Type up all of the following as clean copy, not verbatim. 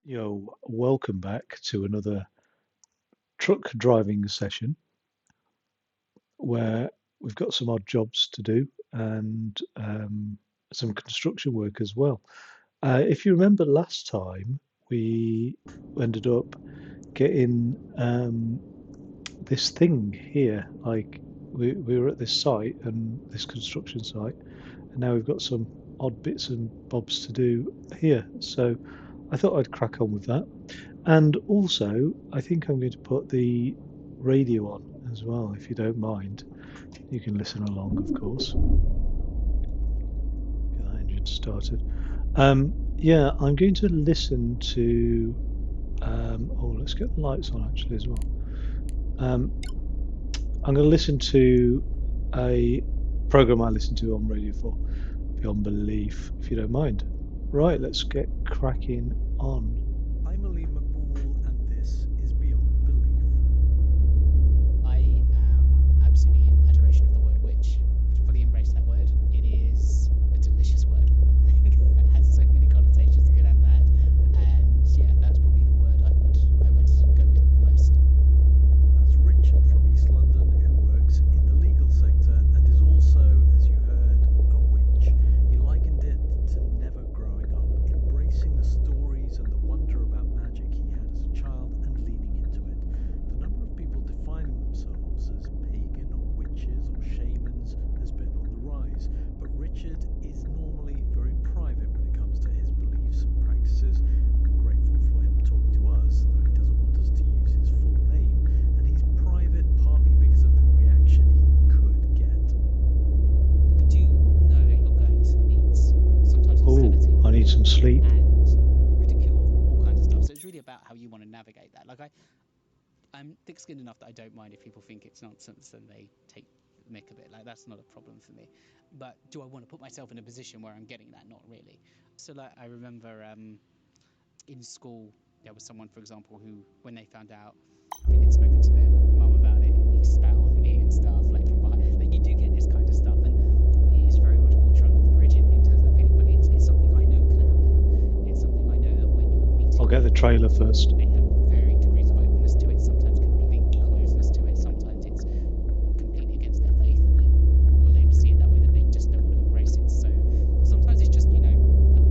Welcome back to another truck driving session where we've got some odd jobs to do and some construction work as well. If you remember last time, we ended up getting this thing here. Like we were at this site and this construction site, and now we've got some odd bits and bobs to do here. So I thought I'd crack on with that. And also, I think I'm going to put the radio on as well, if you don't mind. You can listen along, of course. Get that engine started. Yeah, I'm going to listen to. Let's get the lights on actually as well. Um, I'm going to listen to a program I listen to on Radio 4, Beyond Belief, if you don't mind. Right, let's get cracking on. I'm Ali McBool, and this is Beyond Belief. I am absolutely in adoration of the word witch. Fully embrace that word. It is a delicious word for one thing. It has so many connotations, good and bad. And yeah, that's probably the word I would go with the most. That's Richard from East London, who works in the legal sector and is also, as you heard, a witch. He likened it to never growing up, embracing the stories and the wonder about magic he had as a child and leaning into it. The number of people defining themselves as pagan or witches or shamans has been on the rise, but Richard is normally very private when it comes to his beliefs and practices. We're grateful for him talking to us, though he doesn't want us to use his full name, and he's private partly because of the reaction he could get. You do know that you're going to meet sometimes hostility Oh, I need some sleep. and ridicule, all kinds of stuff. So it's really about how you want to navigate that. I'm thick-skinned enough that I don't mind if people think it's nonsense and they take the mick a bit. Like, that's not a problem for me. But do I want to put myself in a position where I'm getting that? Not really. So, like, I remember in school, there was someone, for example, who, when they found out, I think they'd spoken to their mum about it, he spat on me and stuff, like, from behind. Like, you do get this kind of stuff, and it's very much water under the bridge in terms of that feeling, but it's something I know can happen. It's something I know that when you're meeting I'll get the trailer first. they have varying degrees of openness to it, sometimes complete closeness to it, sometimes it's completely against their faith or they see it that way that they just don't want to embrace it. So sometimes it's just, not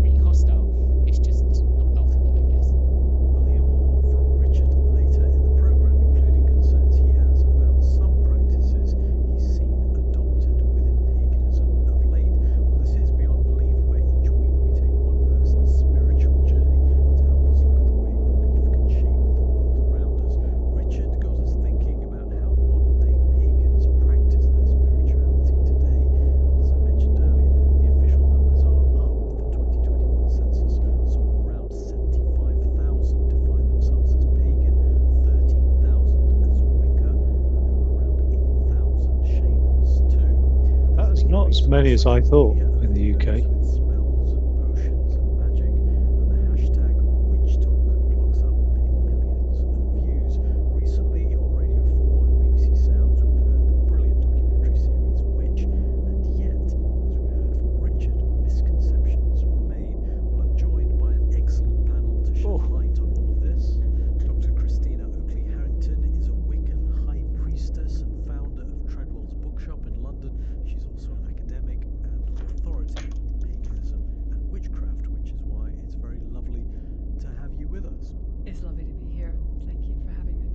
really hostile, it's just not welcoming, I guess. We'll hear more from Richard later in the programme, including concerns he has about some practices he's seen adopted within paganism of late. Well, this is Beyond Belief, where each week we take one person's spiritual journey to help us look at the way belief can shape the world around us. Richard got us thinking about how modern-day pagans practice their spirituality today. And as I mentioned earlier, the official numbers are up. The 2021 census saw around 75,000 define themselves as pagan, 13,000 as Wicca, and there were around 8,000 shamans too. That's There's an not as increase on many as I social thought media of in the videos UK. with spells and potions and magic, and the hashtag #WitchTalk clocks up many millions of views. Recently on Radio 4 and BBC Sounds we've heard the brilliant documentary series Witch, and yet, as we heard from Richard, misconceptions remain. Well, I'm joined by an excellent panel to shed light on all of this. Dr. Christina Oakley-Harrington is a Wiccan high priestess and founder of Treadwell's Bookshop in London. She's also an academic and authority on paganism and witchcraft, which is why it's very lovely to have you with us. It's lovely to be here. Thank you for having me.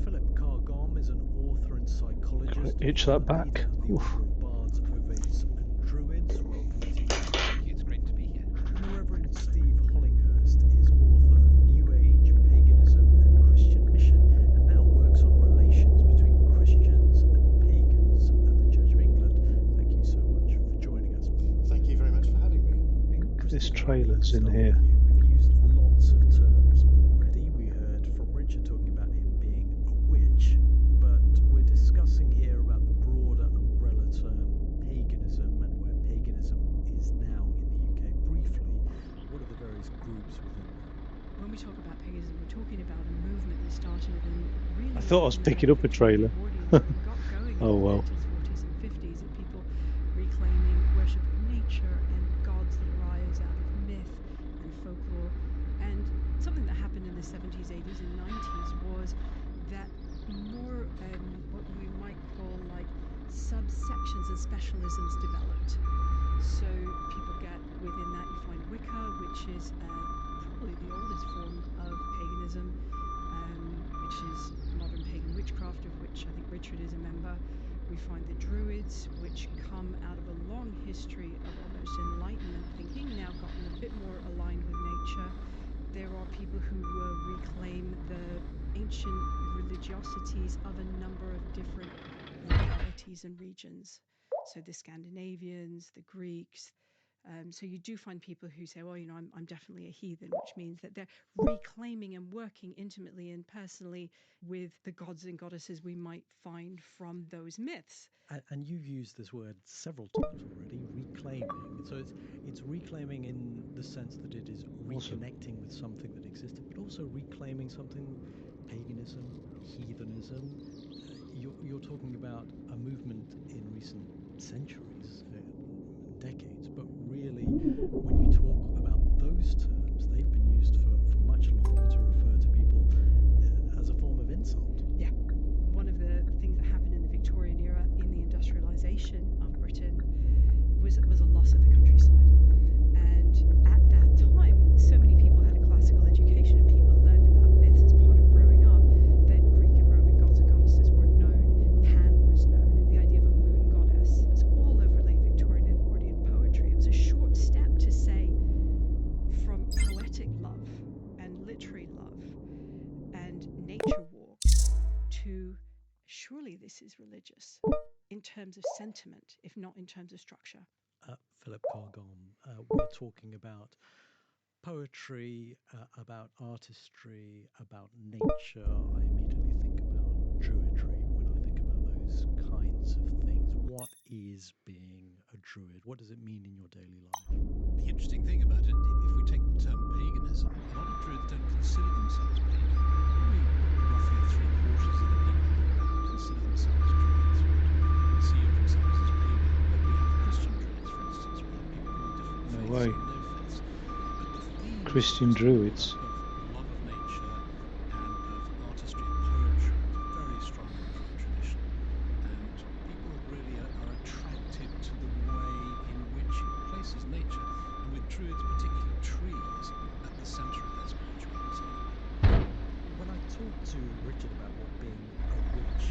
Philip Carr-Gomm is an author and psychologist. Itch former that back. leader of the Oof. Order of Bards, Ovates and Druids. Welcome to you. Thank you, it's great to be here. And the Reverend Steve Hollinghurst is author of New Age, Paganism and Christian Mission, and now works on relations between Christians and pagans at the Church of England. Thank you so much for joining us. Thank you very much for having me. I think this Christina, trailer's in start here. with you. We've used lots of terms already. We heard from Richard talking about him being a witch, but we're discussing here about the broader umbrella term paganism and where paganism is now in the UK. Briefly, what are the various groups within that? When we talk about paganism, we're talking about a movement that started in really. I thought I was picking up a trailer. Got going Oh, in well. the 30s, 40s, and 50s of people reclaiming worship of nature and gods that arise out of myth and folklore, and something that 80s and 90s was that more what we might call like subsections and specialisms developed. So people get within that, you find Wicca, which is probably the oldest form of paganism, which is modern pagan witchcraft, of which I think Richard is a member. We find the Druids, which come out of a long history of almost Enlightenment thinking, now gotten a bit more aligned with nature. There are people who reclaim the ancient religiosities of a number of different localities and regions. So the Scandinavians, the Greeks. So you do find people who say, well, I'm definitely a heathen, which means that they're reclaiming and working intimately and personally with the gods and goddesses we might find from those myths. And you've used this word several times already, reclaiming. So it's reclaiming in the sense that it is reconnecting with something that existed, but also reclaiming something, paganism, heathenism. You're talking about a movement in recent centuries, decades, but really when you talk about those terms, they've been used for much longer to refer to people as a form of insult. Yeah. One of the things that happened in the Victorian era in the industrialization of Britain was a loss of the countryside. And at that time, so many people had a classical education and people learned about myths as part of growing up, that Greek and Roman gods and goddesses were known, Pan was known, and the idea of a moon goddess was all over late Victorian and Edwardian poetry. It was a short step to say from poetic love and literary love and nature walk to surely this is religious in terms of sentiment, if not in terms of structure. Philip Cargon, we're talking about poetry, about artistry, about nature. I immediately think about druidry when I think about those kinds of things. What is being a druid? What does it mean in your daily life? The interesting thing about it, if we take the term paganism, a lot of druids don't consider themselves pagan. Only roughly 3/4 of the people who consider themselves druids would conceive themselves as pagan. But we have Christian druids, for instance, we have people from different faiths way. and no faiths. But the theme Christian is druids. of love of nature and of artistry and poetry, very strong in the Druid tradition. And people really are attracted to the way in which it places nature, and with druids, particularly trees, at the centre of their spirituality. When I talked to Richard about what being a witch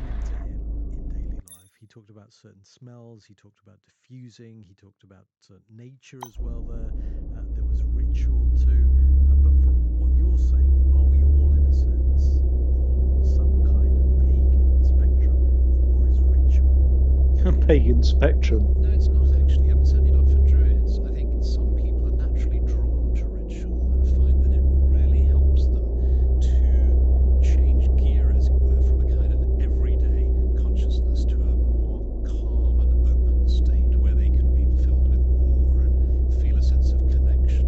meant to him in daily life, he talked about certain smells, he talked about diffusing, he talked about nature as well there. There was ritual too. But from what you're saying, are we all in a sense on some kind of pagan spectrum, or is ritual Pagan spectrum. No, it's not actually. I mean, certainly not for druids. I think some people are naturally drawn to ritual and find that it really helps them to change gear, as it were, from a kind of everyday consciousness to a more calm and open state where they can be filled with awe and feel a sense of connection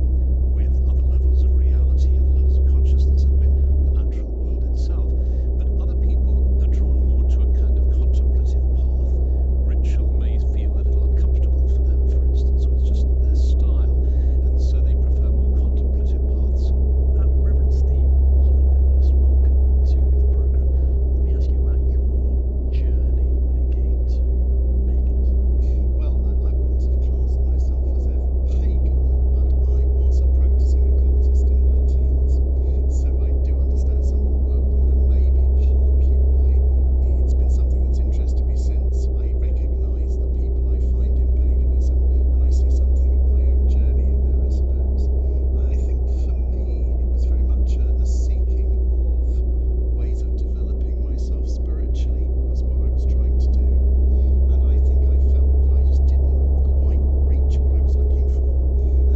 with other levels of reality, other levels of consciousness, and with the natural world itself. But other people are drawn more to a kind of contemplative path. Ritual may feel a little uncomfortable for them, for instance, or it's just not their style, and so they prefer more contemplative paths. Reverend Steve Hollinghurst, welcome to the program. Let me ask you about your journey when it came to paganism. Well, I wouldn't have classed myself as ever pagan, but I was a practicing occultist in my teens. So I do understand some of the world, and that may be partly why it's been something that's interested me since. I recognise the people I find in paganism, and I see something of my own journey in there, I suppose. I think for me, it was very much a seeking of ways of developing myself spiritually, was what I was trying to do. And I think I felt that I just didn't quite reach what I was looking for.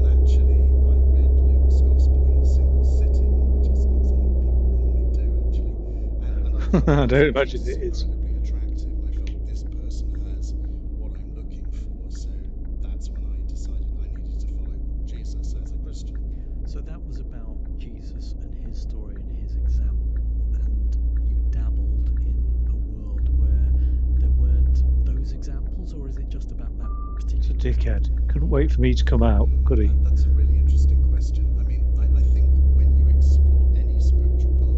And actually, I read Luke's Gospel in a single sitting, which is not something people normally do, actually. And I I don't felt imagine it is. incredibly attractive. I felt this person has what I'm looking for. So that's when I decided I needed to follow Jesus as a Christian. So that was about Jesus and his story and his example, and you dabbled in a world where there weren't those examples, or is it just about that It's a particular dickhead. example? Couldn't wait for me to come out, could he? That's a really interesting question. I mean, I think when you explore any spiritual path,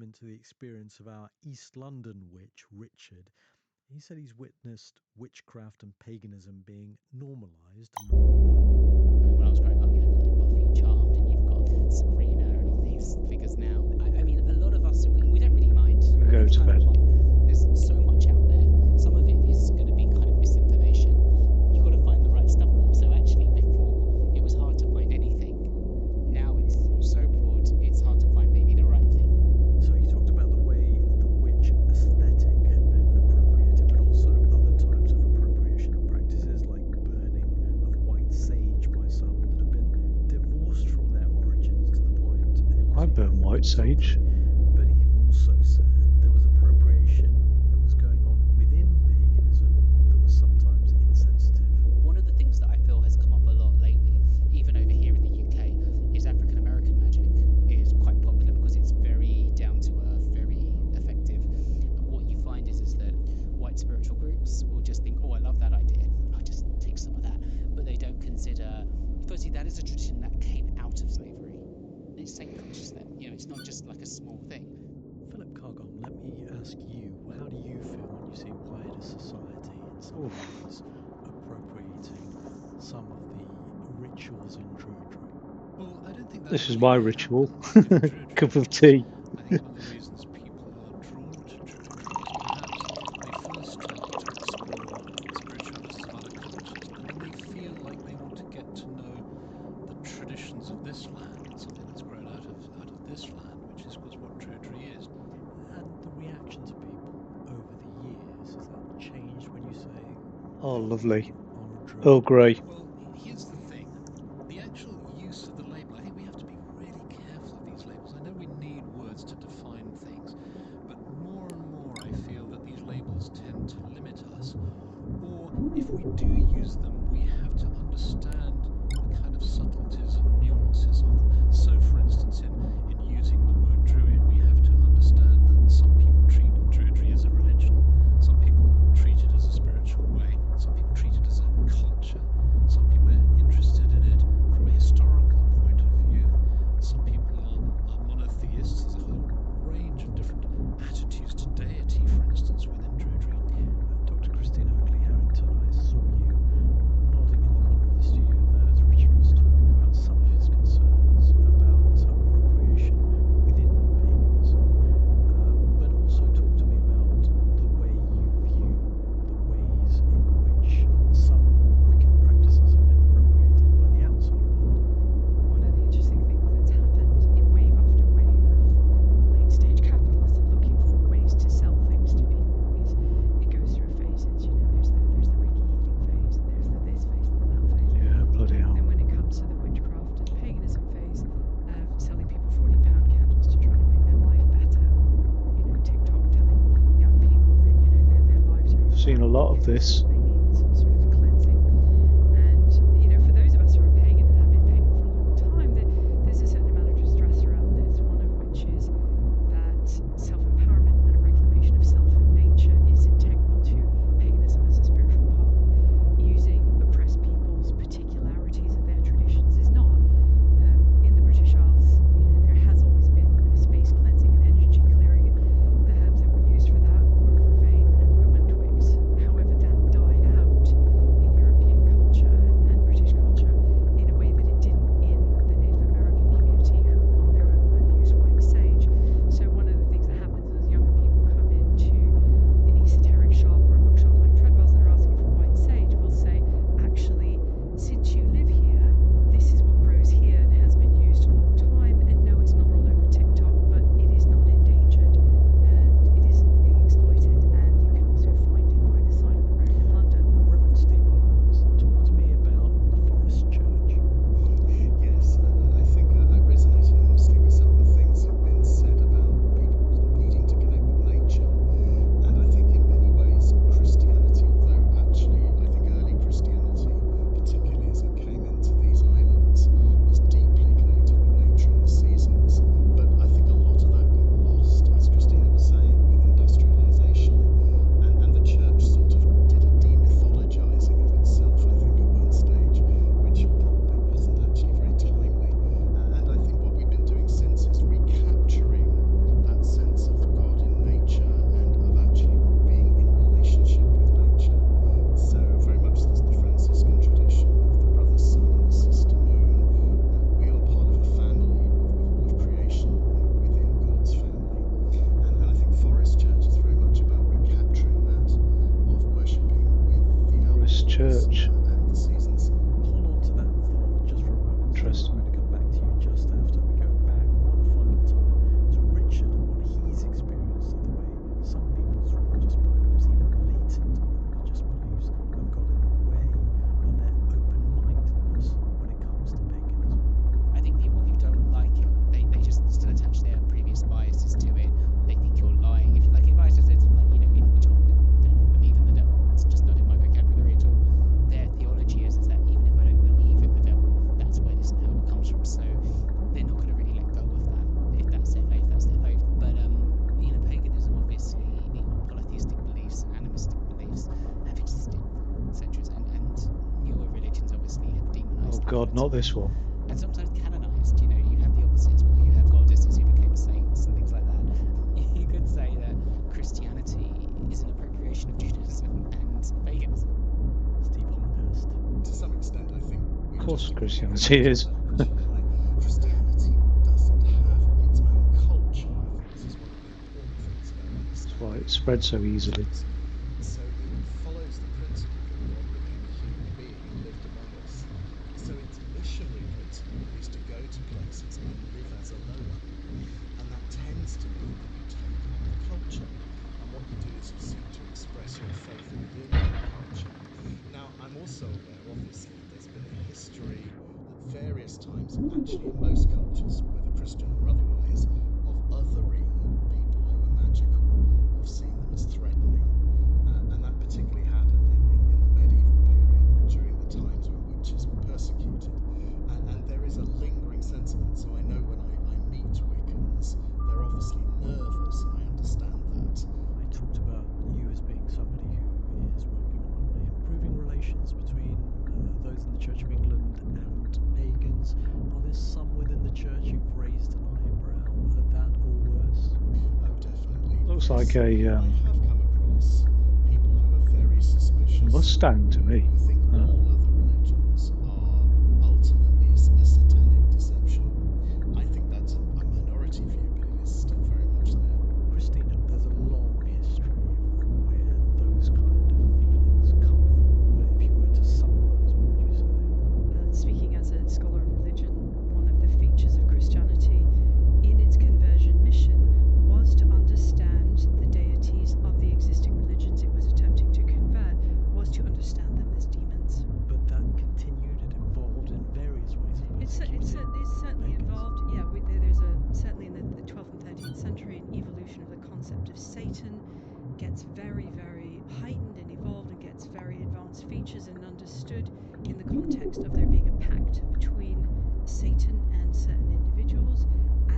into the experience of our East London witch, Richard. He said he's witnessed witchcraft and paganism being normalised more and more. I mean, when I was growing up, you had like Buffy and Charmed, and you've got Sabrina and all these figures now. I mean, a lot of us, we don't really mind. Go It's to kind of bed. fun. There's so much out there. Some of it is going to be kind of misinformation. You've got to find the right stuff now. So actually, before, it was hard to find anything. Now it's so broad, it's hard to find maybe the right thing. So you talked about the way the witch aesthetic had been appropriated, but also other types of appropriation of practices like burning of white sage by some that have been divorced from their origins to the point it was I burn white sage. But he also said there was appropriation that was going on within paganism that was sometimes insensitive. One of the things that I feel has come up a lot lately, even over here in the UK, is African American magic is quite popular because it's very down to earth, very effective. What you find is that white spiritual groups will just think, oh, I love that idea, I'll just take some of that. But they don't consider, firstly, that is a tradition that came out of slavery. It's sacred conscious then, it's not just like a small thing. Philip Cargon, let me ask you, how do you feel when you see wider society in some ways appropriating some of the rituals in Druidry? Well, I don't think that This is really my happens ritual. with Druidry. Cup of tea. I think one of the reasons people are drawn to Druidry is perhaps they first start to explore spiritualities of other cultures, and then they feel like they want to get to know the traditions of this land, something that's grown out of this land, which is, of course, what Druidry is. And the reaction to people over the years, has that changed when you say Oh, lovely. on a Druid? Earl Grey. Well, here's the thing. The actual use of the label, I think we have to be really careful of these labels. I know we need words to define things, but more and more I feel that these labels tend to limit us. Or if we do use them, we have to understand the kind of subtleties and nuances of them. So, for instance, in using the word Druid, we have to understand that some people treat Druidry as a religion, some people treat it as a spiritual way, some people treat it as a culture, some people are interested in it from a historical point of view, some people are monotheists. There's a whole range of different attitudes to deity, for instance, within Druidry. Dr. Christina Oakley Harrington, I saw you nodding in the corner of the studio there as Richard was talking about some of his concerns about appropriation within paganism, but also talk to me about the way you view the ways in which some Wiccan practices have been appropriated by the outside world. One of the interesting things that's happened in wave after wave of late stage capitalism looking for ways to sell things to people is it goes through phases. There's the Reiki healing phase, and there's the this phase and the that phase. Yeah, bloody hell. And when it comes to the witchcraft and paganism phase of selling people £40 candles to try to make their life better, TikTok telling young people that their lives are. I've seen a lot of this. They need some sort of cleansing. And for those of us who are pagan and have been pagan for a long time, there's a certain amount of distress around this. One of which is that self-empowerment and a reclamation of self and nature is integral to paganism as a spiritual path. Using oppressed people's particularities of their traditions is not. In the British Isles, there has always been space cleansing and energy clearing, and the herbs that were used for that were vervain and rowan twigs. However, that died God, not this one. And sometimes canonized. You know, you have the opposite as well. You have goddesses who became saints and things like that. You could say that Christianity is an appropriation of Judaism and paganism. Steve Holmhurst. To some extent, I think Of course, Christianity is. Christianity doesn't have its own culture. I think this is one of the important things about That's understanding. why it spread so easily. So it follows the principle that God became a human being and lived among us. So its missionary principle is to go to places and live as a Noah. And that tends to mean that you take on the culture. And what you do is you seek to express your faith within that culture. Now, I'm also aware, obviously, there's been a history at various times, actually in most cultures, whether Christian or otherwise, of othering people who are magical, of seeing them as threatening. And that particularly happened in the medieval period, during the times when witches were persecuted. And there is a lingering sense of that. So I know when I meet Wiccans, they're obviously nervous, and I understand that. I talked about you as being somebody who is working on improving relations between those in the Church of England and pagans. Are there some within the church who've raised an eyebrow at that or worse? Oh, definitely. Looks like a I have come across people who are very suspicious. Mustang to me. Who think all other religions are ultimately a satanic deception. I think that's a minority view, but it is still very much there. Christina, there's a long history of where those kind of feelings come from. But if you were to summarise, what would you say? Speaking as a scholar of religion, one of the features of Christianity in its conversion mission was to understand the deities of the existing religions it was attempting to convert, was to understand them as demons. But that continued, it evolved in various ways. It's certainly involved. Yeah, there's certainly in the 12th and 13th century an evolution of the concept of Satan gets very, very heightened and evolved and gets very advanced features and understood in the context of there being a pact between Satan and certain individuals.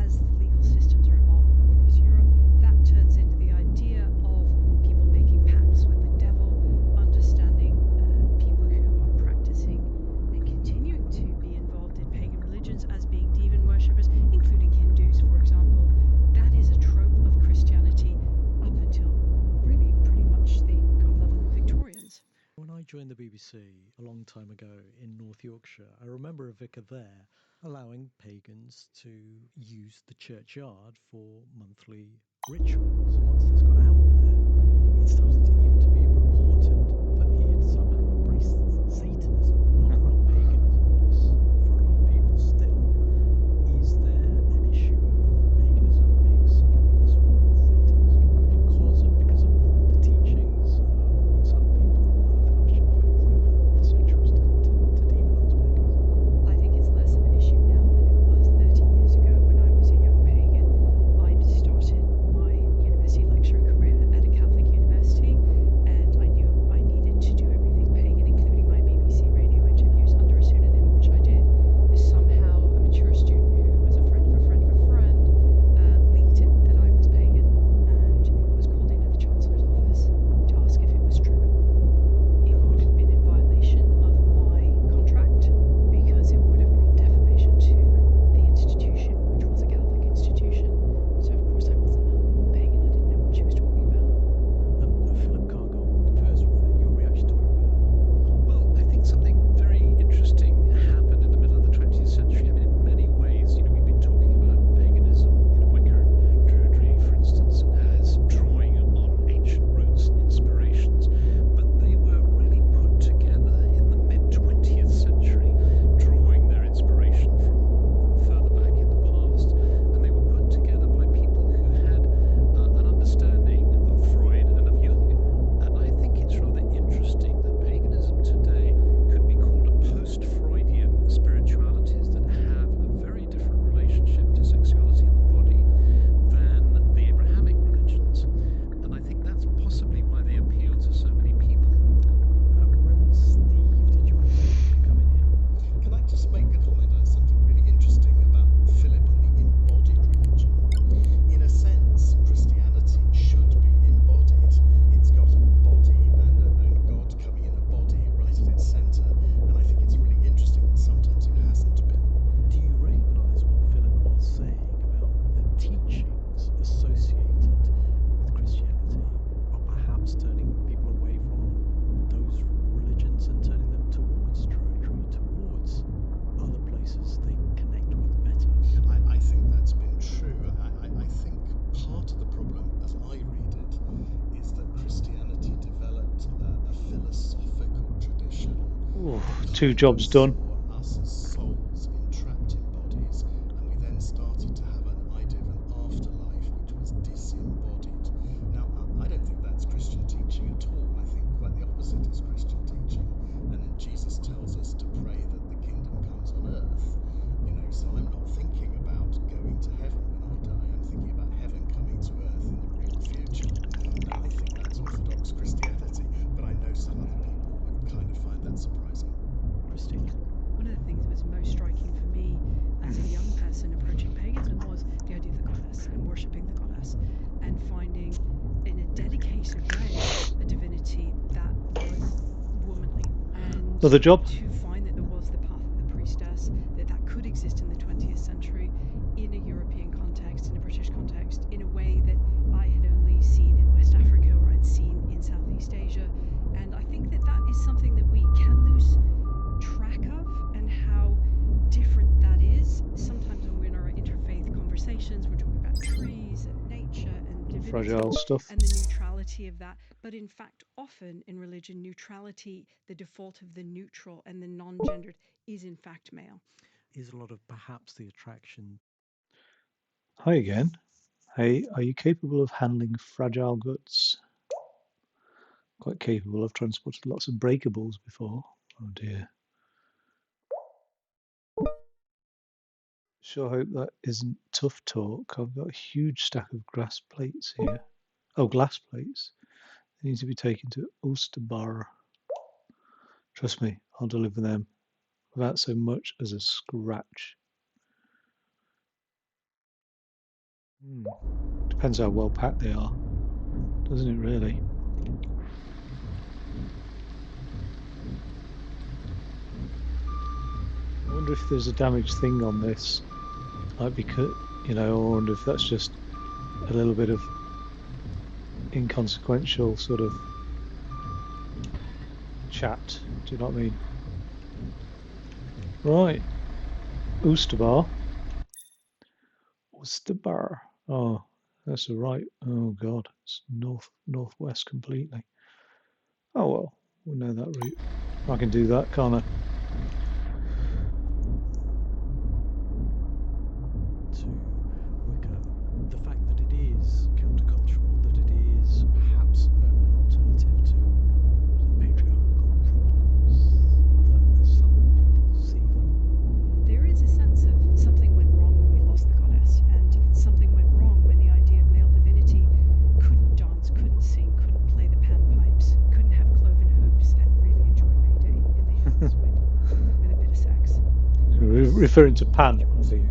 As the legal systems are evolving across Europe, that turns into the idea of people making pacts with the devil, understanding people who are practicing and continuing to be involved in pagan religions as being demon worshippers, including Hindus, for example. That is a trope of Christianity up until really pretty much the God love them Victorians. When I joined the BBC a long time ago in North Yorkshire, I remember a vicar there allowing pagans to use the churchyard for monthly rituals. And once this got out there, it started to even to be reported that he had somehow embraced Satanism, not paganism. This, for a lot of people still, is there an issue of paganism being synonymous with Satanism because of the teachings of some people of the Christian faith over the centuries to demonize pagans? I think it's less of an issue now than it was 30 years ago when I was a young pagan. I started my university lecturing 2 jobs done. Saw us as souls entrapped in bodies, and we then started to have an idea of an afterlife which was disembodied. Now, I don't think that's Christian teaching at all. I think quite the opposite is Christian teaching. And then Jesus tells us to pray that the kingdom comes on earth. So I'm not thinking about going to heaven when I die. I'm thinking about heaven coming to earth in the real future. I think that's Orthodox Christianity, but I know some other people would kind of find that surprising. Christine. One of the things that was most striking for me as a young person approaching paganism was the idea of the goddess and worshipping the goddess and finding in a dedicated way a divinity that was womanly. And Another job. to find that there was the path of the priestess, that could exist in the 20th century in a European context, in a British context, in a way that I had only seen in West Africa or I'd seen in Southeast Asia. And I think that that is something that we can lose track of, and how different that is. Sometimes when we're in our interfaith conversations, we're talking about trees and nature and divinity Fragile stuff. and the neutrality of that. But in fact, often in religion, neutrality, the default of the neutral and the non-gendered, is in fact male. Is a lot of perhaps the attraction. Hi again. Hey, are you capable of handling fragile goods? Quite capable. I've transported lots of breakables before. Oh dear. Sure hope that isn't tough talk. I've got a huge stack of glass plates here. Oh, glass plates. They need to be taken to Oosterbar. Trust me, I'll deliver them without so much as a scratch. Depends how well packed they are, doesn't it really? I wonder if there's a damaged thing on this. Might be, I wonder if that's just a little bit of inconsequential sort of chat. Do you know what I mean? Right. Oosterbar. Oh, that's the right. Oh God, it's northwest completely. Oh well, we know that route. I can do that, can't I? To Wicca, the fact that it is countercultural, that it is perhaps an alternative to the patriarchal problems that as some people see them. There is a sense of something went wrong when we lost the goddess, and something went wrong when the idea of male divinity couldn't dance, couldn't sing, couldn't play the panpipes, couldn't have cloven hooves, and really enjoy May Day in the hills with a bit of sex. Referring to Pan, I think.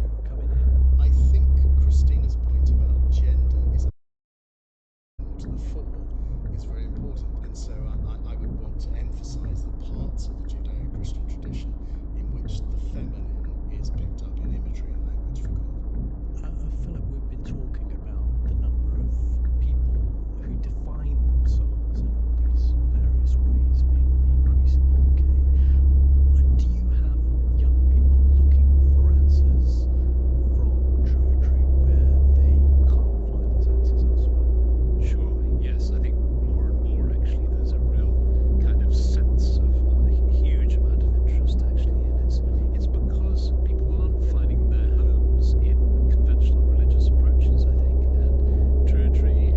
I think Christina's point about gender is more to the fore is very important, and so I would want to emphasise the parts of the Judeo-Christian tradition in which the feminine is picked up in imagery and language for God. Philip, we've been talking about the number of people who define themselves in all these various ways being on the increase in the UK. Do you have young people looking for answers from Druidry where they can't find those answers elsewhere? Sure, yes. I think more and more actually there's a real kind of sense of a huge amount of interest actually, and it's because people aren't finding their homes in conventional religious approaches, I think, and Druidry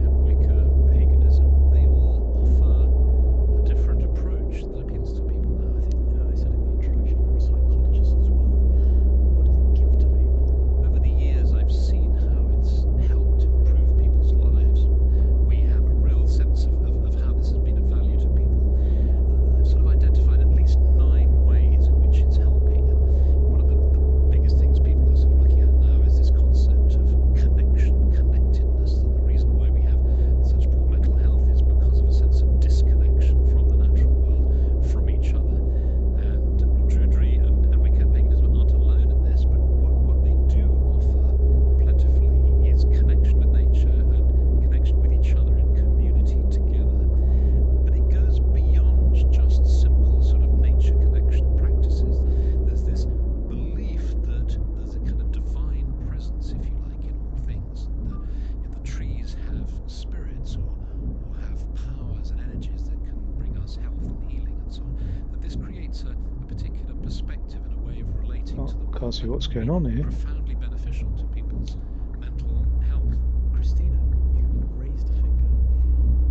perspective and a way of relating to the world Can't see that what's would going be on here. profoundly beneficial to people's mental health. Christina, you've raised a finger.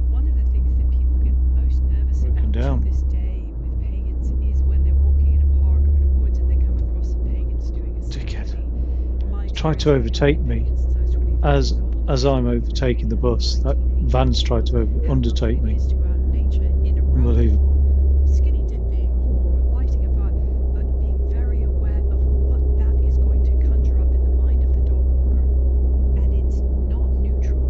One of the things that people get most nervous Broken about down. to this day with pagans is when they're walking in a park or in a woods and they come across some pagans doing a Dickhead. ceremony. My Tried to experience of overtake having me pagans since I was 23 as years old. as I'm overtaking the bus. That van's tried to How undertake lovely me. it is to go out in nature in a road Unbelievable. for skinny dipping or lighting a fire, but being very aware of what that is going to conjure up in the mind of the dog walker. And it's not neutral,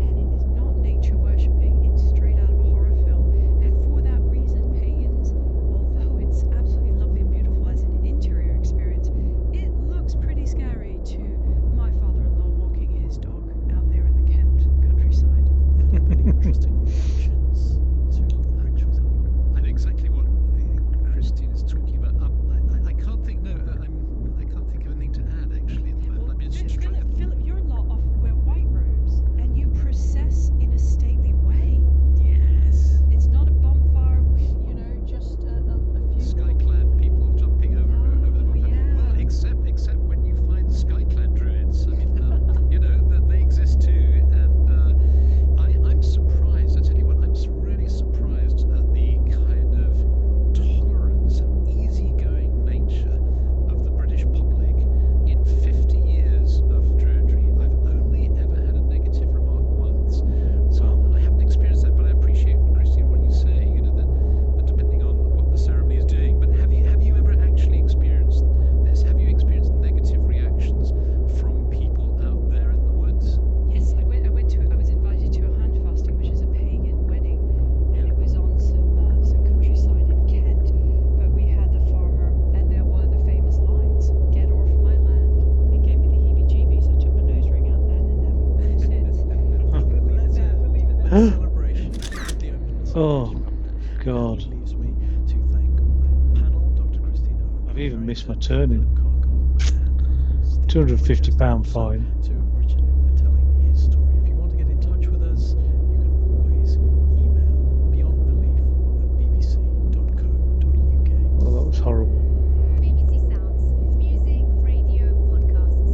and it is not nature worshipping, it's straight out of a horror film. And for that reason, pagans, although it's absolutely lovely and beautiful as an interior experience, it looks pretty scary to my father-in-law walking his dog out there in the Kent countryside. Philip, any interesting reactions to rituals? I know exactly what Christine is talking about. I can't think. No, I can't think of anything to add actually at the moment. Well, I'm just trying to. Philip, your lot wear white robes and you process in a stately way. Yes. It's not a bonfire with, just a few Skyclad people jumping over the bonfire. yeah. Well, except when you find skyclad druids. I mean, that they exist too. And I'm surprised. I tell you what, I'm really surprised at the kind of tolerance and easygoing nature of the British public. In 50 years of Druidry, I've only ever had a negative remark once. So I haven't experienced that, but I appreciate, Christine, what you say. That depending on what the ceremony is doing. But have you ever actually experienced this? Have you experienced negative reactions from people out there in the woods? Yes, I was invited to a hand fasting, which is a pagan wedding, and it was on some countryside in Kent. But we had the farmer, and there were the famous lines, "Get off my land." It gave me the heebie-jeebies. I took my nose ring out then and haven't worn it since. We'll leave it there. Huh? Celebration with the openness of Oh, the British public. God. It leaves me to thank my panel, Dr. Christina I've even missed my O'Connor, turning. Philip Cargill, and Stephen £250 Winchester, and also fine. to Richard for telling his story. If you want to get in touch with us, you can always email beyondbelief@bbc.co.uk. Well, that was horrible. BBC Sounds, music, radio, podcasts.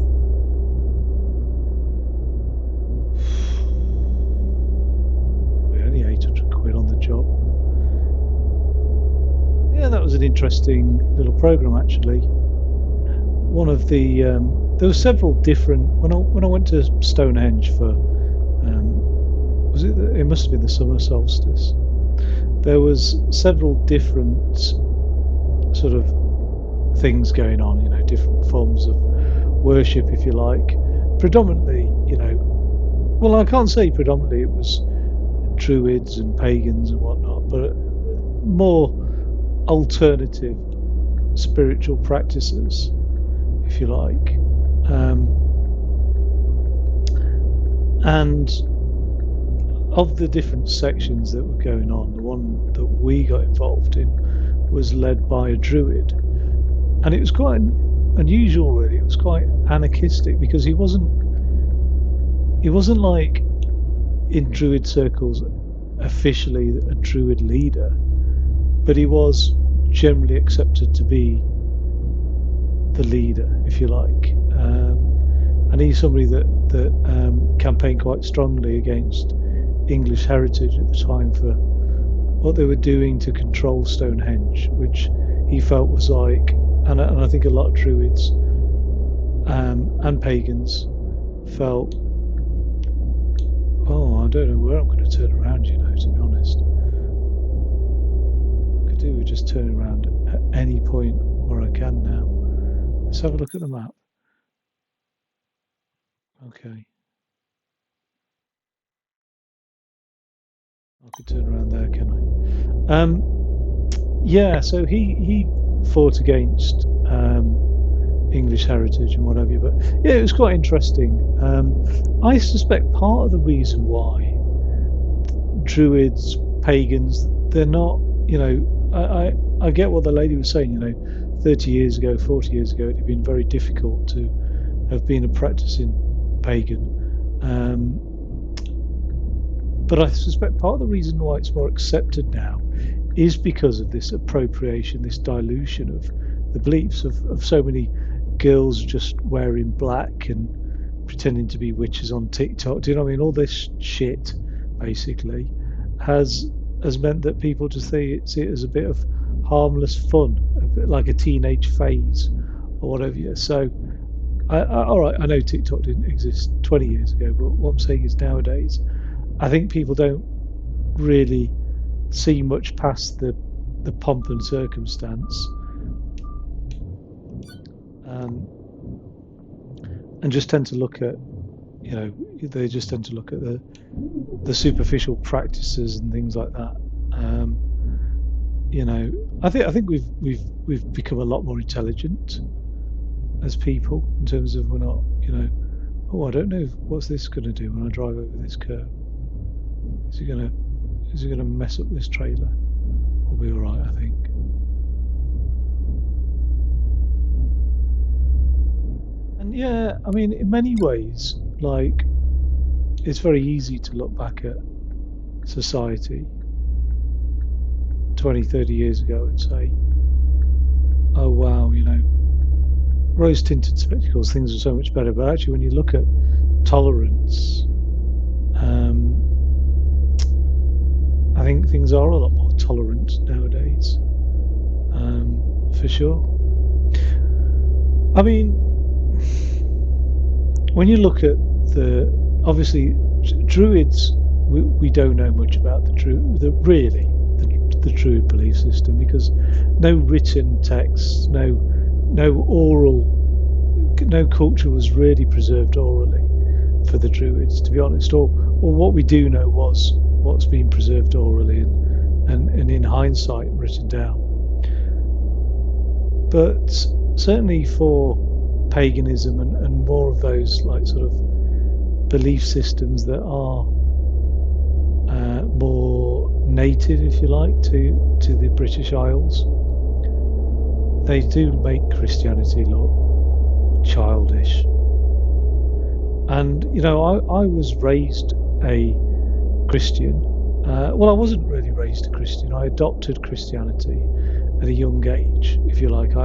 Probably only 800 quid on the job. Yeah, that was an interesting little program actually. One of the there were several different when I went to Stonehenge for it must have been the summer solstice. There was several different sort of things going on, different forms of worship, if you like. Predominantly, well, I can't say predominantly it was druids and pagans and whatnot, but more alternative spiritual practices, if you like. And of the different sections that were going on, the one that we got involved in was led by a druid, and it was quite unusual, really. It was quite anarchistic because he wasn't like in druid circles officially a druid leader, but he was generally accepted to be the leader, if you like. And he's somebody that campaigned quite strongly against English heritage at the time for what they were doing to control Stonehenge, which he felt was like, and I think a lot of druids and pagans felt, I don't know where I'm going to turn around, to be honest. I could do with just turning around at any point where I can now. Let's have a look at the map. Okay. I could turn around there, can I? Yeah, so he fought against English heritage and what have you, but yeah, it was quite interesting. I suspect part of the reason why druids, pagans, they're not, I get what the lady was saying, 30 years ago, 40 years ago, it had been very difficult to have been a practicing pagan. But I suspect part of the reason why it's more accepted now is because of this appropriation, this dilution of the beliefs of so many girls just wearing black and pretending to be witches on TikTok. Do you know what I mean? All this shit basically has meant that people just see it as a bit of harmless fun, a bit like a teenage phase or whatever. So, all right, I know TikTok didn't exist 20 years ago, but what I'm saying is nowadays, I think people don't really see much past the pomp and circumstance, and just tend to look at, they just tend to look at the superficial practices and things like that. I think we've become a lot more intelligent as people in terms of we're not, I don't know what's this going to do when I drive over this curb. Is it going to mess up this trailer? We'll be all right, I think. And yeah, I mean, in many ways, like, it's very easy to look back at society 20, 30 years ago and say, oh wow, rose-tinted spectacles, things are so much better. But actually, when you look at tolerance, I think things are a lot more tolerant nowadays, for sure. I mean, when you look at obviously druids, we don't know much about the Druid belief system, because no written texts, no culture was really preserved orally for the Druids, to be honest. Or what we do know was what's been preserved orally and in hindsight written down. But certainly for paganism and more of those like sort of belief systems that are more native, if you like, to the British Isles, they do make Christianity look childish. And I was raised a Christian. Well, I wasn't really raised a Christian. I adopted Christianity at a young age, if you like.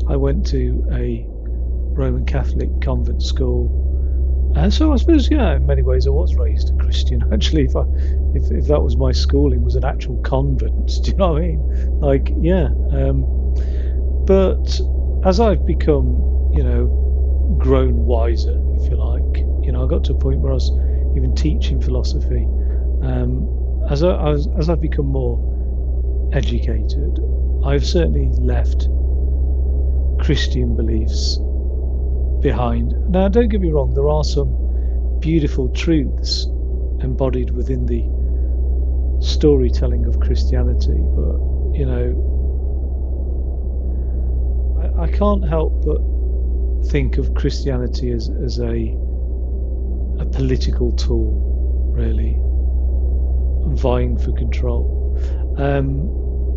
I went to a Roman Catholic convent school. And so I suppose, yeah, in many ways I was raised a Christian. Actually, if that was my schooling, was an actual convent, do you know what I mean? Like, yeah. But as I've become, grown wiser, if you like, I got to a point where I was even teaching philosophy. As I've become more educated, I've certainly left Christian beliefs behind. Now, don't get me wrong, there are some beautiful truths embodied within the storytelling of Christianity, but I can't help but think of Christianity as a political tool, really, vying for control.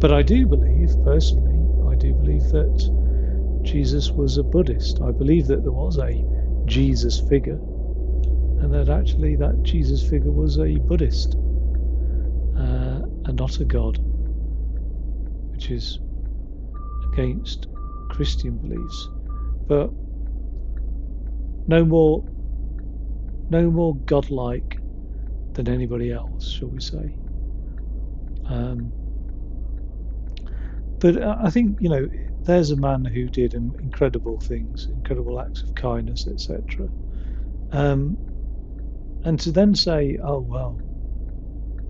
But I do believe, personally, that Jesus was a Buddhist. I believe that there was a Jesus figure, and that actually that Jesus figure was a Buddhist, and not a god, which is against Christian beliefs. But no more godlike than anybody else, shall we say. But I think, there's a man who did incredible things, incredible acts of kindness, etc. And to then say, oh, well,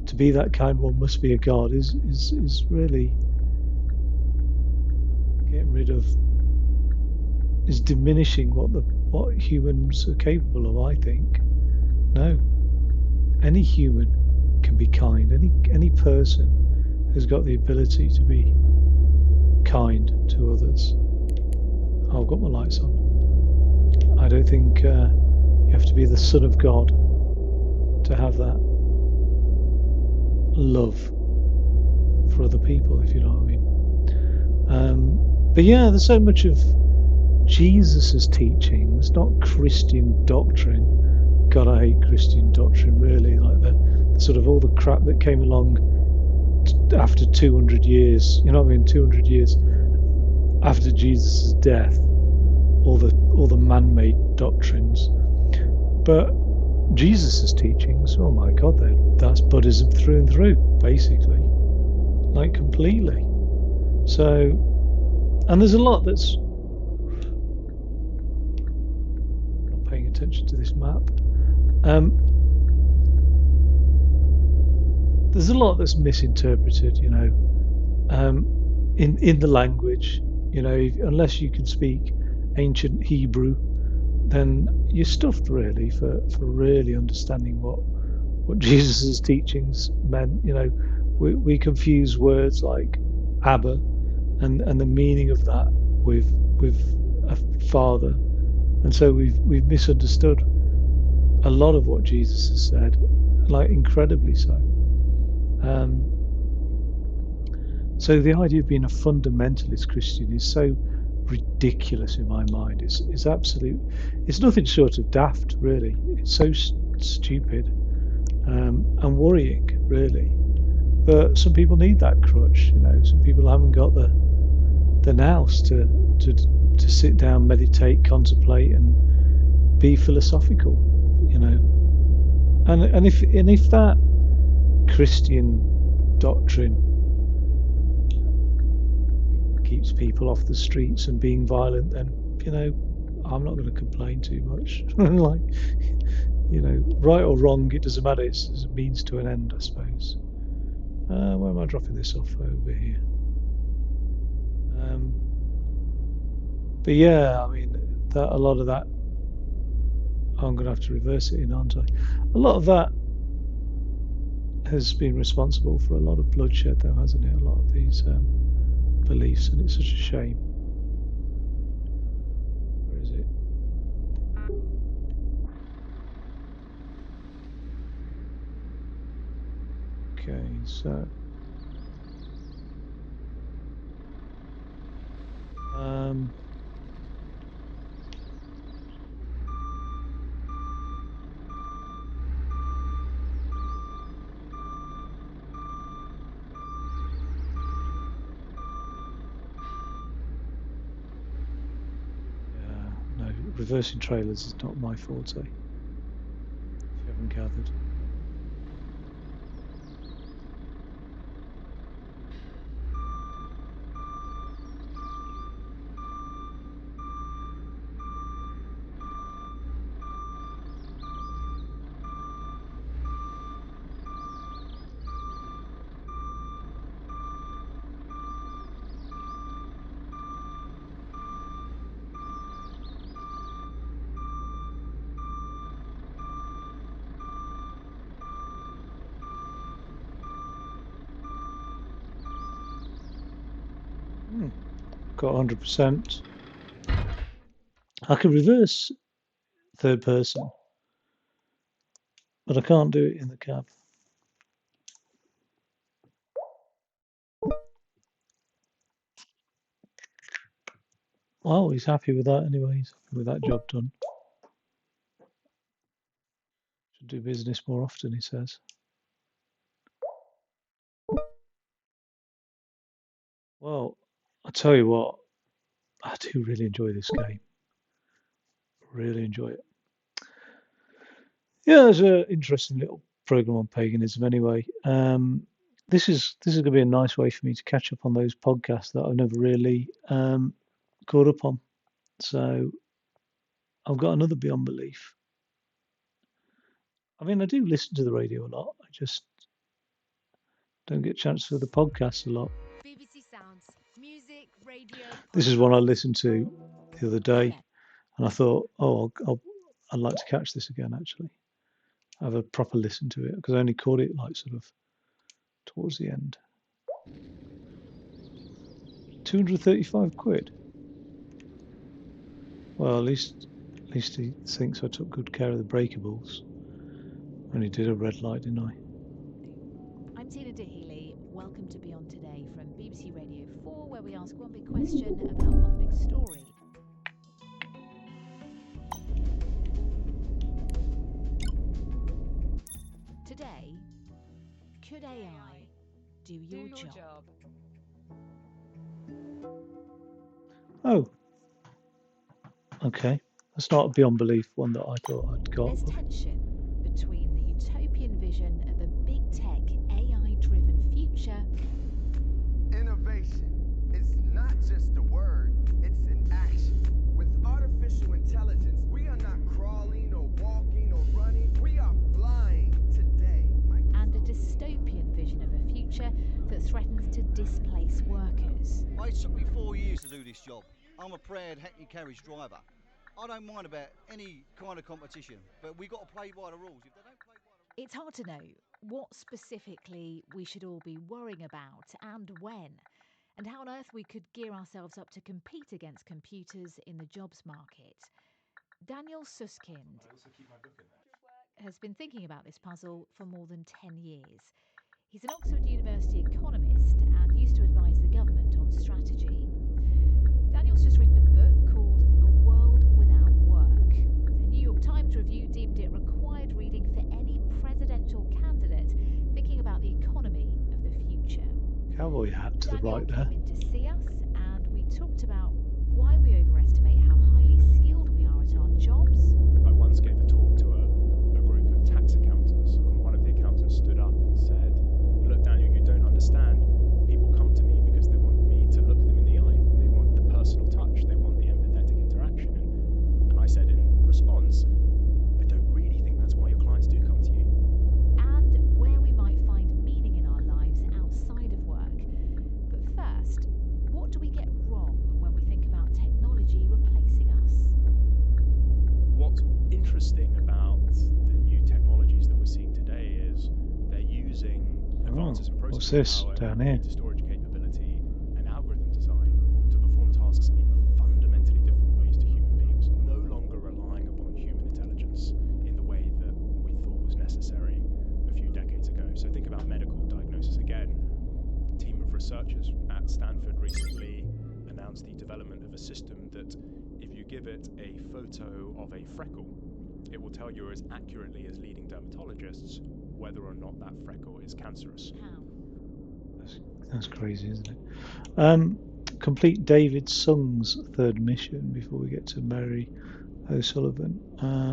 to be that kind one must be a god is really getting rid of, is diminishing what humans are capable of, I think. No. Any human can be kind. Any person has got the ability to be kind to others. Oh, I've got my lights on. I don't think you have to be the Son of God to have that love for other people, if you know what I mean. But yeah, there's so much of Jesus's teachings, not Christian doctrine. God, I hate Christian doctrine, really. Like the sort of all the crap that came along after 200 years, 200 years after Jesus' death, all the man-made doctrines. But Jesus' teachings, oh my God, that's Buddhism through and through, basically, like completely. So, and there's a lot that's not paying attention to this map. There's a lot that's misinterpreted, in the language. Unless you can speak ancient Hebrew, then you're stuffed really for really understanding what Jesus' teachings meant. We confuse words like Abba and the meaning of that with a father, and so we've misunderstood a lot of what Jesus has said, like incredibly so. So the idea of being a fundamentalist Christian is so ridiculous in my mind. It's absolute. It's nothing short of daft, really. It's so stupid and worrying, really. But some people need that crutch. Some people haven't got the nous to sit down, meditate, contemplate, and be philosophical. And if that Christian doctrine keeps people off the streets and being violent, then I'm not going to complain too much. Like, right or wrong, it doesn't matter. It's a means to an end, I suppose. Where am I dropping this off? Over here. But yeah, I mean, a lot of that. I'm going to have to reverse it in, aren't I? A lot of that has been responsible for a lot of bloodshed, though, hasn't it? A lot of these beliefs, and it's such a shame. Where is it? Okay, so no, reversing trailers is not my forte, if you haven't gathered. Got 100%. I can reverse third person, but I can't do it in the cab. Well, he's happy with that anyway. He's happy with that job done. Should do business more often, he says. Well, I tell you what, I do really enjoy this game. Really enjoy it. Yeah, there's an interesting little program on paganism anyway. This is going to be a nice way for me to catch up on those podcasts that I've never really caught up on. So I've got another Beyond Belief. I mean, I do listen to the radio a lot. I just don't get a chance for the podcasts a lot. BBC Sounds, music, radio. This is one I listened to the other day, and I thought, oh, I'd like to catch this again, actually. Have a proper listen to it, because I only caught it like sort of towards the end. 235 quid. Well, at least he thinks I took good care of the breakables. Only did a red light, didn't I? I'm Tina Dahealy. Welcome to Beyond Today from BBC Radio 4, where we ask one big question about one big story. Today, could AI do your job? Oh, okay. That's not a beyond belief one that I thought I'd got. There's tension between the utopian vision of a big tech, AI driven future Innovation. It's not just a word, it's an action. With artificial intelligence, we are not crawling or walking or running, we are flying today. and a dystopian vision of a future that threatens to displace workers. It took me 4 years to do this job. I'm a proud hackney carriage driver. I don't mind about any kind of competition, but we've got to play by the rules. If they don't play by the rules... It's hard to know what specifically we should all be worrying about and when, and how on earth we could gear ourselves up to compete against computers in the jobs market. Daniel Suskind has been thinking about this puzzle for more than 10 years. He's an Oxford University economist and used to advise the government on strategy. Daniel's just written a book called A World Without Work. A New York Times review deemed it required reading for any presidential candidate thinking about the economy of the future. Cowboy hat to the Daniel right there. came in to see us, and we talked about why we overestimate how highly skilled we are at our jobs. I once gave a talk to a group of tax accountants, and one of the accountants stood up and said, "Look, Daniel, you don't understand. People come to me because they want me to look them in the eye, and they want the personal touch, they want the empathetic interaction." And I said in response, "I don't really think that's why your clients do come to you." And where we might find meaning in our lives outside of work. But first, what do we get wrong when we think about technology replacing us? What's interesting about the new technologies that we're seeing today is they're using advances in what's processing this power, down here? data storage capability, and algorithm design to perform tasks in fundamentally different ways to human beings, no longer relying upon human intelligence in the way that we thought was necessary a few decades ago. So think about medical diagnosis again. A team of researchers at Stanford recently announced the development of a system that if you give it a photo of a freckle, it will tell you as accurately as leading dermatologists whether or not that freckle is cancerous. How? That's crazy, isn't it? Complete David Sung's third mission before we get to Mary O'Sullivan.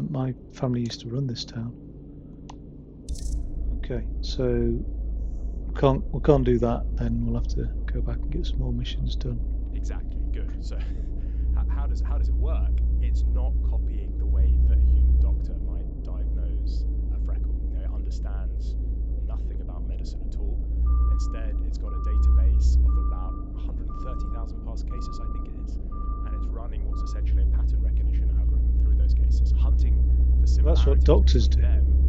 My family used to run this town. Okay, so we can't do that. Then we'll have to go back and get some more missions done. Exactly, good. So how does it work? It's not copying the way that a human doctor might diagnose a freckle. You know, it understands nothing about medicine at all. Instead, it's got a database of about 130,000 past cases, I think it is, and it's running what's essentially a pattern recognition algorithm through those cases, hunting for similarities. That's what doctors do.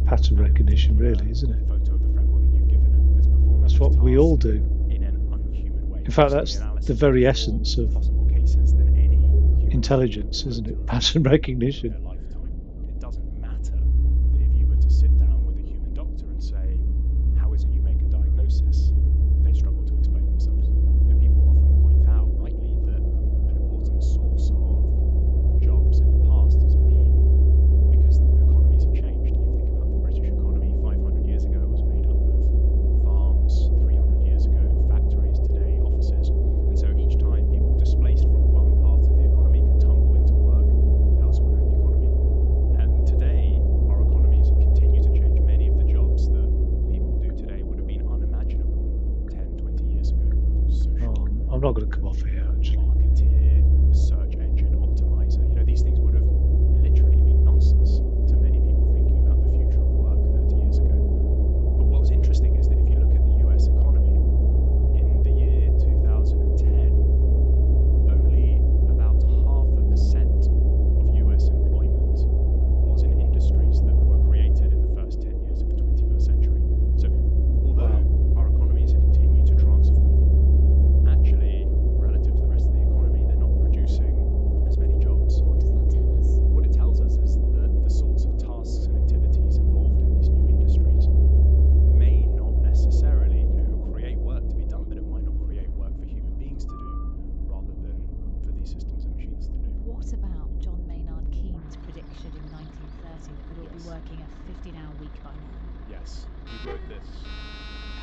Pattern recognition, really, isn't it? Photo of the freckle that you've given it. It's performing That's what we all do. in an unhuman way. In fact, that's the very essence of possible cases than any human intelligence, isn't it? Pattern recognition. in their lifetime. It doesn't matter that if you were to sit down with a human doctor and say, "How is it you make a diagnosis?" They'd struggle to explain themselves. And people often point out, rightly, that an important source of jobs in the past has been because the economies have changed. If you think about the British economy 500 years ago, it was made up of farms, 300 years ago, factories, today, offices. And so each time people displaced from one part of the economy could tumble into work elsewhere in the economy. And today, our economies continue to change. Many of the jobs that people do today would have been unimaginable 10, 20 years ago. Social I'm not going to come off here, actually. marketeer, search engine optimizer. You know, these things would have literally been nonsense to many people thinking about the future of work 30 years ago. But what's interesting is that if you look at the US economy, in the year 2010, only about 0.5% of US employment was in industries that were created in the first 10 years of the 21st century. So although our economies continue to transform, actually, relative to the rest of the economy, they're not producing as many jobs. What does that tell us? What it tells us is that the sorts of tasks and activities involved in these new industries may not necessarily, create work to be done, but it might not create work for human beings to do, rather than for these systems and machines to do. What about John Maynard Keynes' prediction in 1930 that we'd all be Yes. working a 15-hour week by now? Yes, he wrote this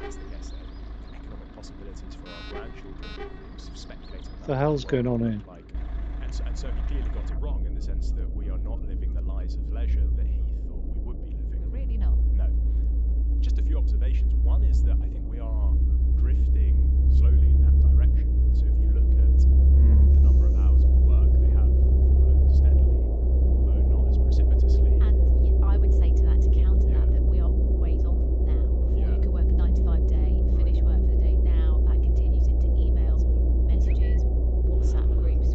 as the essay, Economic Possibilities for Our Grandchildren. He was speculating about The what hell's the going world on would here? look like So he clearly got it wrong in the sense that we are not living the lives of leisure that he thought we would be living. We're really not. No. Just a few observations. One is that I think we are drifting slowly in that direction. So if you look at the number of hours we work, they have fallen steadily, although not as precipitously. And I would say to that, to counter that we are always on now. Before you could work a 9 to 5 day, finish work for the day. Now that continues into emails, messages, WhatsApp groups.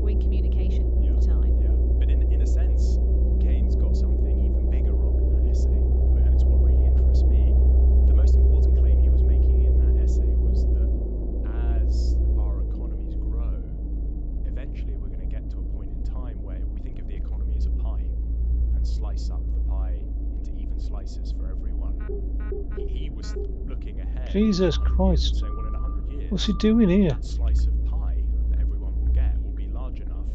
We're in communication all the time. Yeah, but in a sense, Keynes got something even bigger wrong in that essay, and it's what really interests me. The most important claim he was making in that essay was that as our economies grow, eventually we're going to get to a point in time where if we think of the economy as a pie and slice up the pie into even slices for everyone, he was looking ahead. Jesus Christ. Saying, well, in 100 years, What's he doing here? that slice of pie that everyone will get will be large enough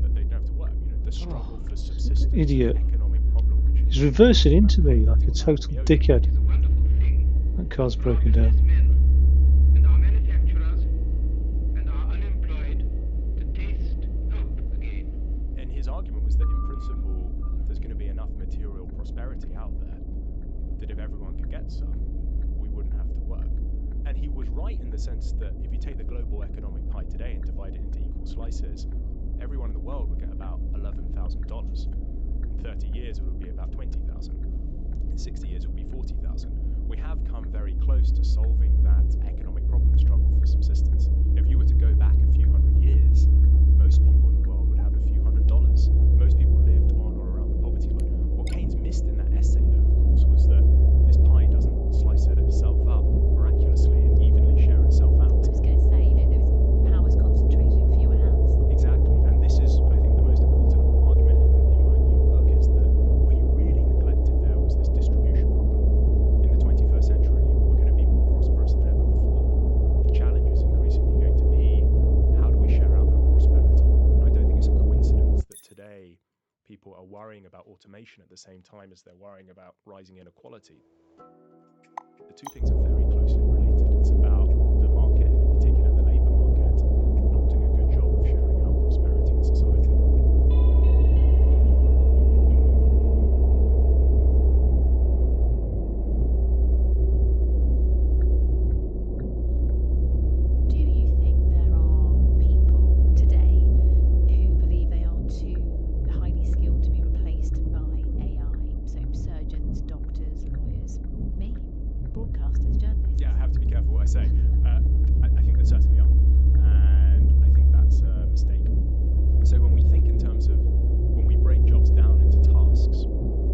that they don't have to work. You know, the struggle for subsistence, Idiot. economic problem, which He's reversing into me like a total dickhead. That car's broken down. And our manufacturers and our unemployed to taste hope again. And his argument was that in principle, there's going to be enough material prosperity out there that if everyone could get some, we wouldn't have to work. And he was right in the sense that if you take the global economic pie today and divide it into equal slices, everyone in the world would get about $11,000. In 30 years, it would be about 20,000. In 60 years, it would be 40,000. We have come very close to solving that economic problem, the struggle for subsistence. If you were to go back a few hundred years, most people in the world would have a few $100s. Most people lived on or around the poverty line. What Keynes missed in that essay, though, of course, was that this pie doesn't slice itself up miraculously and evenly share itself out. I was going to say, there is powers concentrated in fewer hands. Exactly, and this is, I think, the most important argument in my new book is that what he really neglected there was this distribution problem. In the 21st century, we're going to be more prosperous than ever before. The challenge is increasingly going to be, how do we share out that prosperity? And I don't think it's a coincidence that today people are worrying about automation at the same time as they're worrying about rising inequality. The two things are very closely related. It's about the market, and in particular the labour market, not doing a good job of sharing out prosperity in society. Do you think there are people today who believe they are too highly skilled to be replaced by AI? So surgeons, doctors, lawyers, me, broadcasters, journalists. Yeah, I have to be careful what I say. I think there certainly are, and I think that's a mistake. So when we think in terms of when we break jobs down into tasks,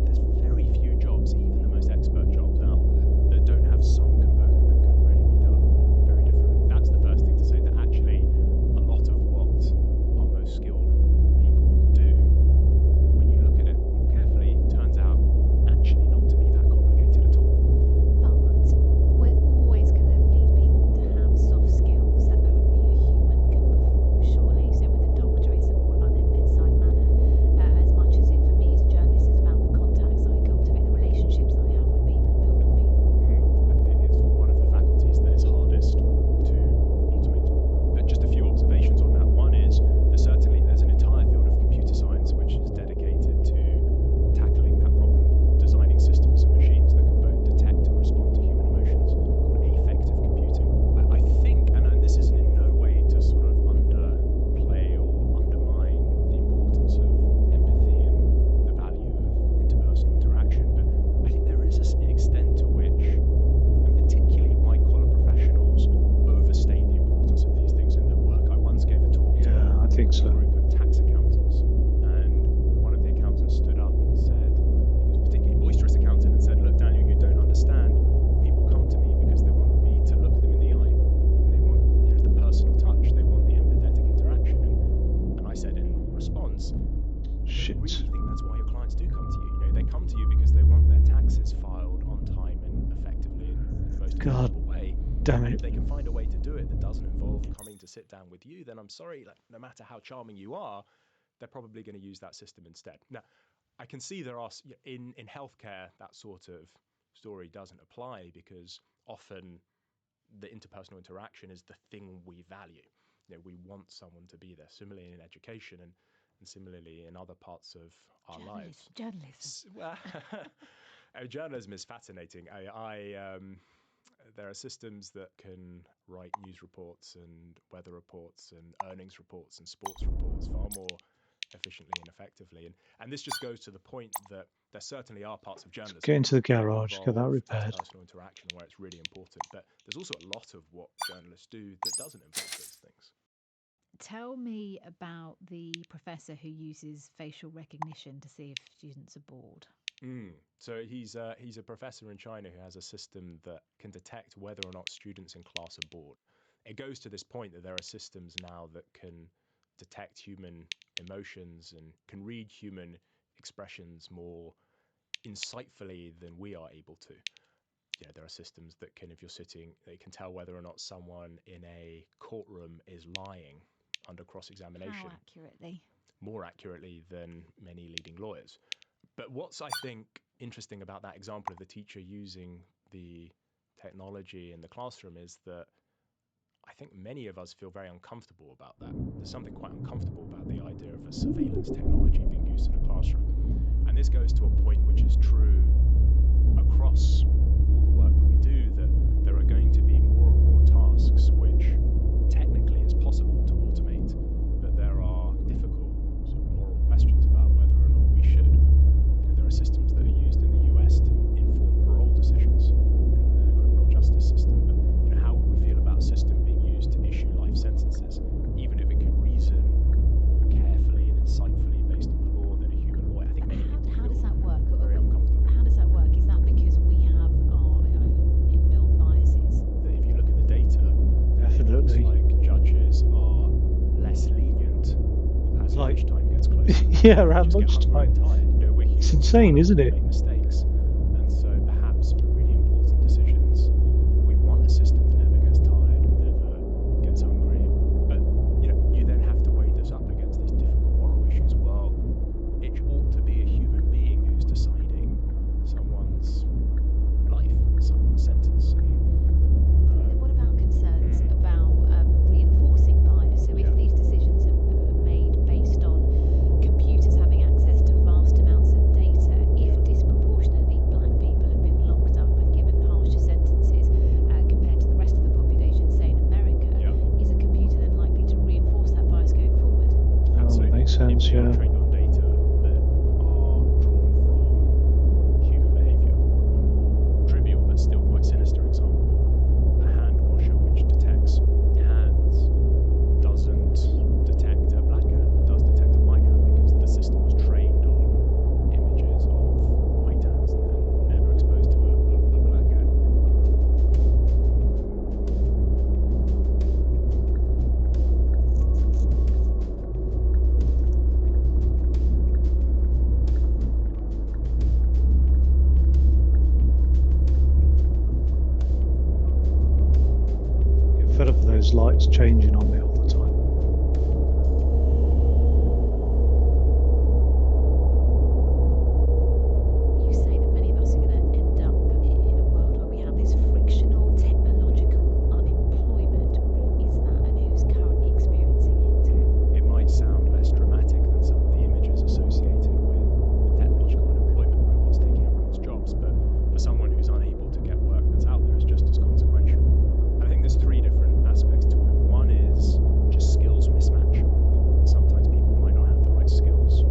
there's very few jobs, even the most expert jobs out there, that don't have some component that can really be done very differently. That's the first thing to say, that actually a lot of what our most skilled people do, when you look at it more carefully, turns out actually not to be that complicated at all. But we're always going to need people to have soft skills that only a human can perform, surely. So with a doctor, it's all about their bedside manner, as much as it for me as a journalist is about the contacts I cultivate, the relationships that I have with people and build with people. It's one of the faculties that is hardest to automate. But just a few observations on that. One is there's an entire field of computer science which is dedicated to tackling that problem, designing systems and machines that can both detect and respond to human emotions, called affective computing. I think, and this isn't in no way to sort of underplay or undermine the importance of empathy and the value of interpersonal interaction, but I think there is an extent to which, and particularly white-collar professionals, overstate the importance of these things in their work. I once gave a talk to Yeah, I think so. a group of tax accountants, and one of the accountants stood up and said, he was a particularly boisterous accountant, and said, look, Daniel, you don't understand. People come to me because they want me to look them in the eye, and they want, the personal touch, they want the empathetic interaction. And I said in response, Shit. I really think that's why your clients do come to you. They come to you because they want their taxes filed on time and effectively in the most God affordable way. damn And it. if they can find a way to do it that doesn't involve coming to sit down with you, then I'm sorry, no matter how charming you are, they're probably going to use that system instead. Now, I can see there are, in healthcare, that sort of story doesn't apply because often the interpersonal interaction is the thing we value. we want someone to be there. Similarly in education and similarly in other parts of our lives. Journalism. Well, journalism is fascinating. There are systems that can write news reports and weather reports and earnings reports and sports reports far more efficiently and effectively. And this just goes to the point that there certainly are parts of journalism. Get into the garage, get that repaired. Personal interaction where it's really important. But there's also a lot of what journalists do that doesn't involve those things. Tell me about the professor who uses facial recognition to see if students are bored. So he's a professor in China who has a system that can detect whether or not students in class are bored. It goes to this point that there are systems now that can detect human emotions and can read human expressions more insightfully than we are able to. There are systems that can, if you're sitting, they can tell whether or not someone in a courtroom is lying under cross-examination. How accurately? More accurately than many leading lawyers. But what's, I think, interesting about that example of the teacher using the technology in the classroom is that I think many of us feel very uncomfortable about that. There's something quite uncomfortable about the idea of a surveillance technology being used in a classroom. And this goes to a point which is true across all the work that we do, that there are going to be more and more tasks which technically is possible to automate, but there are difficult sort of moral questions about whether or not we should. There are systems that are used in the US to inform parole decisions in the criminal justice system, but how would we feel about a system being used to issue life sentences, even if it could reason more carefully and insightfully based on the law than a human lawyer? I think many people how does feel that work? very uncomfortable. How does that work? Is that because we have our own inbuilt biases? That if you look at the data, Definitely. it looks like judges are less lenient as lunchtime gets closer. Yeah, around Just get hungry and lunchtime. tired. We're humans, It's insane, we isn't it? make mistakes, and so perhaps for really important decisions, we want a system that never gets tired and never gets hungry. But you then have to weigh this up against these difficult moral issues. Well, it ought to be a human being who's deciding someone's life, someone's sentence. And what about concerns about reinforcing bias? So if these decisions are made based on computers having access to vast amounts of data, if disproportionately black people have been locked up and given harsher sentences compared to the rest of the population, say in America, is a computer then likely to reinforce that bias going forward? Absolutely. Makes sense, if they are trained on data that are drawn from human behaviour. A more trivial but still quite sinister example, a hand washer which detects hands doesn't detect a black hand, but does detect a white hand because the system was trained on images of white hands and then never exposed to a black hand. Get fed up with those lights changing on me all the time. You say that many of us are going to end up in a world where we have this frictional technological unemployment. What is that, and who's currently experiencing it? It might sound less dramatic than some of the images associated with technological unemployment, robots taking everyone's jobs, but for someone who's unable to get work that's out there, it's just as consequential. I think there's three different aspects to it. One is just skills mismatch. Sometimes people might not have the right skills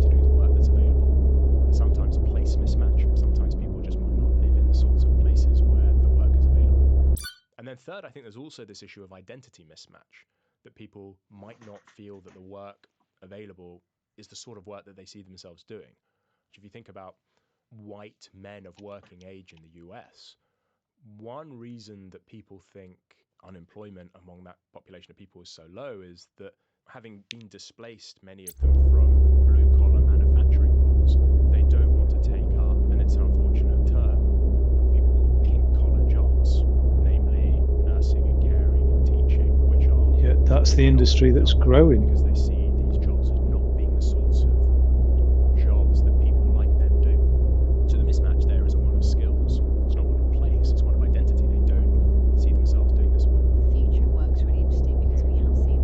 to do the work that's available. Sometimes place mismatch. Sometimes people just might not live in the sorts of places where the work is available. And then third, I think there's also this issue of identity mismatch, that people might not feel that the work available is the sort of work that they see themselves doing. Which if you think about white men of working age in the US, one reason that people think unemployment among that population of people is so low is that having been displaced, many of them from blue-collar manufacturing roles, they don't want to take up, and it's an unfortunate term, what people call pink-collar jobs, namely nursing and caring and teaching, which are... Yeah, that's the industry that's growing. Because they see these jobs as not being the sorts of jobs that people like them do. So the mismatch there isn't one of skills, it's not one of place, it's one of identity. They don't see themselves doing this work. The future of work's really interesting because we have seen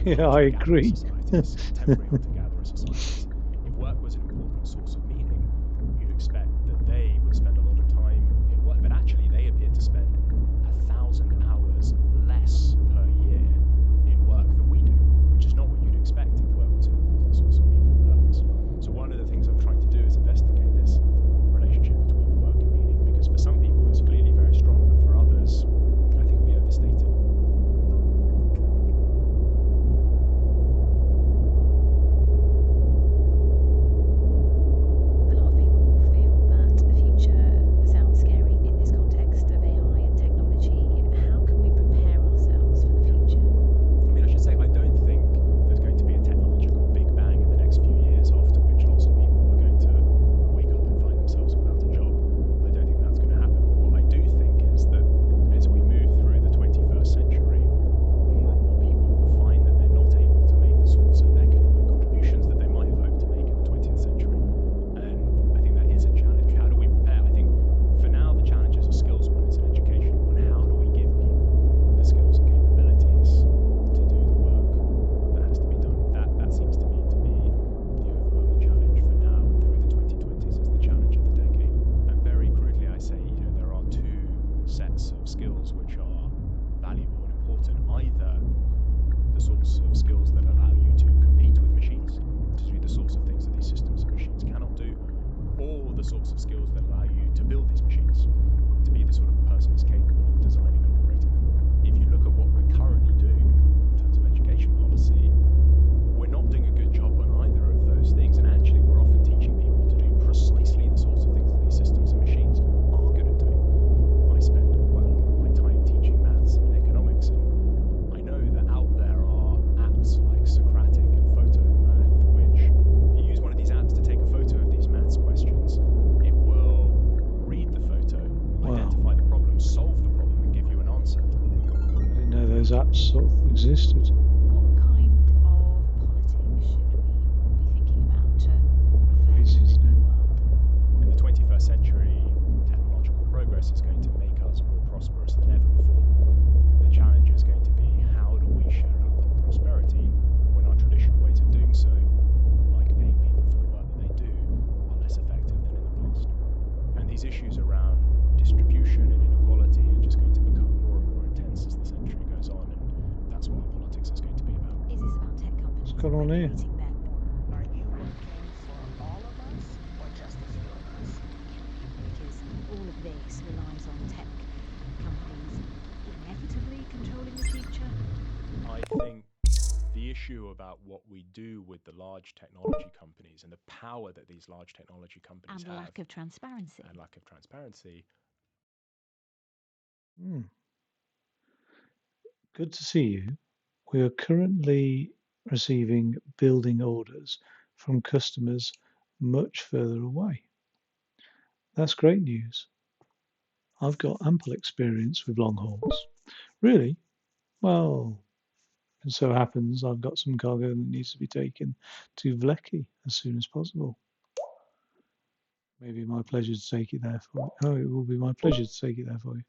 Yeah, I agree. societies, contemporary hunter-gatherer societies, if work was an important source of meaning, you'd expect that they would spend a lot of time in work, but actually they appear to spend 1,000 hours less per year in work than we do, which is not what you'd expect if work was an important source of meaning and purpose. So one of the things I'm trying to do is investigate this relationship between work and meaning, because for some people it's clearly very strong, but for others, I think we overstate it. A lot of people will feel that the future sounds scary in this context of AI and technology. How can we prepare ourselves for the future? I mean, I should say, I don't think there's going to be a technological big bang in the next few years, after which lots of people are going to wake up and find themselves without a job. I don't think that's going to happen. But what I do think is that as we move through the 21st century, more and more people will find that they're not able to make the sorts of economic contributions that they might have hoped to make in the 20th century. And I think that is a challenge. How do we prepare? I think for now the challenge is a skills one, it's an education one. How do we give people the skills and capabilities to do the work that has to be done? That seems to me to be the overwhelming challenge for now and through the 2020s. It's the challenge of the decade. And very crudely I say, there are two sets of skills which are valuable and important. Either the sorts of skills that allow you to compete with machines, to do the sorts of things that these systems and machines cannot do, or the sorts of skills that allow you to build these machines, to be the sort of person who's capable of designing and operating them. If you look at what we're currently doing in terms of education policy, we're not doing a good job on either of those things, and actually we're often teaching people to do precisely the sorts of things that these systems and machines are good at doing. I spend quite a lot of my time teaching maths and economics, and I know that out there are apps like Socratic and Photomath, which if you use one of these apps to take a photo of these maths questions, it will read the photo, identify the problem, solve the problem, and give you an answer. I didn't know those apps sort of existed. What kind of politics should we be thinking about to reflect Crazy, the isn't new it? world? In the 21st century, technological progress is going to make us more prosperous than ever before. The challenge is going to be, how do we share out that prosperity when our traditional ways of doing so, like paying people for the work that they do, are less effective than in the past. And these issues around distribution and inequality are just going to become more and more intense as the century goes on, and that's what our politics is going to be about. Is this about tech companies What's going on here? regulating their Are you working for all of us or just a few of us? because all of this relies on tech companies inevitably controlling the future? I think the issue about what we do with the large technology companies and the power that these large technology companies And have, lack of transparency. and lack of transparency. Good to see you. We are currently receiving building orders from customers much further away. That's great news. I've got ample experience with long hauls. Really? Well, it so happens I've got some cargo that needs to be taken to Vleky as soon as possible. Maybe my pleasure to take it there for you. Oh, it will be my pleasure to take it there for you.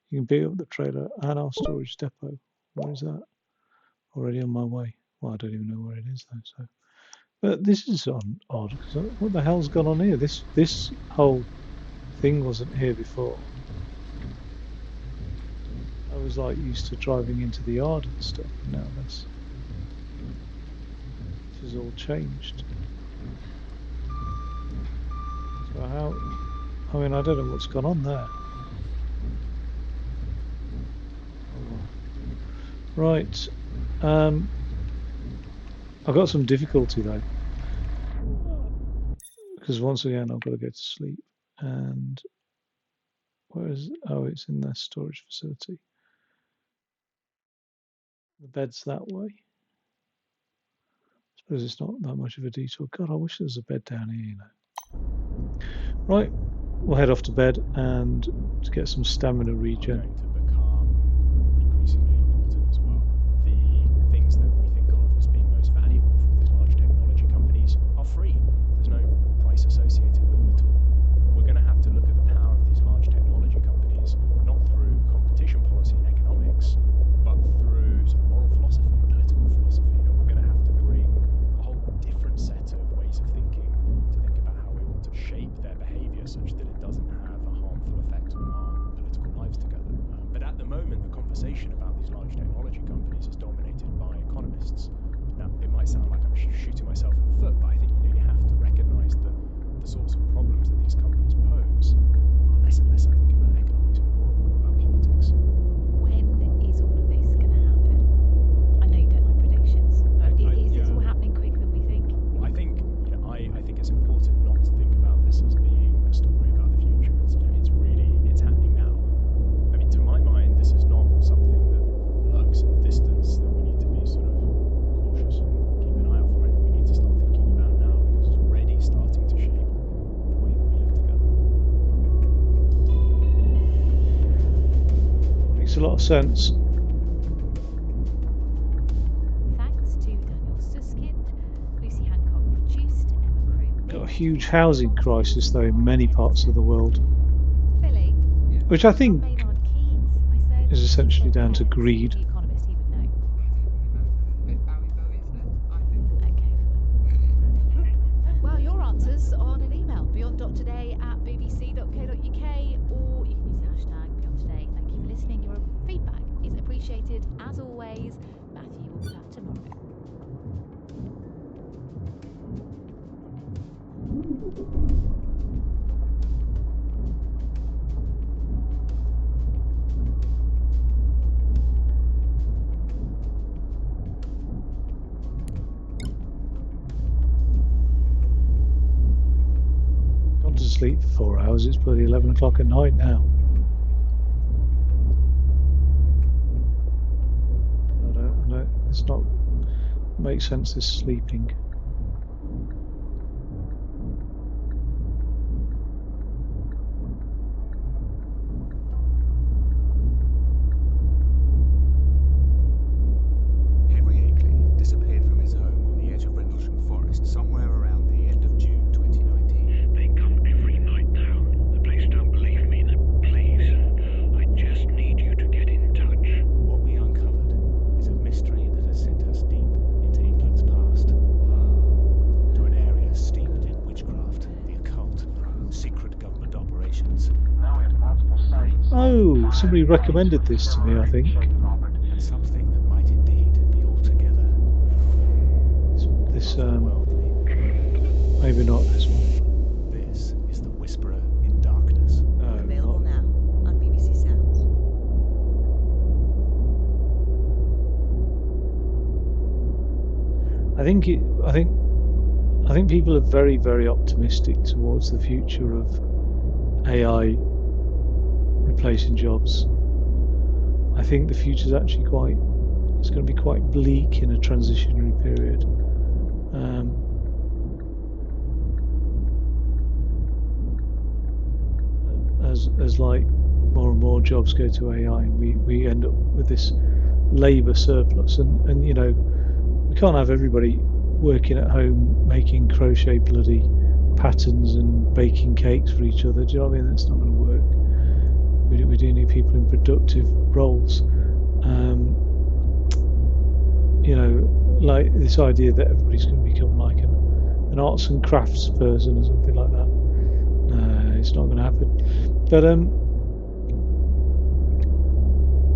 You can pick up the trailer at our storage depot. Where is that? Already on my way. Well, I don't even know where it is though. So, but this is odd because what the hell's gone on here? This whole thing wasn't here before. I was like used to driving into the yard and stuff, and now this has all changed. So how? I mean, I don't know what's gone on there. Oh, well. Right. I've got some difficulty though, because once again I've got to go to sleep. And where is it? Oh, it's in their storage facility. The bed's that way. I suppose it's not that much of a detour. God, I wish there was a bed down here, you know. Right, we'll head off to bed and to get some stamina regen. Are going to become increasingly important as well. The things that we think of as being most valuable from these large technology companies are free. There's no price associated with them at all. We're going to have to look at the power of these large technology companies, not through competition policy and economics, but through sort of moral philosophy and political philosophy. And exists. Now, it might sound like I'm shooting myself in the foot, but I think you have to recognise that the sorts of problems that these companies pose are less and less, I think, about economics and more and more about politics. When is all of this going to happen? I know you don't like predictions, but is this all happening quicker than we think? Well, I think I think it's important not to think about this as being a story about the future. It's happening now. I mean, to my mind, this is not something that lurks in the distance that we need to be sort of cautious and keep an eye out for. I think we need to start thinking about now because it's already starting to shape the way that we live together. Makes a lot of sense. Thanks to Daniel Suskind, Lucy Hancock produced, Emma Croom. Got a huge housing crisis though in many parts of the world, Philly, which I think Maynard Keynes, I said, is essentially down to greed. The Economist, he would know. Well, your answers on an email, beyonddoctoday@bbc.co.uk, or you can use the hashtag BeyondToday. Thank you for listening. Your feedback is appreciated as always. Matthew will be back tomorrow. Gone to sleep for 4 hours. It's bloody 11 o'clock at night now. I don't. It's not. Makes sense. This sleeping. Henry Akeley disappeared from his home on the edge of Rendlesham Forest somewhere around the end of June 2019. They come every night now. The police don't believe me. Please, I just need you to get in touch. What we uncovered is a mystery that has sent us deep into England's past. To an area steeped in witchcraft, the occult, secret government operations. Oh, somebody recommended this to me, I think. And something that might indeed be altogether This, maybe not this one. This is The Whisperer in Darkness. Available now on BBC Sounds. I think people are very, very optimistic towards the future of AI replacing jobs. I think the future is actually it's going to be quite bleak in a transitionary period. As like more and more jobs go to AI, we end up with this labour surplus, and we can't have everybody working at home making crochet bloody patterns and baking cakes for each other. Do you know what I mean? That's not going to work. We do need people in productive roles. Like this idea that everybody's going to become like an arts and crafts person or something like that. No, it's not going to happen. But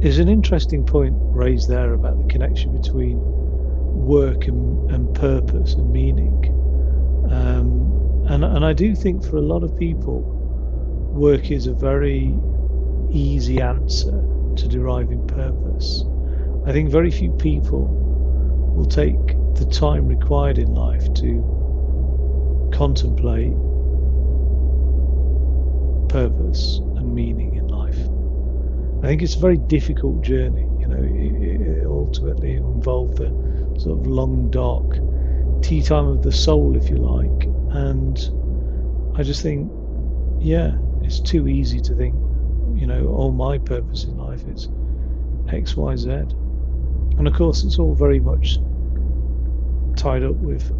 there's an interesting point raised there about the connection between work and purpose and meaning. And I do think for a lot of people, work is a very easy answer to deriving purpose. I think very few people will take the time required in life to contemplate purpose and meaning in life. I think it's a very difficult journey. It ultimately involved the sort of long, dark tea time of the soul, if you like. And I just think, it's too easy to think, my purpose in life is X, Y, Z. And of course, it's all very much tied up with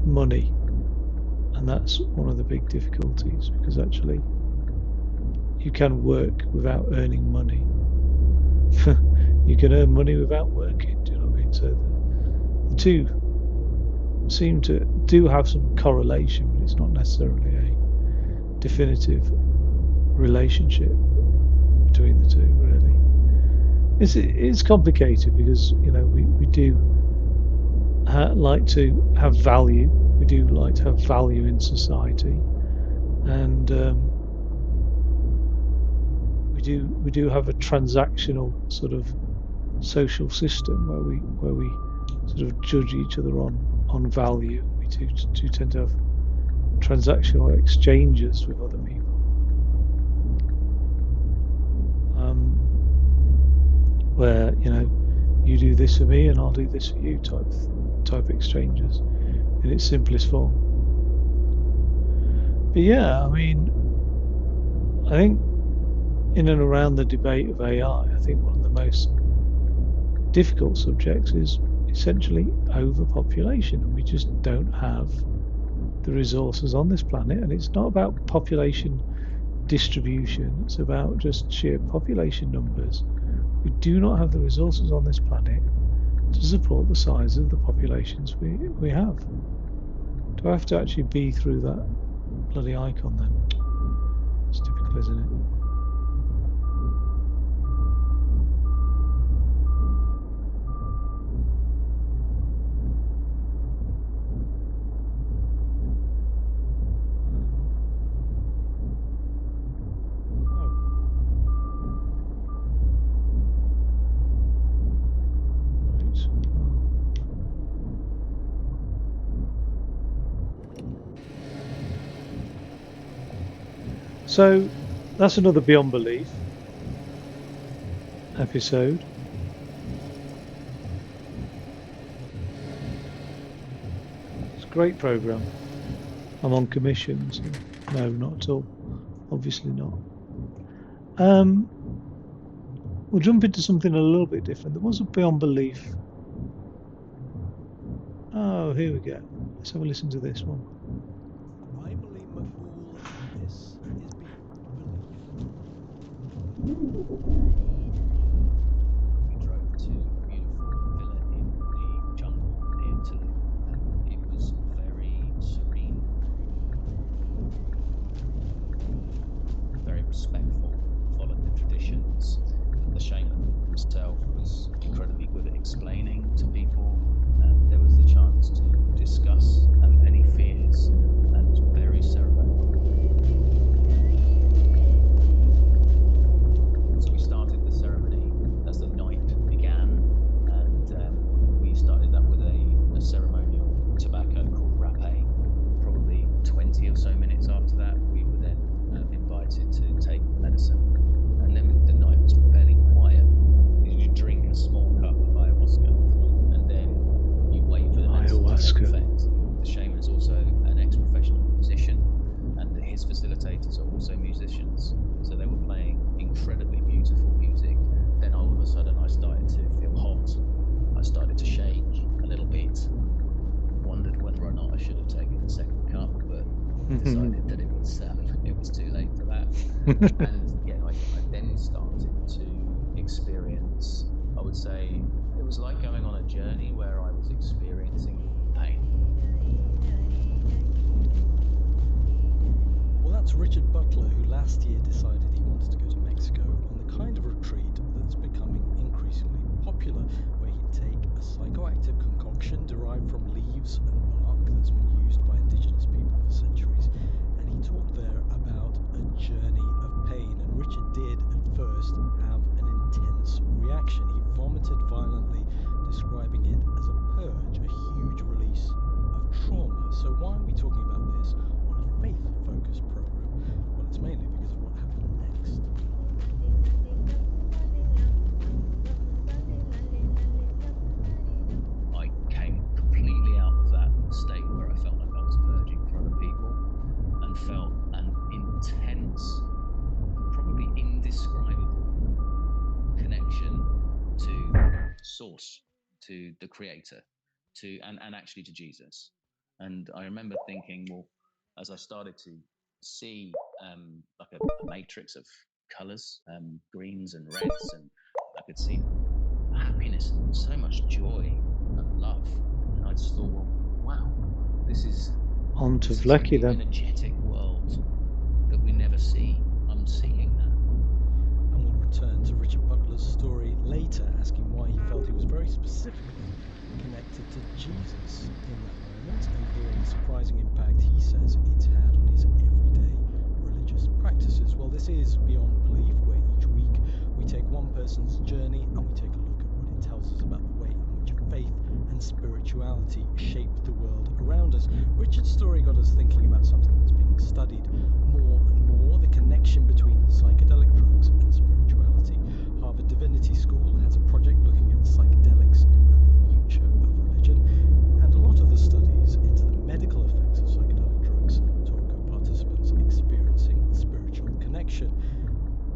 money. And that's one of the big difficulties, because actually you can work without earning money. You can earn money without working, do you know what I mean? So the two seem to do have some correlation, but it's not necessarily a definitive relationship between the two, really. It's complicated because we do like to have value. We do like to have value in society, and we do have a transactional sort of social system where we sort of judge each other on value. We do tend to have transactional exchanges with other people. Where you do this for me and I'll do this for you type exchanges in its simplest form. But yeah, I mean, I think in and around the debate of AI, I think one of the most difficult subjects is essentially overpopulation, and we just don't have the resources on this planet. And it's not about population distribution, it's about just sheer population numbers. We do not have the resources on this planet to support the size of the populations we have. Do I have to actually be through that bloody icon then? It's typical, isn't it? So that's another Beyond Belief episode. It's a great program. I'm on commission, so no, not at all. Obviously not. We'll jump into something a little bit different. There was a Beyond Belief. Oh, here we go. Let's have a listen to this one. I'm Lee McBool, and this is Beyond Belief. We drove to a beautiful villa in the jungle near Toulouse. It was very serene, very respectful, followed the traditions. The shaman himself was incredibly good at explaining to people. There was the chance to discuss any fears, and it was very ceremonial. So we started the ceremony as the night began, and we started that with a ceremonial tobacco called rapé. Probably 20 or so minutes after that, we were then invited to take medicine, and then the night was fairly quiet. You drink a small cup of ayahuasca, and then you wait for the medicine to take effect. The shaman is also an ex-professional musician, and his facilitators are also musicians. So they were playing incredibly beautiful music. Then all of a sudden I started to feel hot. I started to shake a little bit. Wondered whether or not I should have taken the second cup, but decided that it was too late for that. And yeah, I then started to experience, I would say, it was like going on a journey where I was experiencing pain. Well, that's Richard Butler, who last year decided he wanted to go to Mexico on the kind of retreat that's becoming increasingly popular, where he'd take a psychoactive concoction derived from leaves and bark that's been used by indigenous people for centuries, and he talked there about a journey of pain. And Richard did at first have an intense reaction. He vomited violently, describing it as a purge, a huge release of trauma. So why are we talking about this on a faith-focused program? Well, it's mainly because of what happened next. I came completely out of that state where I felt like I was purging for other people, and felt an intense and probably indescribable connection to source, to the creator, and actually to Jesus. And I remember thinking, well, as I started to see like a matrix of colors, greens and reds, and I could see happiness and so much joy and love, and I just thought, well, wow, this is on to this Vlecky is an then. energetic world that we never see. I'm seeing that. And we'll return to Richard Butler's story later, asking why he felt he was very specifically connected connected to Jesus in that moment and hearing the surprising impact he says it's had on his everyday religious practices. Well, this is Beyond Belief, where each week we take one person's journey and we take a look at what it tells us about the way in which faith and spirituality shape the world around us. Richard's story got us thinking about something that's being studied more and more, the connection between psychedelic drugs and spirituality. Harvard Divinity School has a project looking at psychedelics and the future of religion, and a lot of the studies into the medical effects of psychedelic drugs talk of participants experiencing spiritual connection.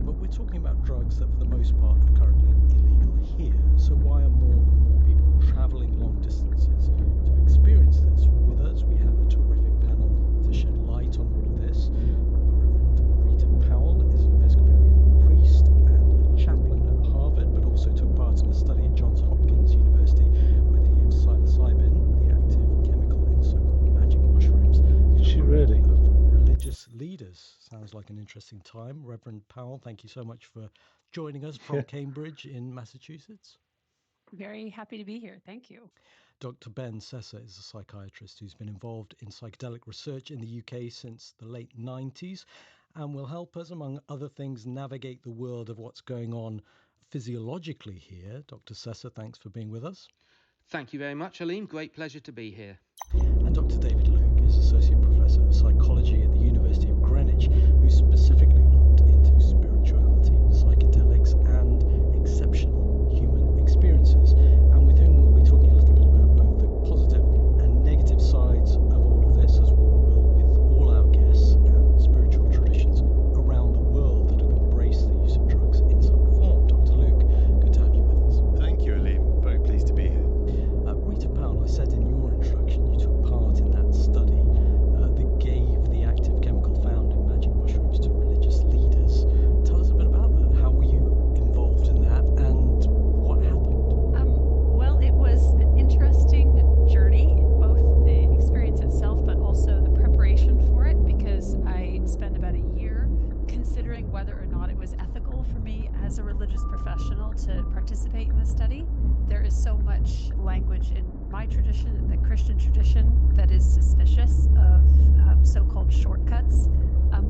But we're talking about drugs that for the most part are currently illegal here, so why are more and more people travelling long distances to experience this? With us we have a terrific panel to shed light on all of this. The Reverend Rita Powell is an Episcopalian priest and a chaplain at Harvard, but also took part in a study at Johns Hopkins University where they gave psilocybin, the active chemical in so-called magic mushrooms, Did she really? of religious leaders. Sounds like an interesting time. Reverend Powell, thank you so much for joining us from Cambridge in Massachusetts. Very happy to be here. Thank you. Dr. Ben Sessa is a psychiatrist who's been involved in psychedelic research in the UK since the late 90s and will help us, among other things, navigate the world of what's going on physiologically here. Dr. Sessa, thanks for being with us. Thank you very much, Aleem. Great pleasure to be here. And Dr. David Luke is Associate Professor of Psychology at the University of Greenwich, who specifically looked into spirituality, psychedelics, and exceptional human experiences, and with whom we'll be talking a little bit about both the positive and negative sides of all of this, as we will with all our guests, and spiritual traditions around the world that have embraced the use of drugs in some form. Dr. Luke, good to have you with us. Thank you, Aleem. Very pleased to be here. Rita Powell, I said in your introduction you took part in that study that gave the active chemical found in magic mushrooms to religious leaders. Tell us a bit about that. How were you involved in that and what happened? Well, it was an interesting journey, both the experience itself, but also the preparation for it, because I spent about a year considering whether or not it was ethical for me as a religious professional to participate in the study. There is so much language in my tradition, the Christian tradition, that is suspicious of so-called shortcuts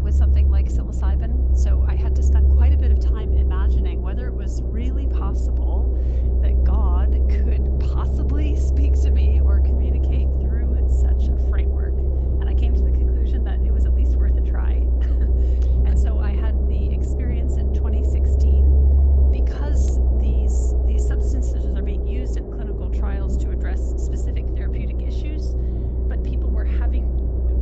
with something like psilocybin. So I had to spend quite a bit of time imagining whether it was really possible that God could possibly speak to me or communicate through such a framework. And I came to the conclusion that it was at least worth a try. And so I had the experience in 2016 because these substances are being used in clinical trials to address specific therapeutic issues, but people were having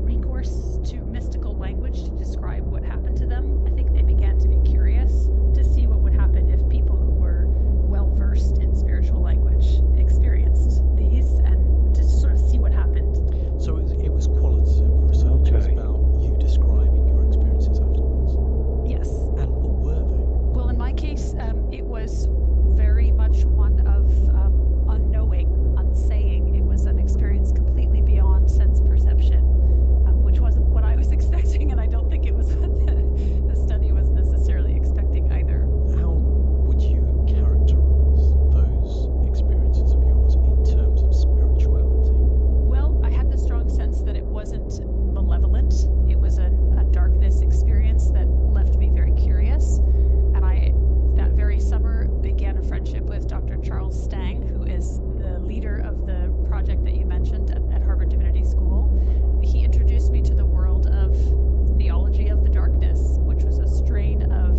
recourse to mystical language to describe what happened to them. I think they began to be curious to see what would happen if people who were well versed in spiritual language experienced these, and to sort of see what happened. So it was qualitative research. It was about you describing your experiences afterwards. Yes. And what were they? Well, in my case, it was very much one of unknowing, unsaying. It was an experience completely beyond sense perception, which wasn't what I was expecting, and I don't think it was what the study was necessarily expecting either. How would you characterize those experiences of yours in terms of spirituality? Well, I had the strong sense that it wasn't malevolent. It was a darkness experience that left me very curious. And I, that very summer, began a friendship with Dr. Charles Stang, who is the leader of the project that you mentioned at Harvard Divinity School. He introduced me to the world of theology of the darkness, which was a strain of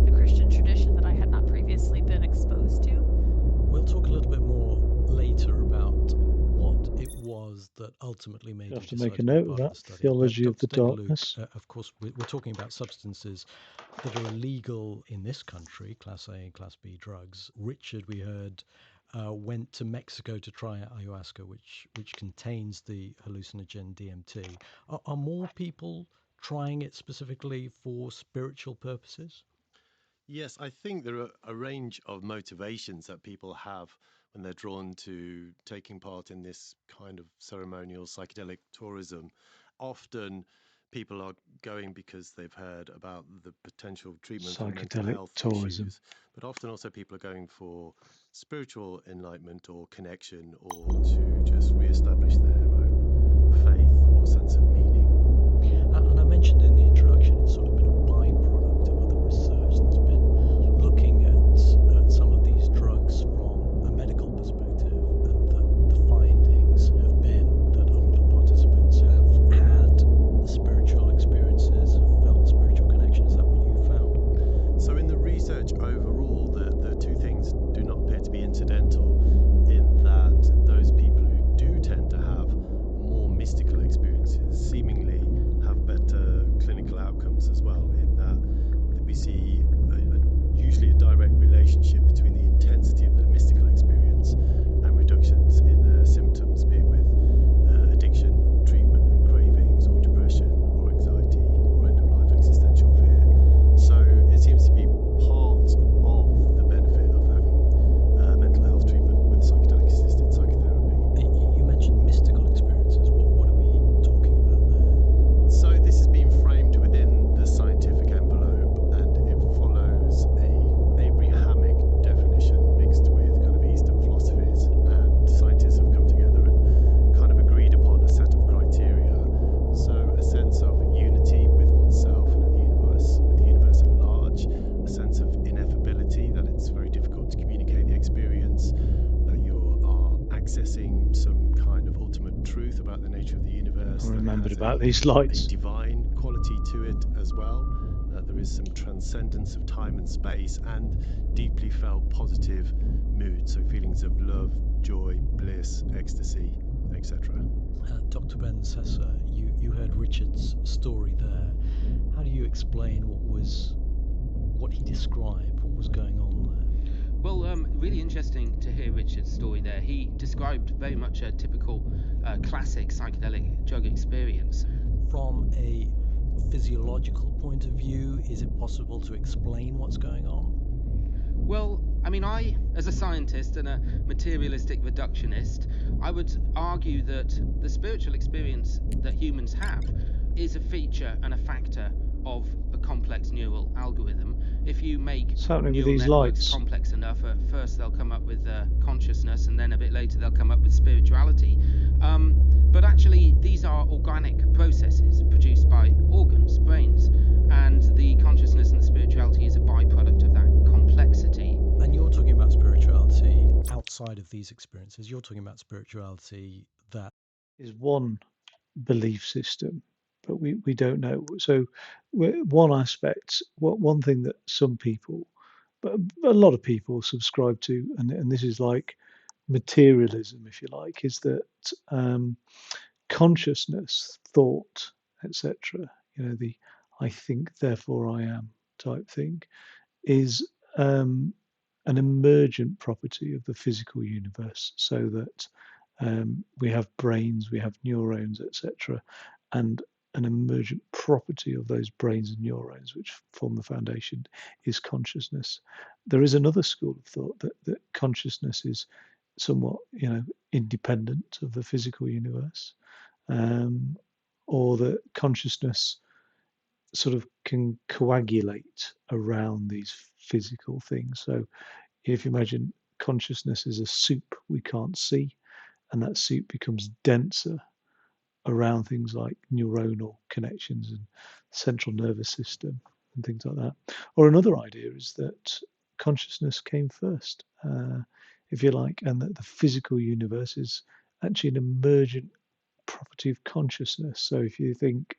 the Christian tradition that I had not previously been exposed to. We'll talk a little bit more later about what it was that ultimately made You you have to decide make a to be note of part that. the study. Theology But of the Dr. David darkness. Luke, of course, we're talking about substances that are illegal in this country, Class A and Class B drugs. Richard, we heard, went to Mexico to try ayahuasca, which contains the hallucinogen DMT. Are more people trying it specifically for spiritual purposes? Yes, I think there are a range of motivations that people have when they're drawn to taking part in this kind of ceremonial psychedelic tourism. Often people are going because they've heard about the potential treatment for mental Psychedelic health tourism. issues, but often also people are going for spiritual enlightenment or connection, or to just re-establish their own faith or sense of meaning. And I mentioned in the introduction, it's sort of been a byproduct of other research that's been looking at some of these drugs from a medical perspective, and that the findings have been that a lot of participants have had spiritual experiences, have felt spiritual connection. Is that what you found? So in the research overall, the two things do not appear to be incidental, in that those people who do tend to have more mystical experiences seemingly have better clinical outcomes as well, in that we see usually a direct relationship between the intensity of their mystical experience and reductions in their symptoms, be it with addiction treatment and cravings, or depression, or anxiety, or end-of-life existential fear. So it seems to be part of the benefit of having mental health treatment with psychedelic-assisted psychotherapy. You mentioned mystical experiences. What are we talking about there? So this has been framed within the scientific envelope, and it follows a Abrahamic definition mixed with kind of Eastern philosophies, and scientists have come together and kind of agreed upon a set of criteria. So a sense of unity with oneself and the universe, with the universe at large, a sense of ineffability, that it's very difficult to communicate the experience, that you are accessing some kind of ultimate truth about the nature of the universe. I remembered about a these lights. divine quality to it as well. There is some transcendence of time and space, and deeply felt positive moods, so feelings of love, joy, bliss, ecstasy, etc. Dr. Ben Sessa, you heard Richard's story there. How do you explain what he described, what was going on there? Well, really interesting to hear Richard's story there. He described very much a typical classic psychedelic drug experience. From a physiological point of view, is it possible to explain what's going on? Well, I mean, as a scientist and a materialistic reductionist, I would argue that the spiritual experience that humans have is a feature and a factor of a complex neural algorithm. If you make neural networks lights? complex enough, at first they'll come up with consciousness, and then a bit later they'll come up with spirituality. But actually, these are organic processes produced by organs, brains, and the consciousness and the spirituality is a byproduct of that complexity. And you're talking about spirituality outside of these experiences. You're talking about spirituality that is one belief system, but we don't know. So one aspect, one thing that some people, but a lot of people subscribe to, and this is like materialism, if you like, is that consciousness, thought, etc., the I think, therefore I am type thing, is an emergent property of the physical universe, so that we have brains, we have neurons, etc., and an emergent property of those brains and neurons, which form the foundation, is consciousness. There is another school of thought that consciousness is somewhat, independent of the physical universe, or that consciousness sort of can coagulate around these physical things. So if you imagine consciousness is a soup we can't see, and that soup becomes denser around things like neuronal connections and central nervous system and things like that. Or another idea is that consciousness came first, if you like, and that the physical universe is actually an emergent property of consciousness. So if you think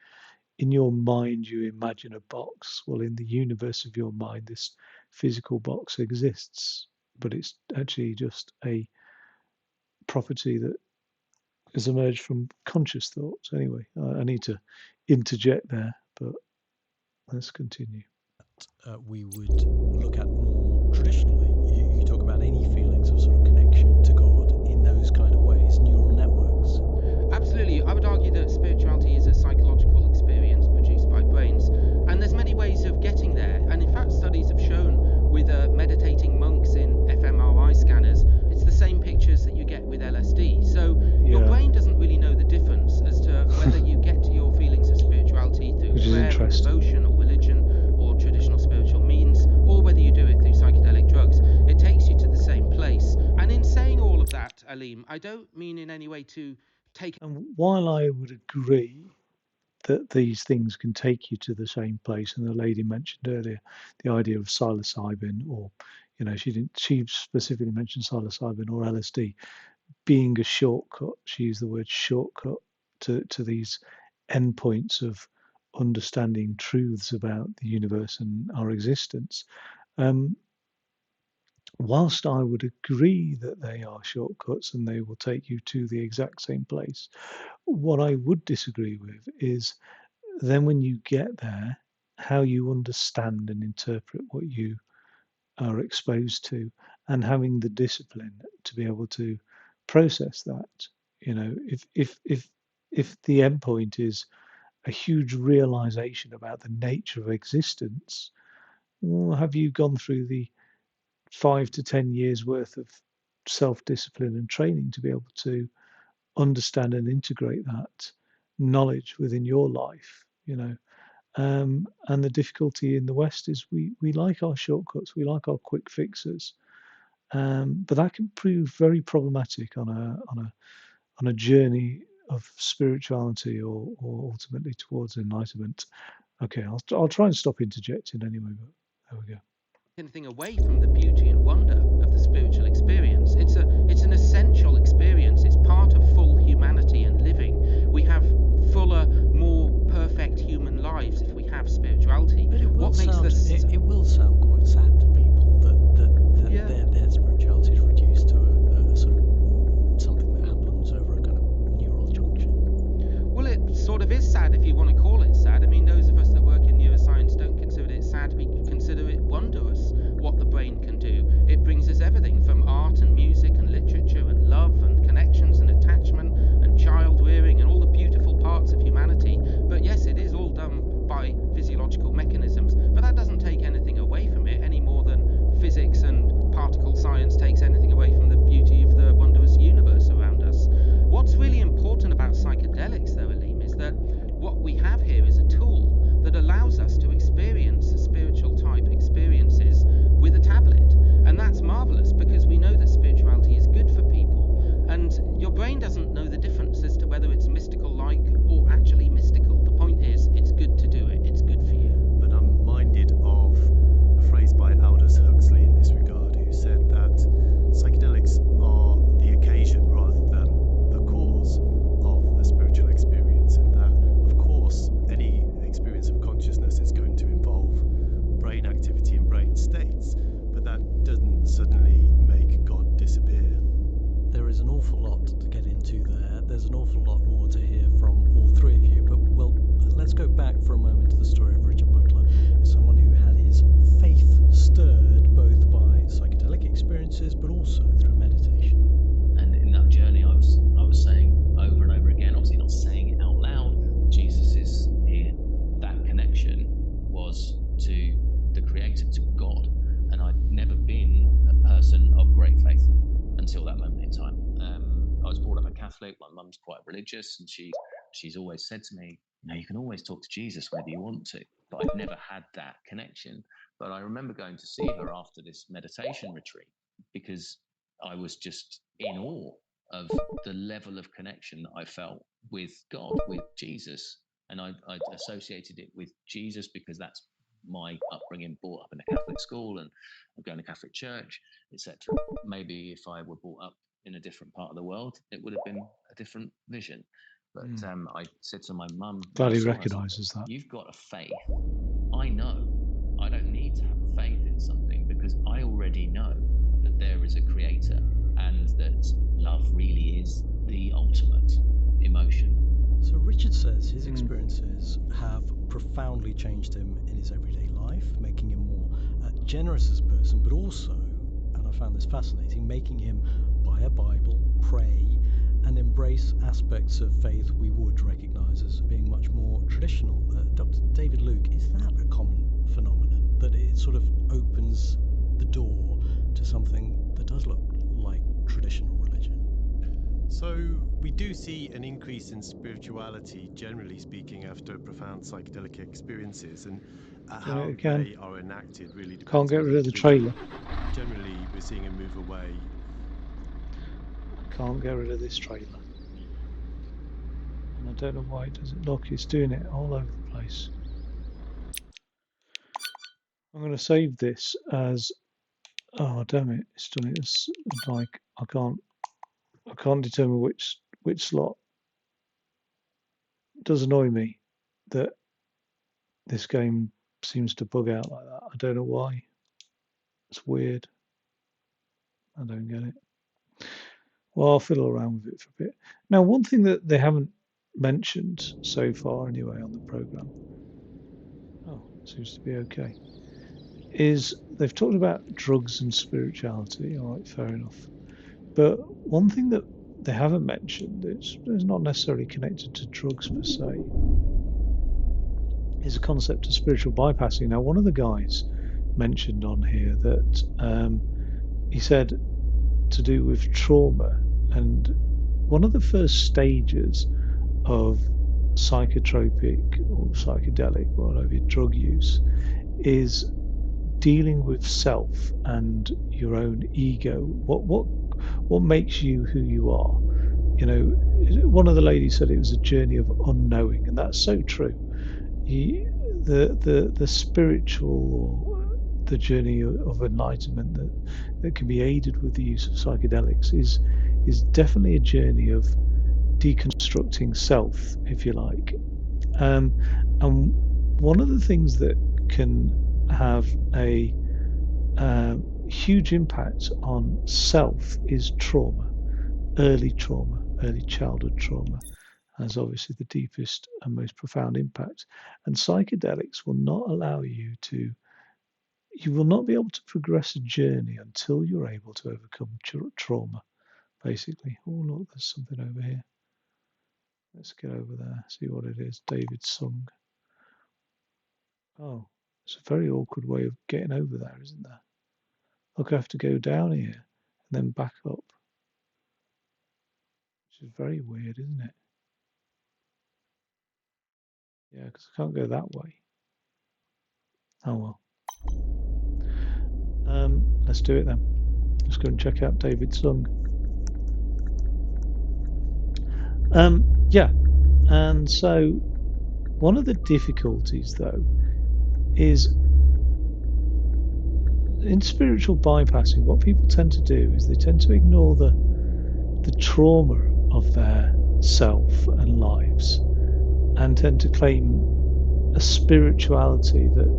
in your mind, you imagine a box, well, in the universe of your mind, this physical box exists, but it's actually just a property that has emerged from conscious thoughts. Anyway, I need to interject there, but let's continue. We would look at more traditionally. You talk about any feelings of sort of connection to God in those kind of ways, neural networks. Absolutely. I would argue that spirituality is a psychological experience produced by brains, and there's many ways of getting there. And in fact, studies have shown with meditating monks in fMRI scanners, it's the same pictures that you get with LSD. So your brain doesn't really know the difference as to whether you get to your feelings of spirituality don't mean in any way to take. And while I would agree that these things can take you to the same place, and the lady mentioned earlier the idea of psilocybin, or she specifically mentioned psilocybin or LSD being a shortcut. She used the word shortcut to these endpoints of understanding truths about the universe and our existence. Whilst I would agree that they are shortcuts and they will take you to the exact same place, what I would disagree with is then when you get there, how you understand and interpret what you are exposed to, and having the discipline to be able to process that. If the endpoint is a huge realization about the nature of existence, well, have you gone through the 5 to 10 years worth of self-discipline and training to be able to understand and integrate that knowledge within your life? And the difficulty in the West is we like our shortcuts, we like our quick fixes, but that can prove very problematic on a journey of spirituality, or ultimately towards enlightenment. Okay, I'll try and stop interjecting anyway, but there we go. Anything away from the beauty and wonder of the spiritual experience. It's an essential experience. It's part of full humanity and living. We have fuller, more perfect human lives if we have spirituality. But it will sound quite sad to people that their spirituality is reduced to a sort of something that happens over a kind of neural junction. Well, it sort of is sad if you want to call it sad. I mean, those of us that work in neuroscience don't consider it sad. We consider it wondrous what the brain can do. It brings us everything from art and music and literature and love and connections and attachment and child rearing and all the beautiful parts of humanity. But yes, it is all done by physiological mechanisms. But that doesn't take anything away from it any more than physics and particle science takes anything away from the beauty of the wondrous universe around us. What's really important about psychedelics, though, Aleem, is that what we have here is a tool that allows us to experience spiritual type experiences with a tablet. And that's marvelous because we know that spirituality is good for people. And your brain doesn't know the difference as to whether it's mystical-like or actually mystical. The point is, it's good to do it. It's good for you. But I'm minded of a phrase by Aldous Huxley in this regard, who said that psychedelics are the occasion rather than the cause of the spiritual experience, and that, of course, any experience of consciousness is going to involve brain activity and brain states, but that doesn't suddenly make God disappear. There is an awful lot to get into there. There's an awful lot more to hear from all three of you, but let's go back for a moment to the story of Richard Butler, someone who had his faith stirred both by psychedelic experiences but also through meditation. And in that journey, I was saying over and over again, obviously not saying it out loud, Jesus is here. That connection was to the Creator, to God, and I'd never been a person of great faith until that moment in time. I was brought up a Catholic. My mum's quite religious, and she's always said to me, you can always talk to Jesus whether you want to. But I've never had that connection. But I remember going to see her after this meditation retreat because I was just in awe of the level of connection that I felt with God, with Jesus. And I associated it with Jesus because that's my upbringing, brought up in a Catholic school and I'm going to Catholic church, etc. Maybe if I were brought up in a different part of the world, it would have been a different vision. But I said to my mum, glad he recognises that. You've got a faith. I know. I don't need to have faith in something because I already know that there is a creator and that love really is the ultimate emotion. So Richard says his experiences have profoundly changed him in his everyday life, making him more generous as a person, but also, and I found this fascinating, making him buy a Bible, pray, and embrace aspects of faith we would recognise as being much more traditional. Dr. David Luke, is that a common phenomenon, that it sort of opens the door to something that does look like traditional religion? So we do see an increase in spirituality, generally speaking, after profound psychedelic experiences, and how they are enacted really depends. Can't get rid of the trailer. Generally, we're seeing a move away. Can't get rid of this trailer. And I don't know why it doesn't. Look, it's doing it all over the place. I'm going to save this as. Oh damn it! It's done it as like I can't determine which slot. It does annoy me that this game seems to bug out like that. I don't know why. It's weird. I don't get it. Well, I'll fiddle around with it for a bit. Now, one thing that they haven't mentioned so far, anyway, on the program, seems to be okay, is they've talked about drugs and spirituality. All right, fair enough. But one thing that they haven't mentioned, it's not necessarily connected to drugs per se, is a concept of spiritual bypassing. Now, one of the guys mentioned on here that he said to do with trauma, and one of the first stages of psychotropic or psychedelic, whatever drug use, is dealing with self and your own ego. What makes you who you are? You know, one of the ladies said it was a journey of unknowing, and that's so true. The spiritual or the journey of enlightenment that can be aided with the use of psychedelics is definitely a journey of deconstructing self, if you like. And one of the things that can have a huge impact on self is trauma, early childhood trauma, has obviously the deepest and most profound impact. And psychedelics will not allow you will not be able to progress a journey until you're able to overcome trauma, basically. Oh, look, there's something over here. Let's get over there, see what it is. David Sung. Oh, it's a very awkward way of getting over there, isn't there? Look, I have to go down here and then back up. Which is very weird, isn't it? Yeah, because I can't go that way. Oh well. Let's do it then. Let's go and check out David Sung. Yeah, and so one of the difficulties, though, is in spiritual bypassing, what people tend to do is they tend to ignore the trauma of their self and lives, and tend to claim a spirituality that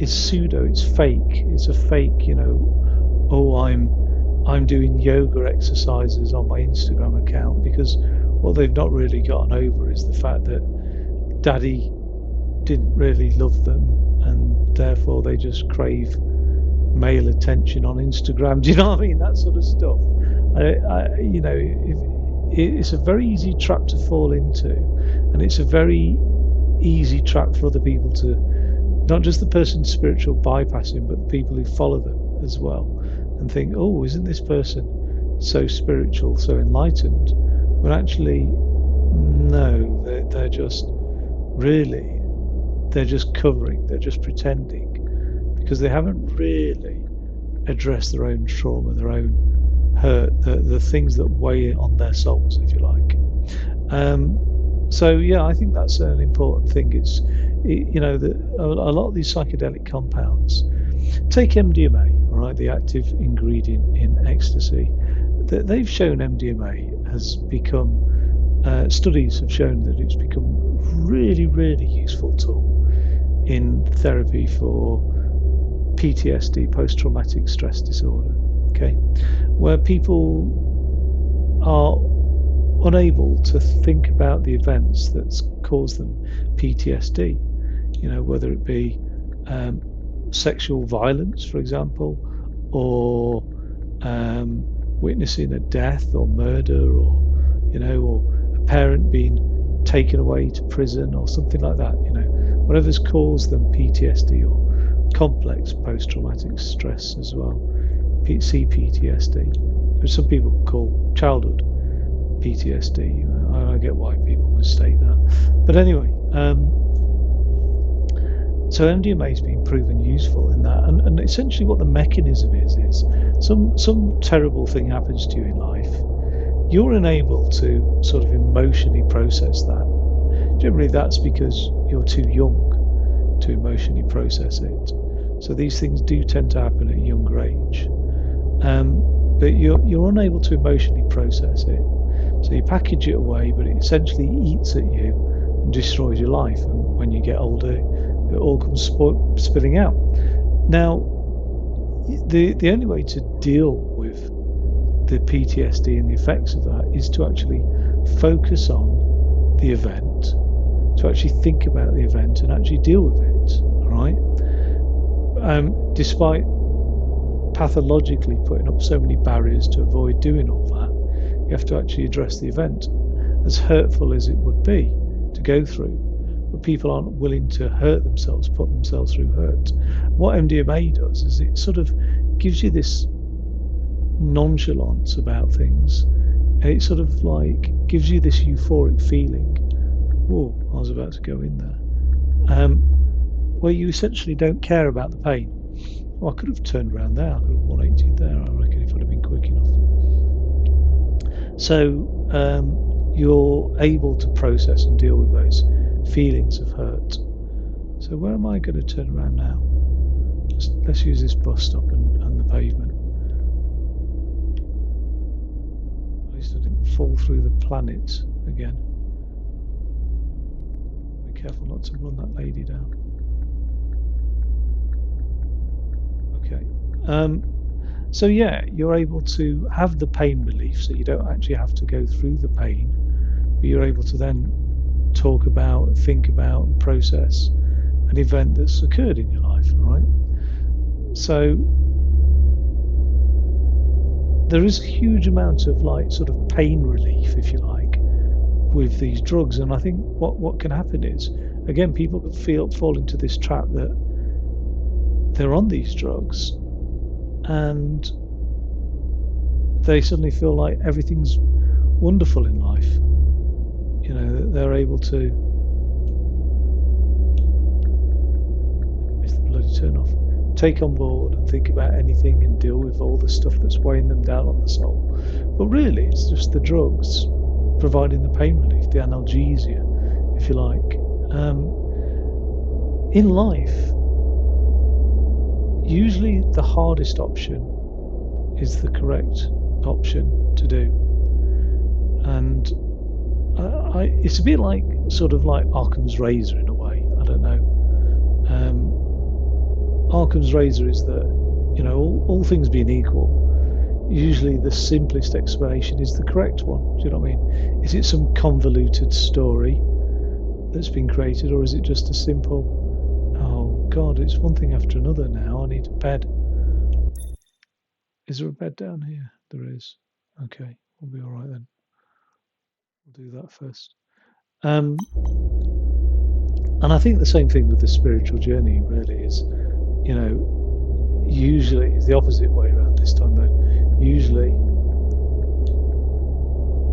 is pseudo, it's fake. It's a fake, oh, I'm doing yoga exercises on my Instagram account, because what they've not really gotten over is the fact that daddy didn't really love them, and therefore they just crave male attention on Instagram. Do you know what I mean? That sort of stuff. It's a very easy trap to fall into, and it's a very easy trap for other people to, not just the person spiritual bypassing, but the people who follow them as well, and think, oh, isn't this person so spiritual, so enlightened? When actually, no, they're just covering, they're just pretending, because they haven't really addressed their own trauma, their own hurt, the things that weigh on their souls, if you like. So yeah, I think that's an important thing. That a lot of these psychedelic compounds, take MDMA, all right, the active ingredient in ecstasy, that they've shown MDMA has become, studies have shown that it's become really, really useful tool in therapy for PTSD, post-traumatic stress disorder, okay, where people are unable to think about the events that's caused them PTSD, whether it be sexual violence, for example, or witnessing a death or murder, or a parent being taken away to prison or something like that, whatever's caused them PTSD or complex post-traumatic stress as well, CPTSD, which some people call childhood PTSD. I get why people mistake that, but anyway, so MDMA has been proven useful in that, and essentially what the mechanism is some terrible thing happens to you in life, you're unable to sort of emotionally process that. Generally, that's because you're too young to emotionally process it. So these things do tend to happen at a younger age. But you're unable to emotionally process it. So you package it away, but it essentially eats at you and destroys your life. And when you get older, it all comes spilling out. Now, the only way to deal with the PTSD and the effects of that is to actually focus on the event, to actually think about the event and actually deal with it, right? Despite pathologically putting up so many barriers to avoid doing all that, you have to actually address the event, as hurtful as it would be to go through. But people aren't willing to hurt themselves, put themselves through hurt. What MDMA does is it sort of gives you this nonchalance about things, and it sort of like gives you this euphoric feeling. Whoa, I was about to go in there. Where you essentially don't care about the pain. Well, I could have turned around there. I could have 180 there, I reckon, if I'd have been quick enough. So you're able to process and deal with those feelings of hurt. So where am I going to turn around now? Let's use this bus stop and the pavement. At least I didn't fall through the planet again. Be careful not to run that lady down. Okay. So yeah, you're able to have the pain relief, so you don't actually have to go through the pain, but you're able to then talk about, think about, and process an event that's occurred in your life, all right? So there is a huge amount of like sort of pain relief, if you like, with these drugs, and I think what can happen is, again, people can fall into this trap that they're on these drugs and they suddenly feel like everything's wonderful in life. You know, they're able to miss the bloody turn off, take on board and think about anything and deal with all the stuff that's weighing them down on the soul. But really, it's just the drugs providing the pain relief, the analgesia, if you like. In life, usually the hardest option is the correct option to do, and it's a bit like sort of like Occam's razor in a way. I don't know. Occam's razor is that, you know, all things being equal, usually the simplest explanation is the correct one. Do you know what I mean? Is it some convoluted story that's been created, or is it just a simple, oh God, it's one thing after another now, I need a bed. Is there a bed down here? There is. Okay, we'll be all right then. We'll do that first. And I think the same thing with the spiritual journey really is, you know, usually it's the opposite way around this time though. Usually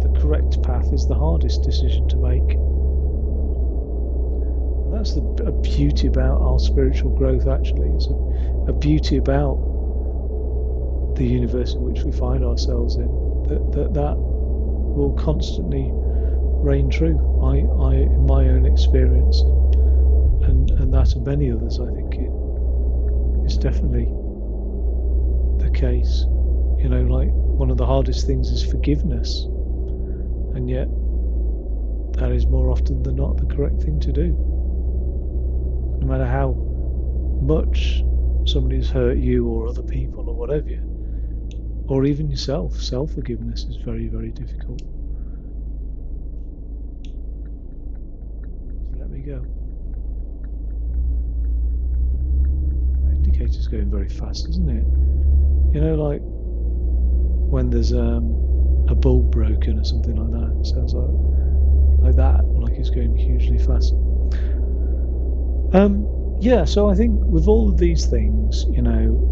the correct path is the hardest decision to make. And that's a beauty about our spiritual growth actually. It's a beauty about the universe in which we find ourselves in, that will constantly reign true. I in my own experience and that of many others, I think it's definitely the case. You know, like one of the hardest things is forgiveness, and yet that is more often than not the correct thing to do. No matter how much somebody has hurt you or other people or whatever, or even yourself, self-forgiveness is very, very difficult. So let me go. That indicator's going very fast, isn't it? You know, like when there's a bulb broken or something like that. It sounds like that, like it's going hugely fast. Yeah, so I think with all of these things, you know,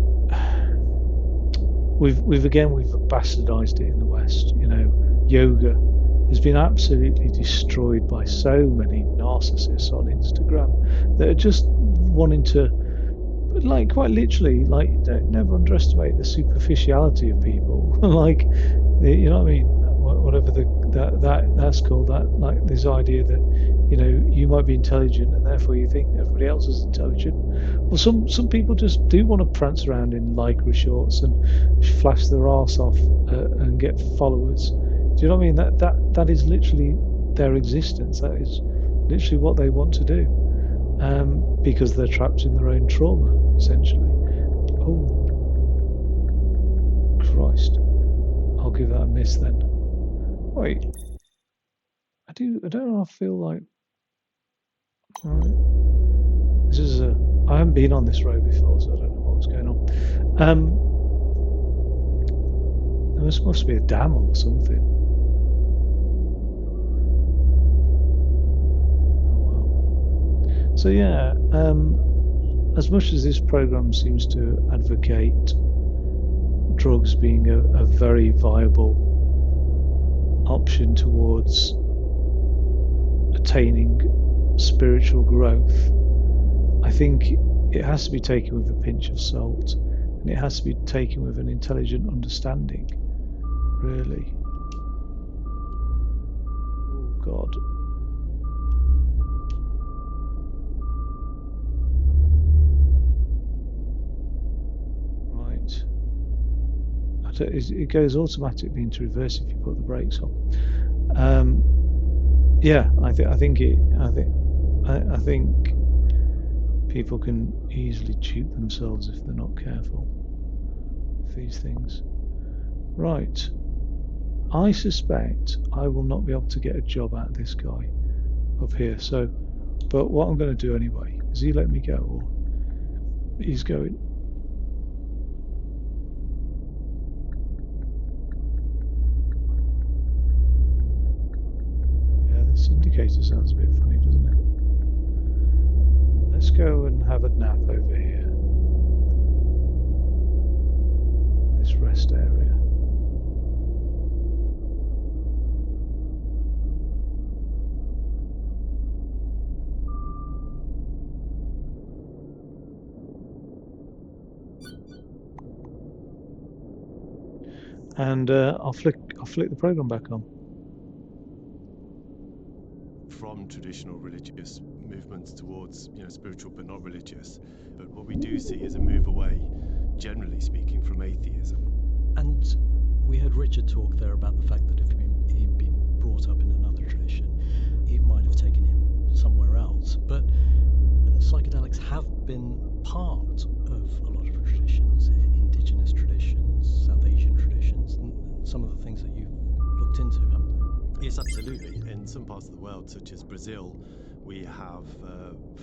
we've bastardized it in the West. You know, yoga has been absolutely destroyed by so many narcissists on Instagram that are just wanting to, like, quite literally, like, don't never underestimate the superficiality of people. Like, you know what I mean? whatever that's called, that like this idea that you might be intelligent and therefore you think everybody else is intelligent. Well, some people just do want to prance around in lycra shorts and flash their arse off and get followers. Do you know what I mean? That is literally their existence. That is literally what they want to do, because they're trapped in their own trauma, essentially. Oh, Christ! I'll give that a miss then. Wait, I don't know. I feel like right. This is I haven't been on this road before, so I don't know what was going on. There must be a dam or something. So yeah, as much as this program seems to advocate drugs being a very viable option towards attaining spiritual growth, I think it has to be taken with a pinch of salt, and it has to be taken with an intelligent understanding, really. Oh God. It goes automatically into reverse if you put the brakes on. Yeah, I think people can easily dupe themselves if they're not careful with these things. Right. I suspect I will not be able to get a job out of this guy up here. So, but what I'm going to do anyway is he let me go or he's going. This indicator sounds a bit funny, doesn't it? Let's go and have a nap over here. This rest area. And I'll flick the program back on. From traditional religious movements towards spiritual but not religious, but what we do see is a move away, generally speaking, from atheism. And we heard Richard talk there about the fact that if he'd been brought up in another tradition, it might have taken him somewhere else. But psychedelics have been part of a lot of traditions, indigenous traditions, South Asian traditions, and some of the things that you've looked into, haven't they? Yes, absolutely. In some parts of the world, such as Brazil, we have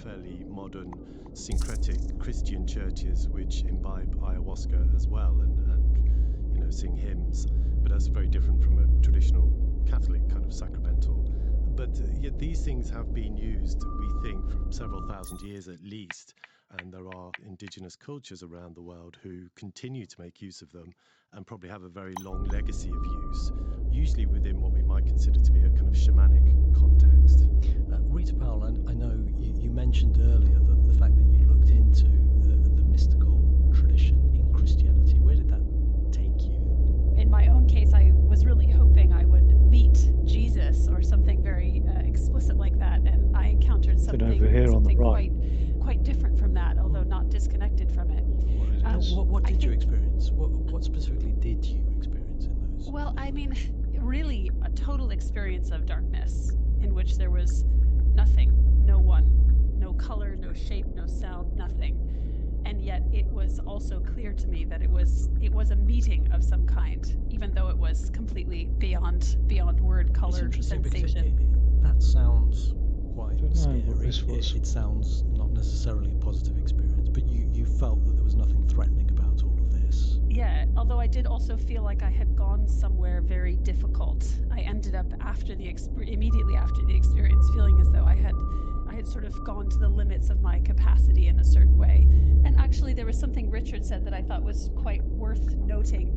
fairly modern syncretic Christian churches which imbibe ayahuasca as well and sing hymns. But that's very different from a traditional Catholic kind of sacramental. But yet these things have been used, we think, for several thousand years at least. And there are indigenous cultures around the world who continue to make use of them and probably have a very long legacy of use, usually within what we might consider to be a kind of shamanic context. Rita Powell, I know you mentioned earlier the fact that you looked into the mystical tradition in Christianity. Where did that take you? In my own case, I was really hoping I would meet Jesus or something very explicit like that, and I encountered something over here on the right. quite different from that, although not disconnected from it. What did you experience? What specifically did you experience in those? Well, I mean, really a total experience of darkness in which there was nothing, no one, no color, no shape, no sound, nothing. And yet it was also clear to me that it was a meeting of some kind, even though it was completely beyond word, color, sensation. That sounds quite scary. It sounds not necessarily a positive experience, but you felt that there was nothing threatening about all of this. Yeah, although I did also feel like I had gone somewhere very difficult. I ended up immediately after the experience feeling as though I had sort of gone to the limits of my capacity in a certain way. And actually there was something Richard said that I thought was quite worth noting,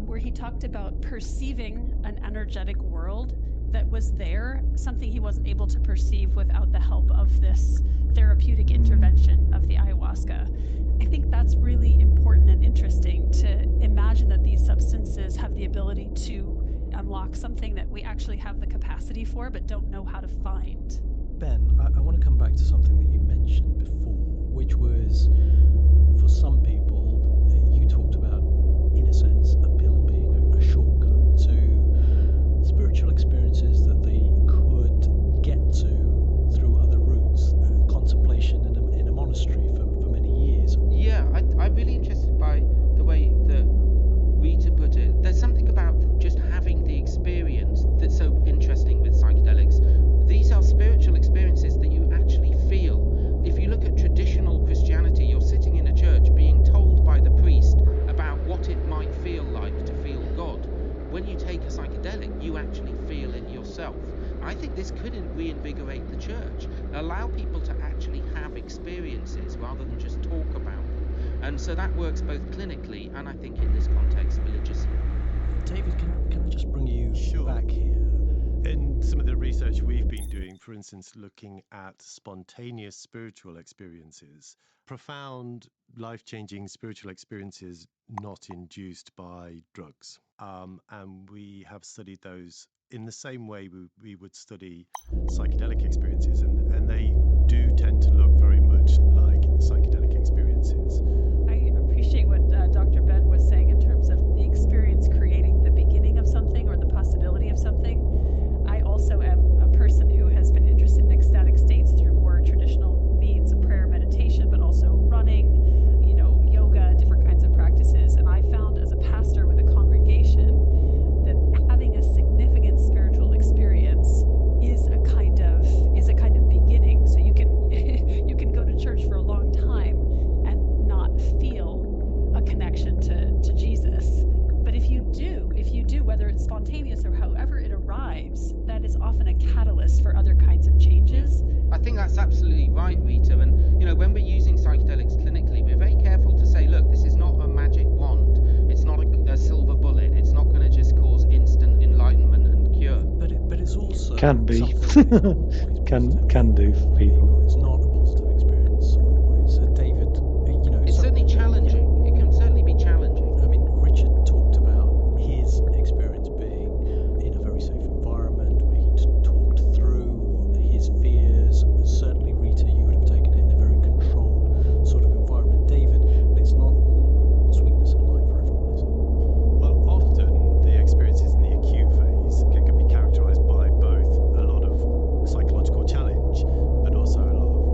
where he talked about perceiving an energetic world that was there, something he wasn't able to perceive without the help of this therapeutic intervention of the ayahuasca. I think that's really important and interesting to imagine that these substances have the ability to unlock something that we actually have the capacity for but don't know how to find. Ben, I want to come back to something that you mentioned before, which was, for some people, you talked about, in a sense, a pill being a shortcut to spiritual experiences that they could get to through other routes, contemplation in a monastery for many years. Yeah, I'm really interested by the way that Rita put it. There's something about just having the experience that's so interesting with psychedelics. These are spiritual experiences that you actually feel. If you look at traditional Christianity, you're sitting in a church being told by the priest about what it might feel like to feel God. When you take a psychedelic, you actually feel it yourself. I think this could reinvigorate the church, allow people to actually have experiences rather than just talk about them. And so that works both clinically and I think in this context religiously. David, can I just bring you back here? In some of the research we've been doing, for instance, looking at spontaneous spiritual experiences, profound, life-changing spiritual experiences not induced by drugs. And we have studied those in the same way we would study psychedelic experiences, and they do tend to look very much like psychedelic experiences. I appreciate what Dr. Ben was saying in terms of the experience creating the beginning of something or the possibility of something. I also am a person who has been interested in ecstatic states through more traditional means of prayer, meditation, but also running, yoga, different kinds of practices. And I found as a pastor with a congregation that having a significant spiritual experience is a kind of beginning. So you can you can go to church for a long time and not feel a connection to Jesus. But if you do, whether it's spontaneous or however it arrives, that is often a catalyst for other kinds of changes. I think that's absolutely right, Rita. And, when we're using psychedelics clinically, we're very careful to say, look, this is not a magic wand. It's not a silver bullet. It's not going to just cause instant enlightenment and cure. But it's also can be can do for people. It's not a positive experience always. David, it's certainly challenging. It can certainly be challenging. I mean, Richard talked about his experience being in a very safe environment where he talked through his fears. Certainly, Rita, you would have taken it in a very controlled sort of environment. David, it's not all sweetness and light for everyone, is it? Well, often the experiences in the acute phase can be characterized by both a lot of psychological challenge, but also a lot of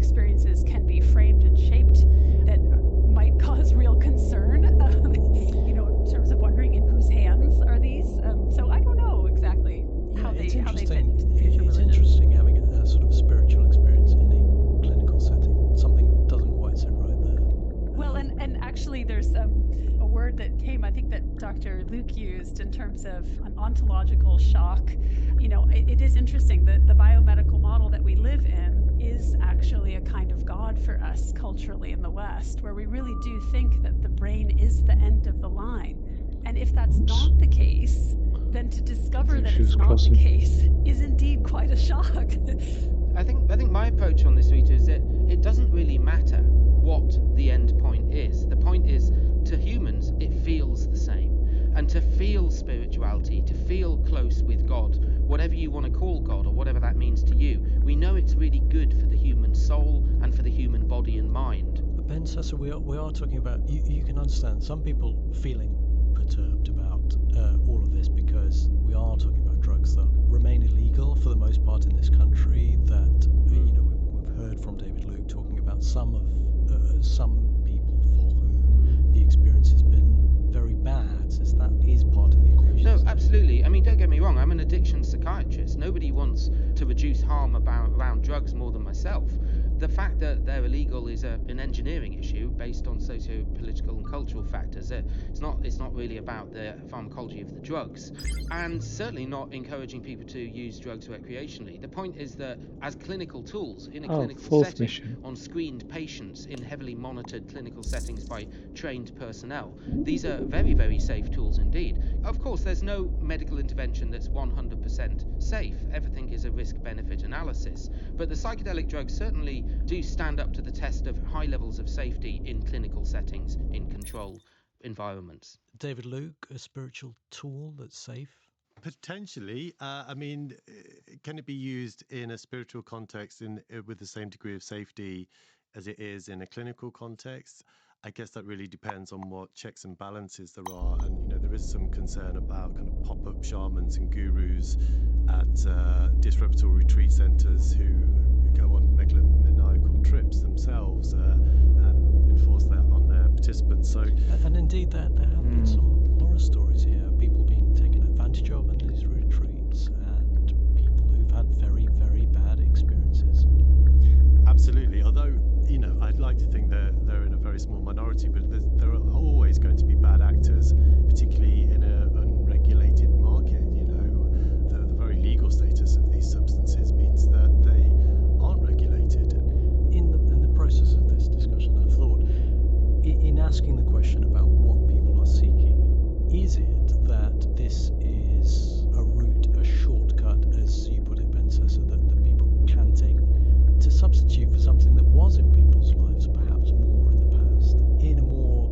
experiences can be framed and shaped that might cause real concern, in terms of wondering in whose hands are these. So I don't know exactly how they fit into future religion. It's interesting having a sort of spiritual experience in a clinical setting. Something doesn't quite sit right there. Well, and actually there's a word that came, I think that Dr. Luke used in terms of an ontological shock. It is interesting that the biomedical model that we live in is actually a kind of God for us culturally in the West, where we really do think that the brain is the end of the line. And if that's not the case, then to discover that it's not the case is indeed quite a shock. I think my approach on this, Rita, is that it doesn't really matter what the end point is. The point is, to humans, it feels the same. And to feel spirituality, to feel close with God, whatever you want to call God or whatever that means to you, we know it's really good for the human soul and for the human body and mind. But Ben Sessa, we are talking about, you can understand some people feeling perturbed about all of this because we are talking about drugs that remain illegal for the most part in this country, that we've heard from David Luke talking about some people for whom the experience has been very bad, since that is part of the equation. No, absolutely. I mean, don't get me wrong, I'm an addiction psychiatrist. Nobody wants to reduce harm around drugs more than myself. The fact that they're illegal is an engineering issue based on socio-political and cultural factors. It's not really about the pharmacology of the drugs, and certainly not encouraging people to use drugs recreationally. The point is that as clinical tools in a clinical setting, on screened patients in heavily monitored clinical settings by trained personnel, these are very, very safe tools indeed. Of course, there's no medical intervention that's 100% safe. Everything is a risk-benefit analysis, but the psychedelic drugs certainly do stand up to the test of high levels of safety in clinical settings, in controlled environments. David Luke, a spiritual tool that's safe? Potentially. Can it be used in a spiritual context with the same degree of safety as it is in a clinical context? I guess that really depends on what checks and balances there are. And, there is some concern about kind of pop-up shamans and gurus at disreputable retreat centres who go on megalomaniacal trips themselves and enforce that on their participants. So, and indeed, there have been some horror stories here, people being taken advantage of in these retreats, and people who've had very, very bad experiences. Absolutely. Although, I'd like to think they're in a very small minority, but there are always going to be bad actors, particularly in an unregulated market. The very legal status of these substances means that they aren't regulated. In the process of this discussion, I've thought, in asking the question about what people are seeking, is it that this is a route, a shortcut, as you put it, Ben Sessa, that people can take to substitute for something that was in people's lives perhaps more in the past, in a more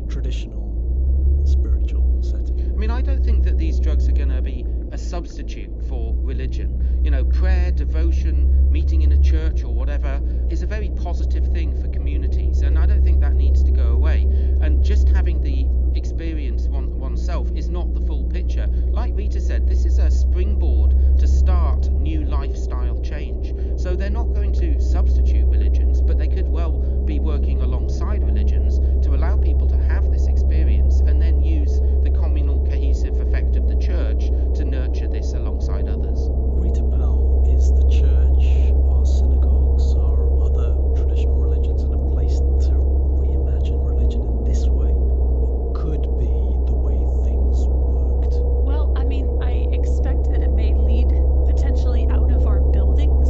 traditional spiritual setting? I mean, I don't think that these drugs are going to be a substitute for religion. Prayer, devotion, meeting in a church or whatever is a very positive thing for communities, and I don't think that needs to go away. And just having the experience oneself is not the full picture. Like Rita said, this is a springboard to start new lifestyle change. So they're not going to substitute religions, but they could well be working alongside religions to allow people to have this experience and then use the communal cohesive effect of the church to nurture this alongside others. Rita Powell, is the church, our synagogues, our other traditional religions in a place to reimagine religion in this way? What could be the way things worked? Well, I mean, I expect that it may lead potentially out of our buildings,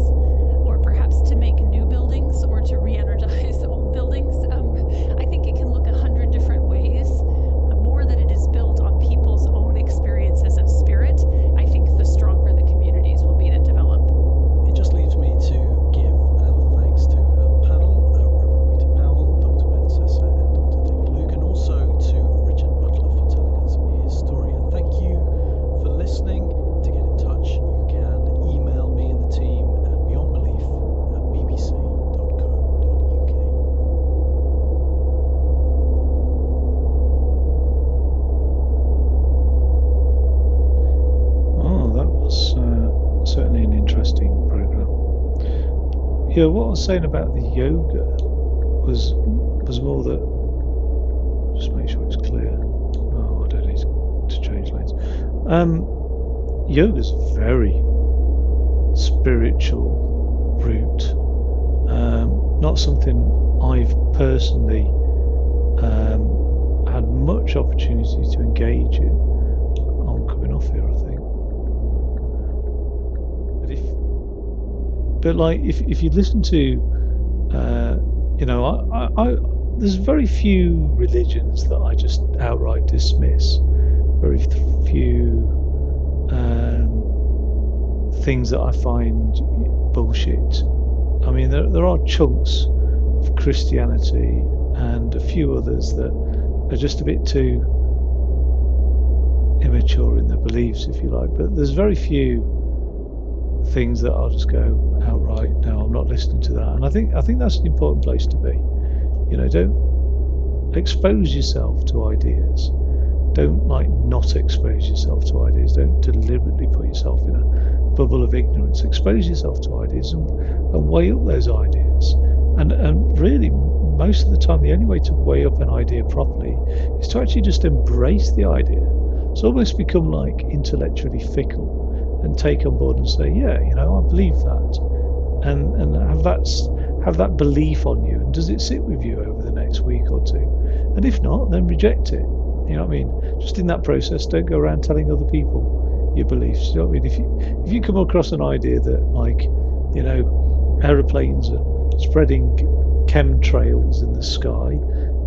or perhaps to make new buildings Yeah, what I was saying about the yoga was more that, just make sure it's clear. Oh, I don't need to change lanes. Yoga's very spiritual route. Not something I've personally had much opportunity to engage in. I'm coming off here, I think. But like, if you listen to, you know, there's very few religions that I just outright dismiss. Very few things that I find bullshit. I mean, there are chunks of Christianity and a few others that are just a bit too immature in their beliefs, if you like. But there's very few things that I'll just go outright, no, I'm not listening to that. And I think that's an important place to be. You know, don't expose yourself to ideas. Don't like not expose yourself to ideas. Don't deliberately put yourself in a bubble of ignorance. Expose yourself to ideas and weigh up those ideas. And really, most of the time, the only way to weigh up an idea properly is to actually just embrace the idea. It's almost become like intellectually fickle and take on board and say, yeah, you know, I believe that, and have that belief on you. And does it sit with you over the next week or two? And if not, then reject it. You know what I mean? Just in that process, don't go around telling other people your beliefs. You know what I mean? If you come across an idea that, like, you know, aeroplanes are spreading chemtrails in the sky,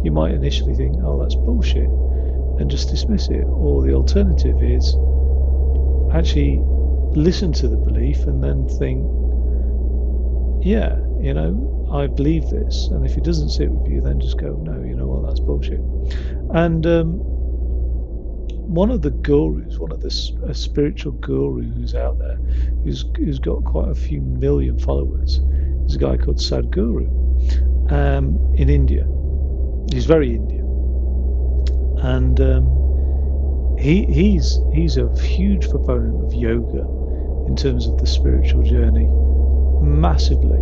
you might initially think, oh, that's bullshit, and just dismiss it. Or the alternative is actually listen to the belief and then think, yeah, you know, I believe this. And if it doesn't sit with you, then just go, no, you know what, that's bullshit. And one of the gurus, a spiritual guru who's out there, who's got quite a few million followers, is a guy called Sadhguru in India. He's very Indian, and he's a huge proponent of yoga in terms of the spiritual journey, massively.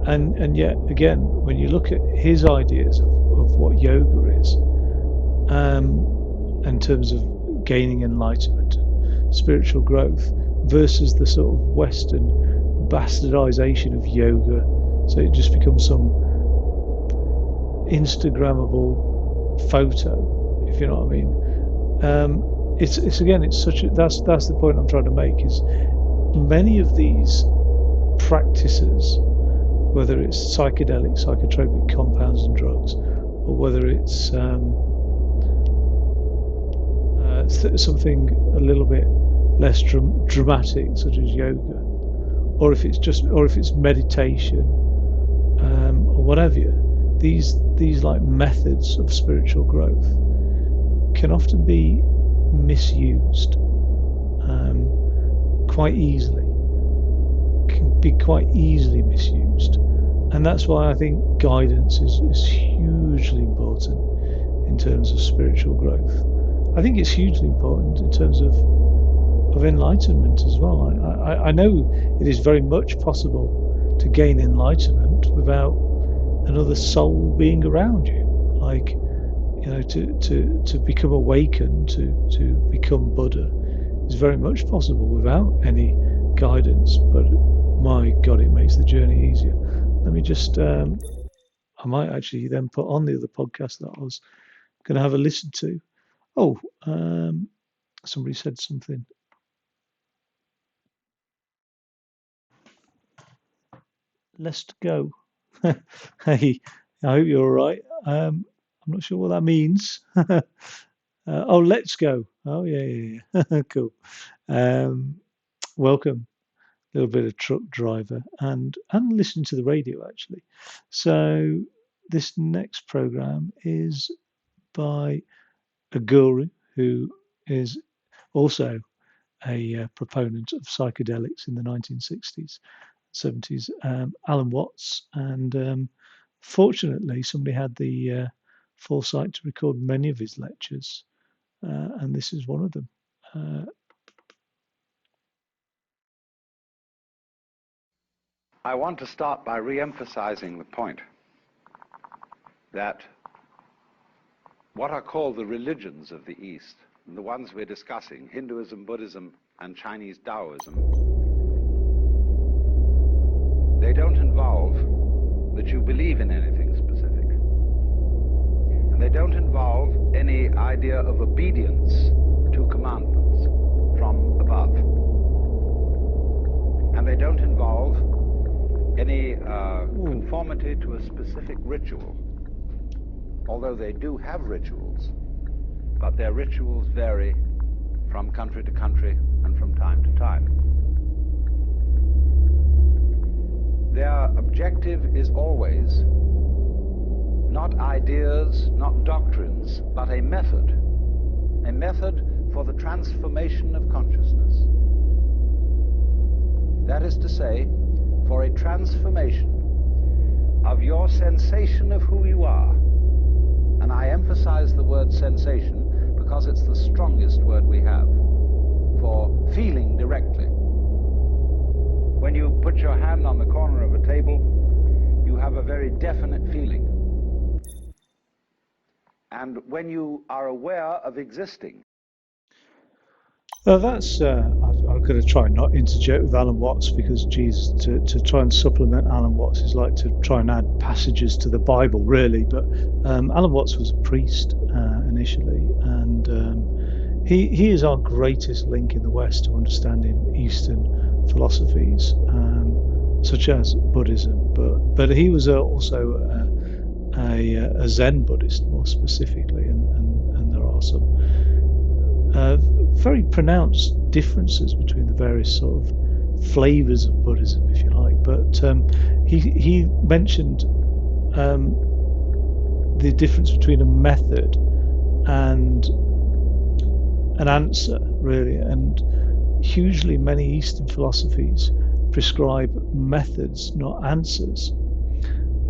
And yet again, when you look at his ideas of what yoga is, in terms of gaining enlightenment and spiritual growth, versus the sort of Western bastardization of yoga, so it just becomes some Instagrammable photo, if you know what I mean. It's again, it's such a, that's the point I'm trying to make, is many of these practices, whether it's psychedelic, psychotropic compounds and drugs, or whether it's something a little bit less dramatic, such as yoga, or if it's meditation, or whatever. These like methods of spiritual growth can often be misused quite easily. Can be quite easily misused, and that's why I think guidance is hugely important in terms of spiritual growth. I think it's hugely important in terms of enlightenment as well. I know it is very much possible to gain enlightenment without another soul being around you. Like, you know, to become awakened, to become Buddha, is very much possible without any guidance. But my God, it makes the journey easier. Let me just, I might actually then put on the other podcast that I was going to have a listen to. Oh, somebody said something. Let's go. Hey, I hope you're all right. I'm not sure what that means. Oh, let's go. Oh, yeah. Cool. Welcome. A little bit of truck driver and listen to the radio, actually. So this next program is by a guru who is also a proponent of psychedelics in the 1960s, 70s, Alan Watts. And fortunately, somebody had the foresight to record many of his lectures, and this is one of them. I want to start by re-emphasizing the point that what are called the religions of the East, the ones we're discussing, Hinduism, Buddhism, and Chinese Taoism, they don't involve that you believe in anything specific. And they don't involve any idea of obedience to commandments from above. And they don't involve any conformity to a specific ritual, although they do have rituals, but their rituals vary from country to country and from time to time. Their objective is always not ideas, not doctrines, but a method for the transformation of consciousness. That is to say, for a transformation of your sensation of who you are. And I emphasize the word sensation because it's the strongest word we have for feeling directly. When you put your hand on the corner of a table, you have a very definite feeling. And when you are aware of existing. That's, I'm going to try and not interject with Alan Watts because, geez, to try and supplement Alan Watts is like to try and add passages to the Bible, really. But Alan Watts was a priest initially, and he is our greatest link in the West to understanding Eastern philosophies, such as Buddhism. But he was also a Zen Buddhist, more specifically, and there are some very pronounced differences between the various sort of flavors of Buddhism, if you like. But he mentioned the difference between a method and an answer, really. And hugely many Eastern philosophies prescribe methods, not answers.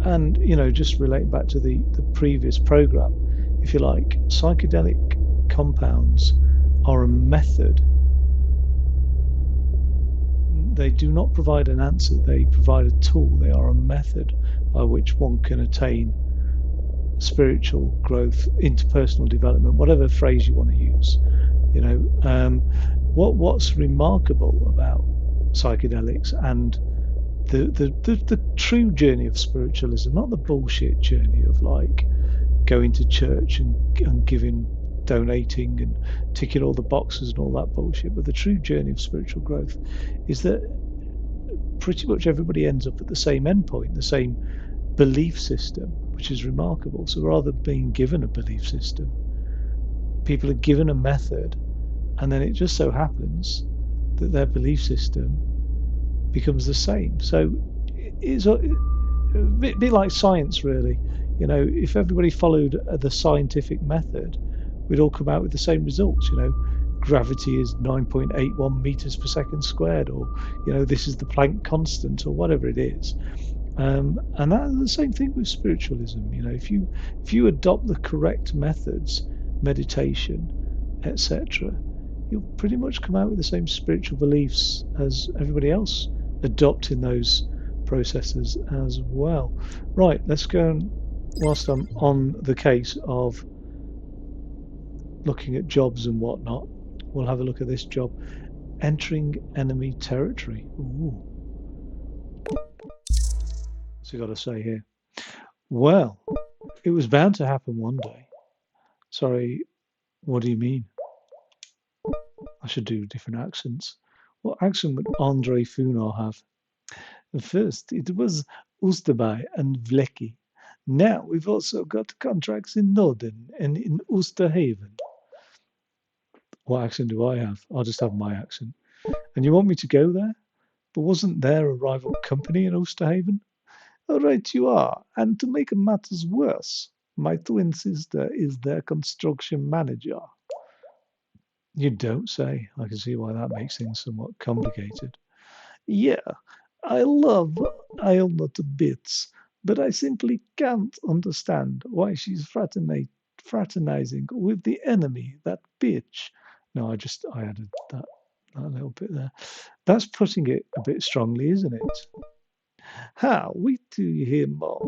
And, you know, just relating back to the previous program, if you like, psychedelic compounds are a method. They do not provide an answer, they provide a tool. They are a method by which one can attain spiritual growth, interpersonal development, whatever phrase you want to use. You know, what's remarkable about psychedelics and the true journey of spiritualism, not the bullshit journey of like going to church and giving, donating and ticking all the boxes and all that bullshit, but the true journey of spiritual growth is that pretty much everybody ends up at the same endpoint, the same belief system, which is remarkable. So rather than being given a belief system, people are given a method, and then it just so happens that their belief system becomes the same. So it's a bit like science, really. You know, if everybody followed the scientific method, we'd all come out with the same results. You know, gravity is 9.81 meters per second squared, or, you know, this is the Planck constant, or whatever it is. And that's the same thing with spiritualism. You know, if you adopt the correct methods, meditation, etc., you'll pretty much come out with the same spiritual beliefs as everybody else adopting those processes as well. Right, let's go and, whilst I'm on the case of looking at jobs and whatnot, we'll have a look at this job. Entering enemy territory. Ooh. What's he got to say here? Well, it was bound to happen one day. Sorry, what do you mean? I should do different accents. What accent would Andre Funor have? First, it was Oosterby and Vlecky. Now we've also got contracts in Norden and in Oosterhaven. What accent do I have? I'll just have my accent. And you want me to go there? But wasn't there a rival company in Oosterhaven? All right, you are. And to make matters worse, my twin sister is their construction manager. You don't say. I can see why that makes things somewhat complicated. Yeah, I love Ailna to bits, but I simply can't understand why she's fraternizing with the enemy, that bitch. No, I added that little bit there. That's putting it a bit strongly, isn't it? Wait till you hear more.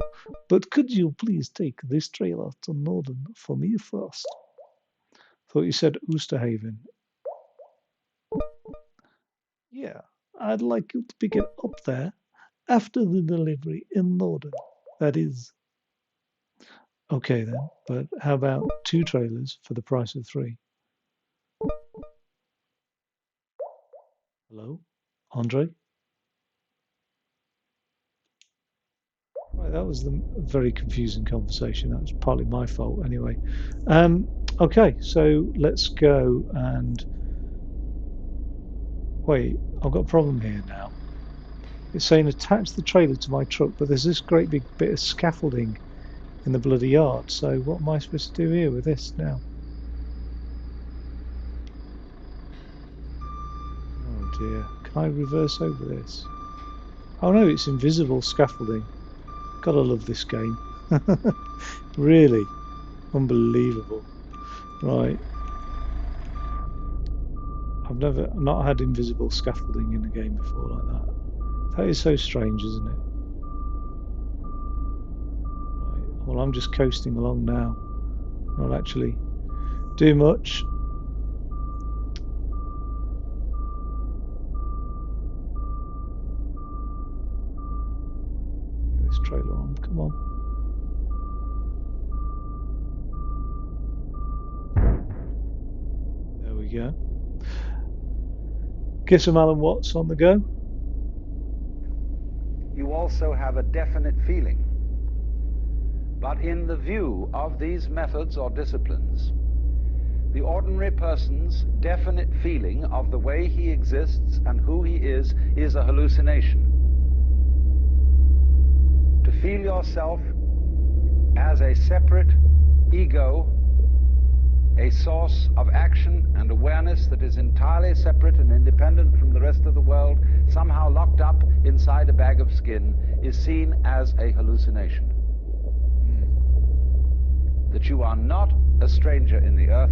But could you please take this trailer to Norden for me first? Thought you said Oosterhaven. Yeah, I'd like you to pick it up there after the delivery in Norden. That is. Okay then, but how about 2 trailers for the price of 3? Hello? Andre? Right, that was the very confusing conversation. That was partly my fault anyway. Okay, so let's go and... Wait, I've got a problem here now. It's saying attach the trailer to my truck, but there's this great big bit of scaffolding in the bloody yard. So what am I supposed to do here with this now? Oh dear. Can I reverse over this? Oh no, it's invisible scaffolding. Gotta love this game. Really. Unbelievable. Right. I've not had invisible scaffolding in a game before like that. That is so strange, isn't it? Right. Well, I'm just coasting along now. Not actually do much. Get this trailer on. Come on. There we go. Get some Alan Watts on the go. You also have a definite feeling. But in the view of these methods or disciplines, the ordinary person's definite feeling of the way he exists and who he is a hallucination. To feel yourself as a separate ego, a source of action and awareness that is entirely separate and independent from the rest of the world, somehow locked up inside a bag of skin, is seen as a hallucination. That you are not a stranger in the earth,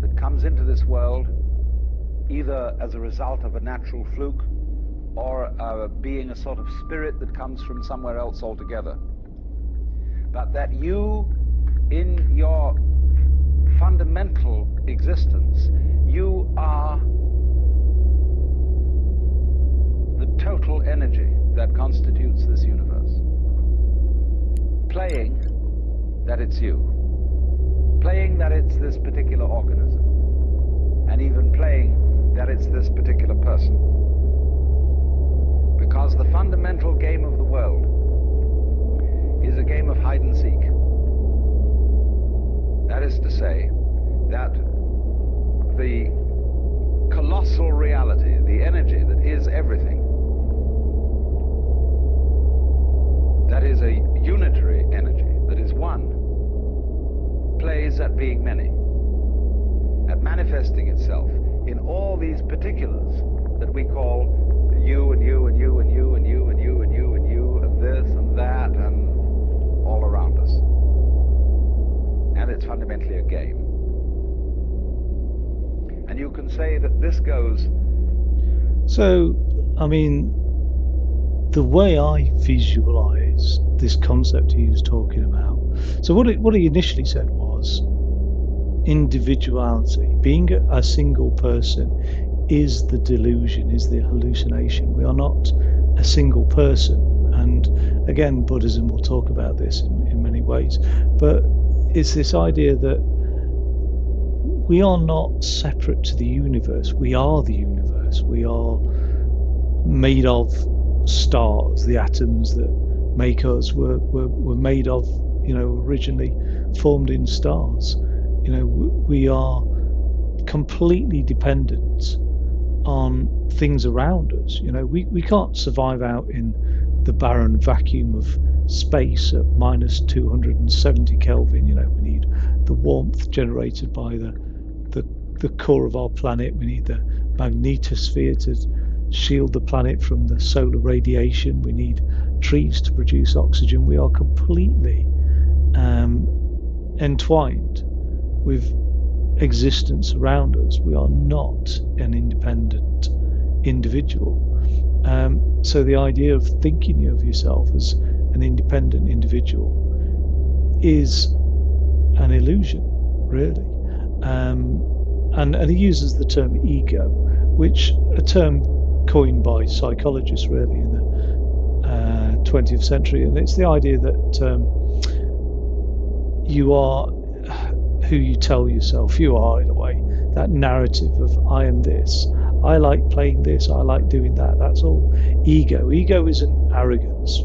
that comes into this world either as a result of a natural fluke or being a sort of spirit that comes from somewhere else altogether. But that you, in your fundamental existence, you are the total energy that constitutes this universe. Playing that it's you. Playing that it's this particular organism. And even playing that it's this particular person. Because the fundamental game of the world is a game of hide and seek. That is to say, that the colossal reality, the energy that is everything, that is a unitary energy, that is one, plays at being many, at manifesting itself in all these particulars that we call you and you and you and you and you and you and you and you and this and that and all around us. And it's fundamentally a game. And you can say that this goes... So, I mean, the way I visualize this concept he was talking about, so what he initially said was individuality, being a single person is the delusion, is the hallucination. We are not a single person. And again, Buddhism will talk about this in many ways, but it's this idea that we are not separate to the universe. We are the universe. We are made of stars. The atoms that make us were made of, originally formed in stars. We are completely dependent on things around us. We can't survive out in the barren vacuum of space at minus 270 Kelvin. We need the warmth generated by the core of our planet. We need the magnetosphere to shield the planet from the solar radiation. We need trees to produce oxygen. We are completely entwined with existence around us. We are not an independent individual. So the idea of thinking of yourself as an independent individual is an illusion, really. And he uses the term ego, which a term coined by psychologists really in the 20th century, and it's the idea that you are who you tell yourself you are, in a way. That narrative of I am this, I like playing this, I like doing that. That's all ego. Ego isn't arrogance.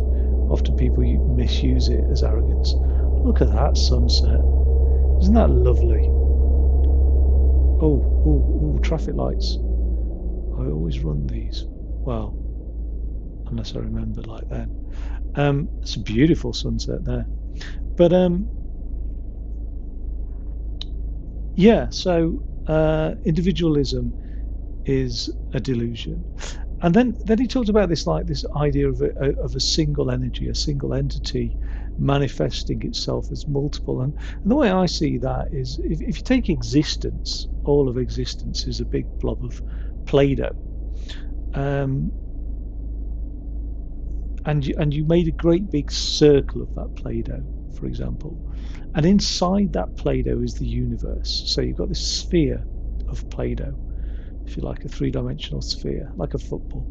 Often people misuse it as arrogance. Look at that sunset. Isn't that lovely? Oh, traffic lights. I always run these. Well, unless I remember like that. It's a beautiful sunset there. But yeah, so individualism is a delusion. And then he talked about this idea of a single energy, a single entity manifesting itself as multiple. And the way I see that is if you take existence, all of existence is a big blob of Play-Doh. And you made a great big circle of that Play-Doh, for example. And inside that Play-Doh is the universe. So you've got this sphere of Play-Doh, if you like, a three-dimensional sphere, like a football.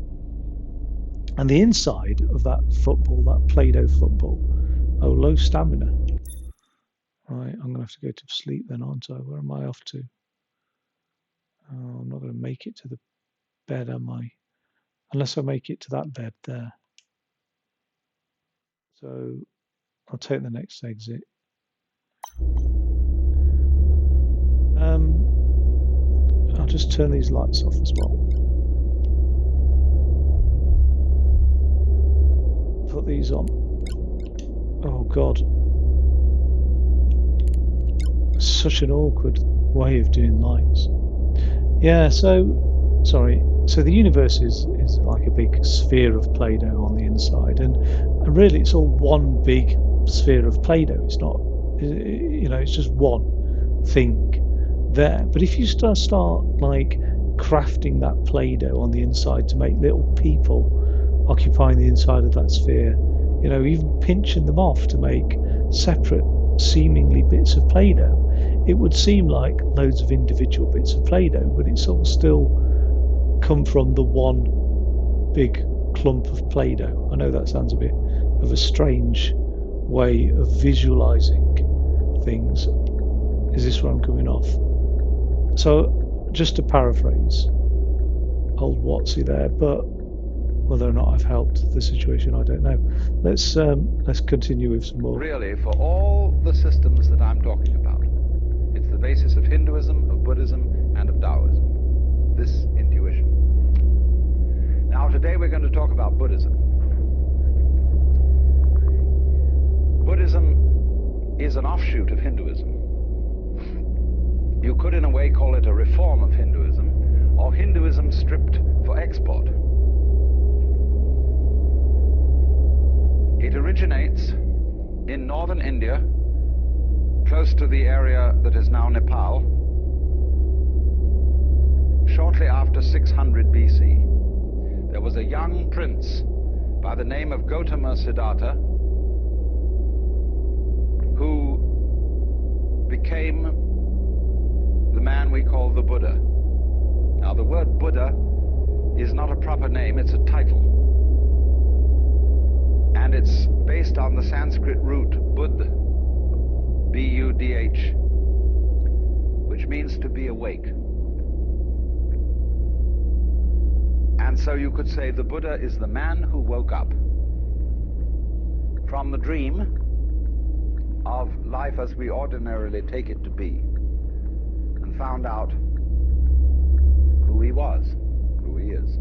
And the inside of that football, that Play-Doh football, low stamina. Right, I'm going to have to go to sleep then, aren't I? Where am I off to? Oh, I'm not going to make it to the bed, am I? Unless I make it to that bed there. So I'll take the next exit. I'll just turn these lights off as well. Put these on. Oh God. Such an awkward way of doing lights. Yeah, so sorry. So the universe is like a big sphere of Play-Doh on the inside, and really it's all one big sphere of Play-Doh. It's not, it's just one thing there. But if you start like crafting that Play-Doh on the inside to make little people occupying the inside of that sphere, even pinching them off to make separate seemingly bits of Play-Doh, it would seem like loads of individual bits of Play-Doh, but it's all still come from the one big clump of Play-Doh. I know that sounds a bit of a strange way of visualizing things. Is this where I'm coming off? So just to paraphrase old Watsy there, but whether or not I've helped the situation, I don't know. Let's continue with some more. Really, for all the systems that I'm talking about, it's the basis of Hinduism, of Buddhism, and of Taoism. This intuition. Now, today we're going to talk about Buddhism. Buddhism is an offshoot of Hinduism. You could, in a way, call it a reform of Hinduism, or Hinduism stripped for export. It originates in northern India, close to the area that is now Nepal, shortly after 600 BC. There was a young prince by the name of Gautama Siddhartha who became the man we call the Buddha. Now, the word Buddha is not a proper name, it's a title. And it's based on the Sanskrit root Buddh, B-U-D-H, which means to be awake. And so you could say the Buddha is the man who woke up from the dream of life as we ordinarily take it to be and found out who he was, who he is.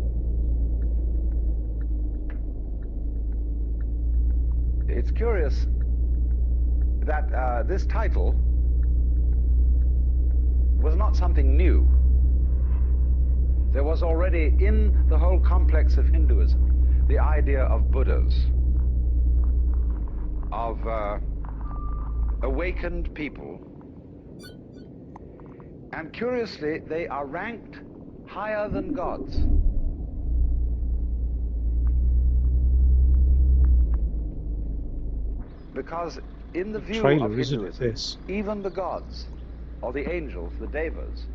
It's curious that this title was not something new. There was already in the whole complex of Hinduism the idea of Buddhas, of awakened people. And curiously, they are ranked higher than gods. Because in the view trailer, of isn't Hinduism, it, this? even the gods, or the angels, the devas,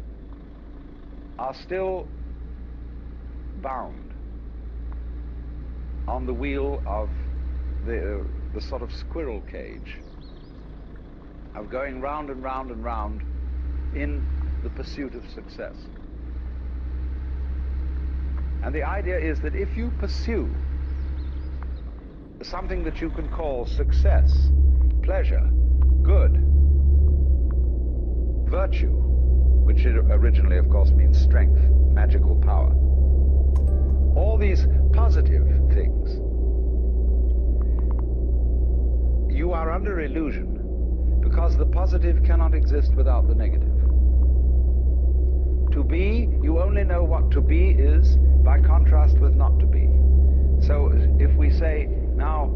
are still bound on the wheel of the sort of squirrel cage of going round and round and round in the pursuit of success. And the idea is that if you pursue something that you can call success, pleasure, good, virtue, which originally, of course, means strength, magical power, all these positive things, you are under illusion because the positive cannot exist without the negative. To be, you only know what to be is by contrast with not to be. So if we say, now,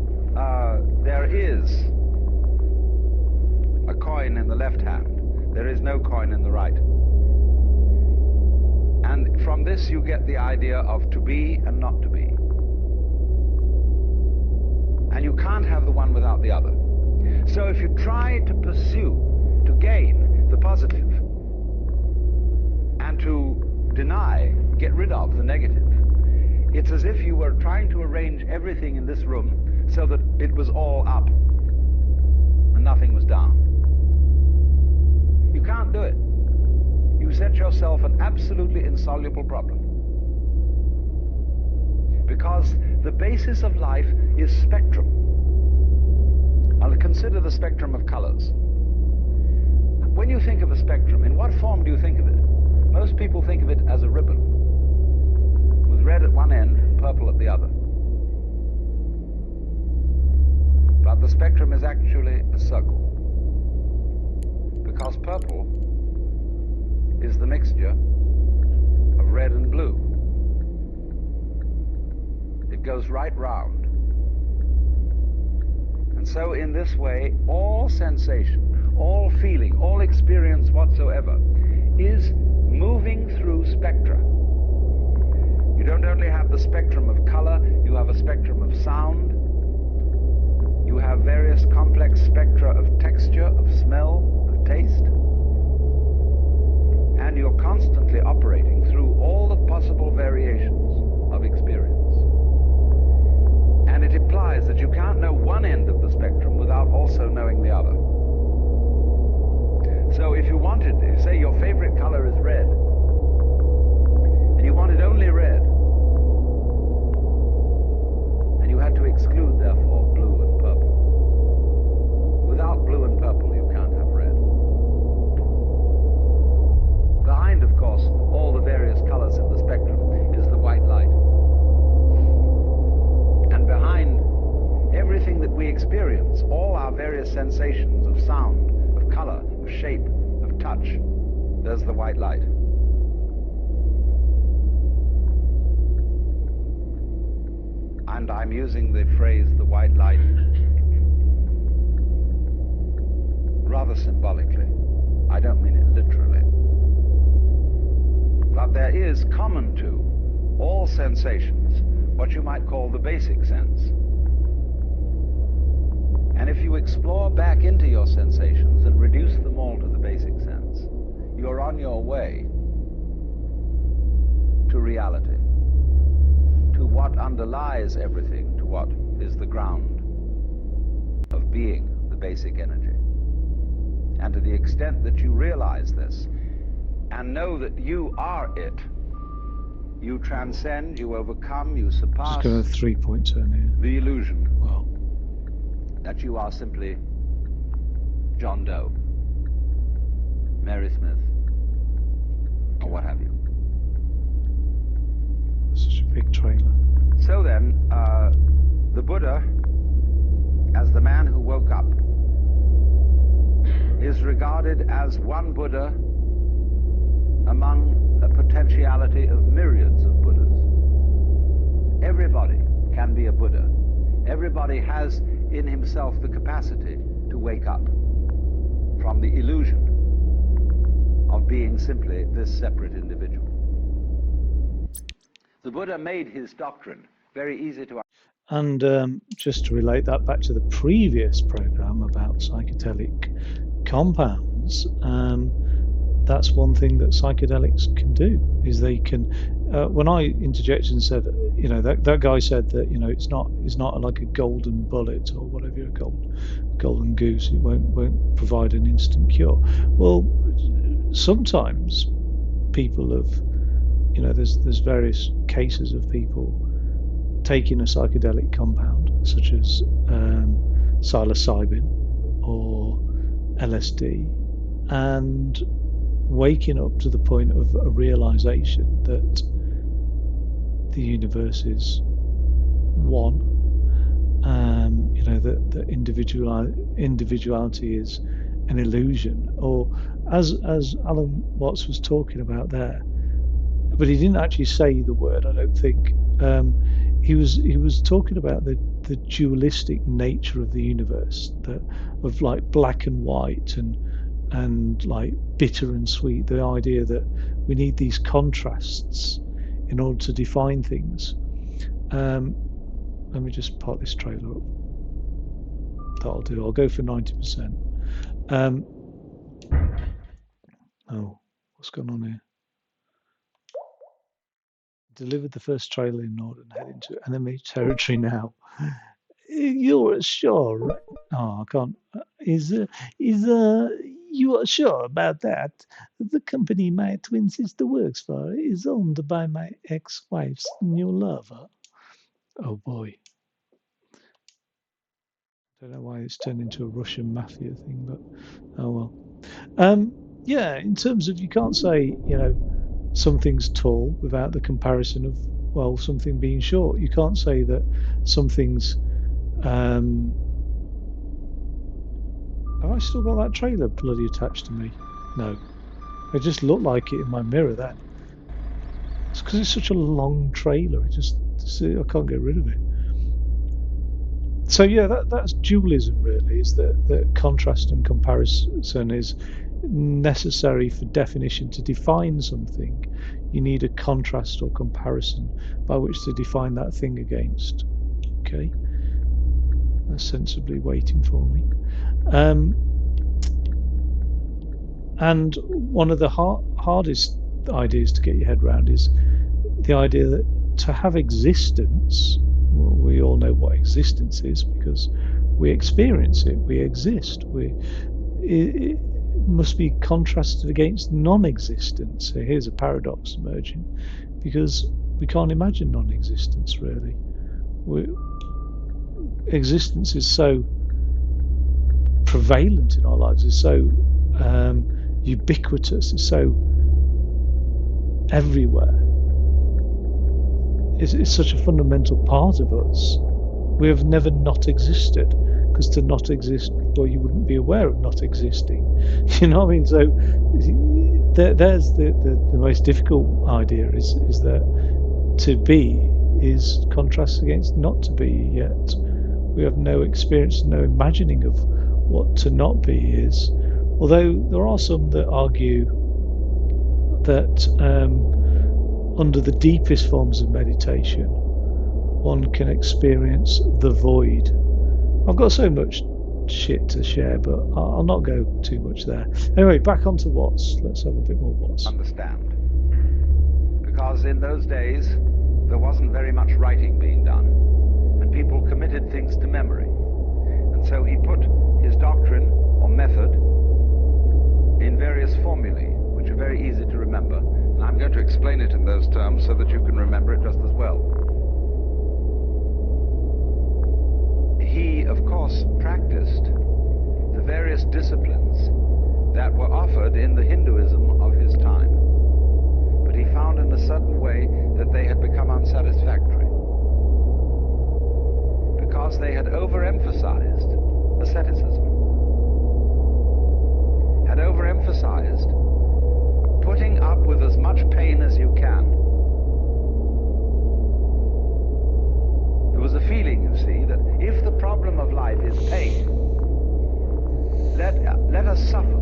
there is a coin in the left hand, there is no coin in the right. And from this you get the idea of to be and not to be. And you can't have the one without the other. So if you try to pursue, to gain the positive, and to deny, get rid of the negative, it's as if you were trying to arrange everything in this room so that it was all up and nothing was down. You can't do it. You set yourself an absolutely insoluble problem. Because the basis of life is spectrum. I'll consider the spectrum of colors. When you think of a spectrum, in what form do you think of it? Most people think of it as a ribbon, with red at one end, purple at the other. But the spectrum is actually a circle, because purple is the mixture of red and blue. It goes right round. And so in this way, all sensation, all feeling, all experience whatsoever is moving through spectra. You don't only have the spectrum of color, you have a spectrum of sound, you have various complex spectra of texture, of smell, of taste, and you're constantly operating through all the possible variations of experience. And it implies that you can't know one end of the spectrum without also knowing the other. So if you wanted, say your favorite color is red, and you wanted only red, and you had to exclude, therefore, blue and purple. Without blue and purple, you can't have red. Behind, of course, all the various colors in the spectrum is the white light. And behind everything that we experience, all our various sensations of sound, of color, of shape, of touch, there's the white light. And I'm using the phrase the white light rather symbolically. I don't mean it literally. But there is common to all sensations what you might call the basic sense. And if you explore back into your sensations and reduce them all to the basic sense, you're on your way to reality, to what underlies everything, to what is the ground of being, the basic energy. And to the extent that you realize this and know that you are it, you transcend, you overcome, you surpass Just got a 3-point turn here. the illusion Wow. that you are simply John Doe, Mary Smith, or what have you. That's such a big trailer. So then, the Buddha, as the man who woke up, is regarded as one Buddha among a potentiality of myriads of Buddhas. Everybody can be a Buddha. Everybody has in himself the capacity to wake up from the illusion of being simply this separate individual. The Buddha made his doctrine very easy to And just to relate that back to the previous program about psychedelic compounds, that's one thing that psychedelics can do, is they can. When I interjected and said, that guy said that it's not like a golden bullet or whatever, a golden goose. It won't provide an instant cure. Well, sometimes people have, there's various cases of people taking a psychedelic compound such as psilocybin or LSD and waking up to the point of a realization that the universe is one, that individuality is an illusion, or as Alan Watts was talking about there, but he didn't actually say the word, I don't think. He was talking about the dualistic nature of the universe, of like black and white and like bitter and sweet. The idea that we need these contrasts in order to define things. Let me just park this trailer up. That'll do. I'll go for 90%. Oh, what's going on here? Delivered the first trailer in Northern, head into enemy territory now. You're sure, right? Oh, I can't. You are sure about that? The company my twin sister works for is owned by my ex-wife's new lover. Oh boy. Don't know why it's turned into a Russian mafia thing, but oh well. Yeah, in terms of, you can't say, something's tall without the comparison of, well, something being short. You can't say that something's have I still got that trailer bloody attached to me? No. It just looked like it in my mirror then. It's because it's such a long trailer. I can't get rid of it. So yeah, that's dualism really, is that contrast and comparison is necessary for definition. To define something, you need a contrast or comparison by which to define that thing against. Okay, that's sensibly waiting for me. And one of the hardest ideas to get your head around is the idea that to have existence, well, we all know what existence is because we experience it, we exist. It must be contrasted against non-existence. So here's a paradox emerging, because we can't imagine non-existence really. Existence is so prevalent in our lives, is so ubiquitous, is so everywhere. It's such a fundamental part of us. We have never not existed, because to not exist, well, you wouldn't be aware of not existing. You know what I mean? So there's the most difficult idea is that to be is contrast against not to be, yet we have no experience, no imagining of what to not be is. Although there are some that argue that under the deepest forms of meditation, one can experience the void. I've got so much shit to share, but I'll not go too much there. Anyway, back onto Watts. Let's have a bit more Watts. Understand. Because in those days, there wasn't very much writing being done, and people committed things to memory. And so he put his doctrine or method in various formulae, which are very easy to remember. And I'm going to explain it in those terms so that you can remember it just as well. He, of course, practiced the various disciplines that were offered in the Hinduism of his time. But he found in a certain way that they had become unsatisfactory, because they had overemphasized asceticism, had overemphasized putting up with as much pain as you can. There was a feeling, you see, that if the problem of life is pain, let us suffer.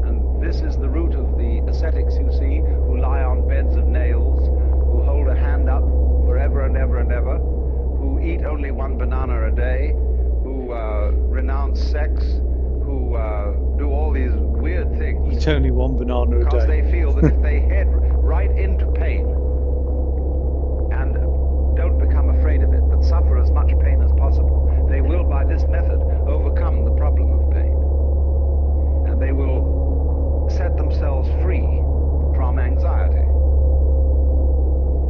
And this is the root of the ascetics, you see, who lie on beds of nails, who hold a hand up forever and ever and ever, only one banana a day, who renounce sex, who do all these weird things. Eat only one banana a Because day. they feel that if they head right into pain and don't become afraid of it, but suffer as much pain as possible, they will, by this method, overcome the problem of pain. And they will set themselves free from anxiety.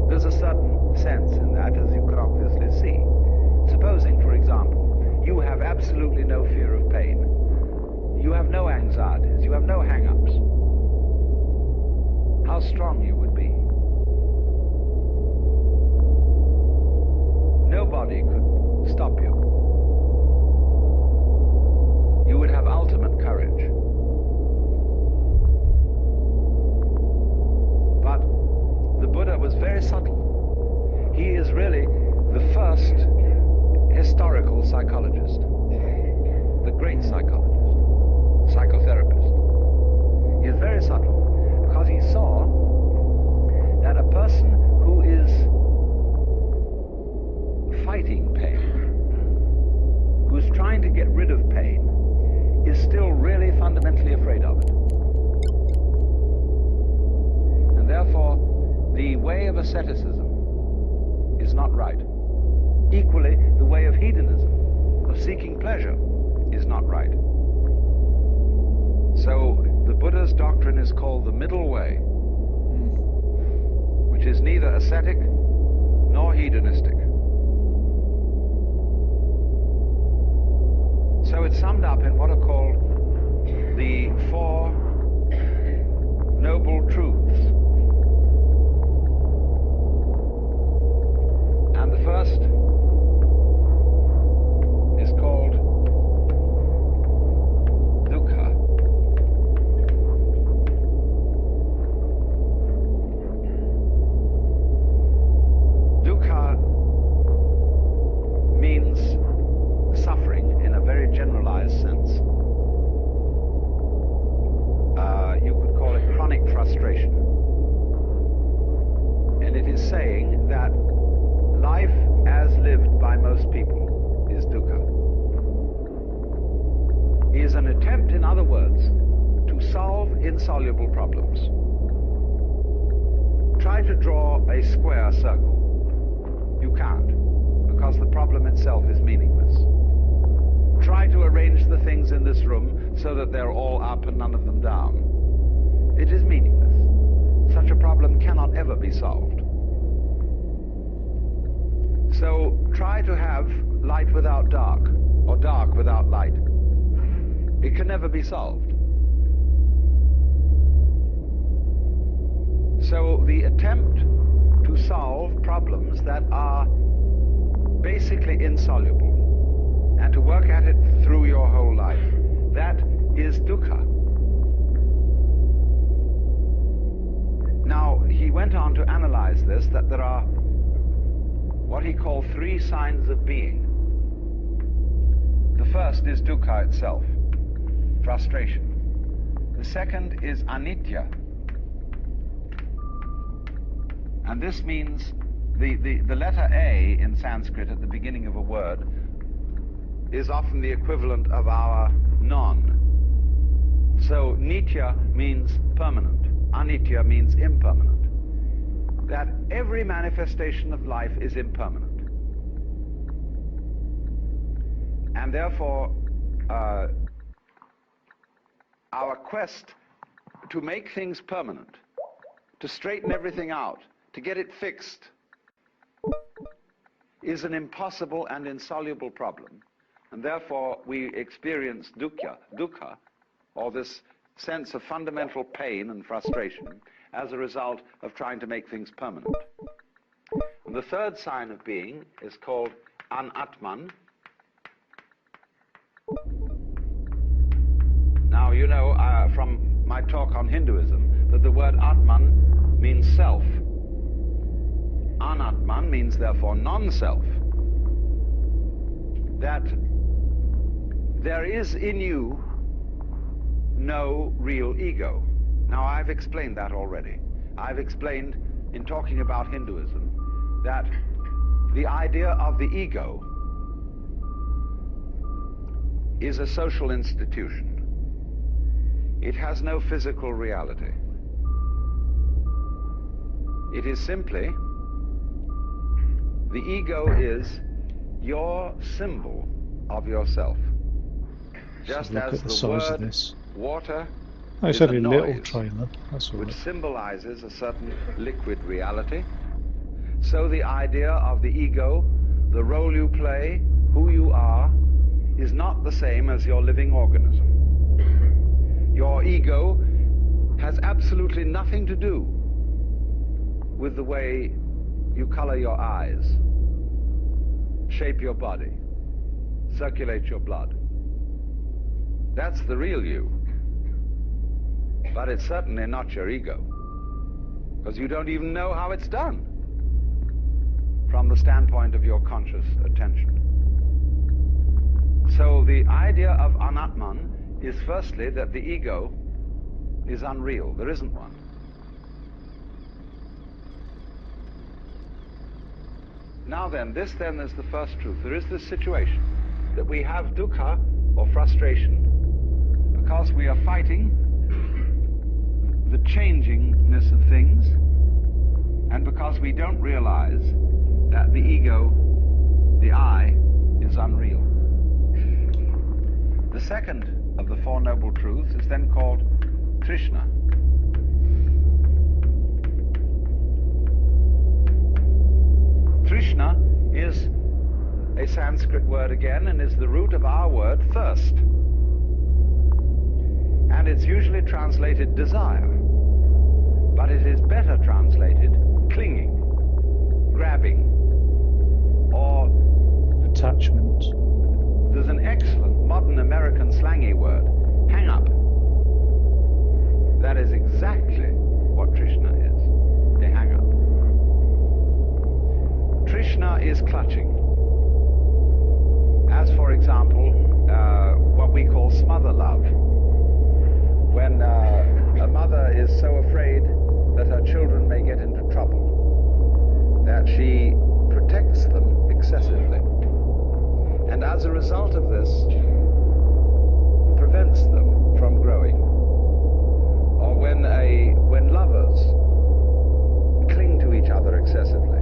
There's a certain sense in that, as you can obviously see. Supposing, for example, you have absolutely no fear of pain. You have no anxieties, you have no hang-ups. How strong you would be. Nobody could stop you. You would have ultimate courage. But the Buddha was very subtle. He is really the first historical psychologist, the great psychologist, psychotherapist. He is very subtle because he saw that a person who is fighting pain, who's trying to get rid of pain, is still really fundamentally afraid of it. And therefore, the way of asceticism is not right. Equally, the way of hedonism, of seeking pleasure, is not right. So, the Buddha's doctrine is called the middle way, which is neither ascetic nor hedonistic. So it's summed up in what are called the Four Noble Truths. And the first is called dukkha. Dukkha means suffering in a very generalized sense. You could call it chronic frustration. And it is saying that life as lived by most people is dukkha. Is an attempt, in other words, to solve insoluble problems. Try to draw a square circle. You can't, because the problem itself is meaningless. Try to arrange the things in this room so that they're all up and none of them down. It is meaningless. Such a problem cannot ever be solved. So try to have light without dark, or dark without light. It can never be solved. So the attempt to solve problems that are basically insoluble, and to work at it through your whole life, that is dukkha. Now, he went on to analyze this, that there are what he called three signs of being. The first is dukkha itself, frustration. The second is anitya. And this means the letter A in Sanskrit at the beginning of a word is often the equivalent of our non. So nitya means permanent. Anitya means impermanent. That every manifestation of life is impermanent. And therefore, our quest to make things permanent, to straighten everything out, to get it fixed, is an impossible and insoluble problem. And therefore, we experience dukkha, or this sense of fundamental pain and frustration, as a result of trying to make things permanent. And the third sign of being is called anatman. Now, you know from my talk on Hinduism that the word atman means self. Anatman means therefore non-self. That there is in you no real ego. Now, I've explained that already. I've explained in talking about Hinduism that the idea of the ego is a social institution. It has no physical reality. It is simply, the ego is your symbol of yourself. Just look as at the the size of word this. water Oh, it's is a only a little noise trailer. That's all which right. symbolizes a certain liquid reality, so the idea of the ego, the role you play, who you are, is not the same as your living organism. Your ego has absolutely nothing to do with the way you color your eyes, shape your body, circulate your blood. That's the real you. But it's certainly not your ego, because you don't even know how it's done from the standpoint of your conscious attention. So the idea of anatman is firstly that the ego is unreal. There isn't one. Now then, this then is the first truth. There is this situation that we have dukkha, or frustration, because we are fighting the changingness of things, and because we don't realize that the ego, the I, is unreal. The second of the Four Noble Truths is then called Trishna. Trishna is a Sanskrit word again, and is the root of our word thirst. And it's usually translated desire, but it is better translated clinging, grabbing, or attachment. There's an excellent modern American slangy word, hang up. That is exactly what Trishna is, a hang up. Trishna is clutching. As for example, what we call smother love. When a mother is so afraid that her children may get into trouble, that she protects them excessively. And as a result of this, prevents them from growing. Or when lovers cling to each other excessively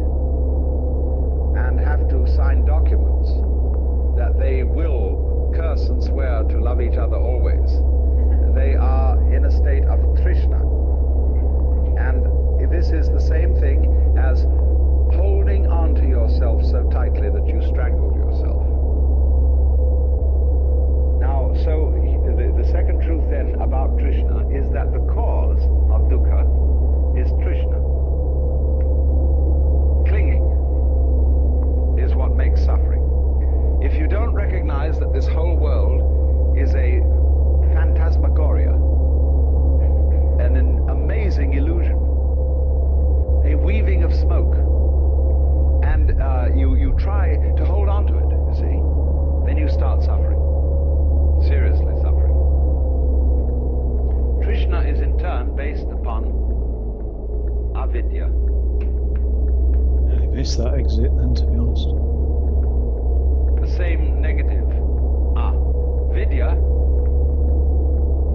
and have to sign documents that they will curse and swear to love each other always, they are in a state of trishna. And this is the same thing as holding on to yourself so tightly that you strangle yourself. Now, so the second truth then about Trishna is that the cause of dukkha is Trishna. Clinging is what makes suffering. If you don't recognize that this whole world is a phantasmagoria, an amazing illusion, a weaving of smoke, and you try to hold on to it, you see, then you start suffering. Seriously suffering. Trishna is in turn based upon avidya. I missed that exit then, to be honest. The same negative, vidya,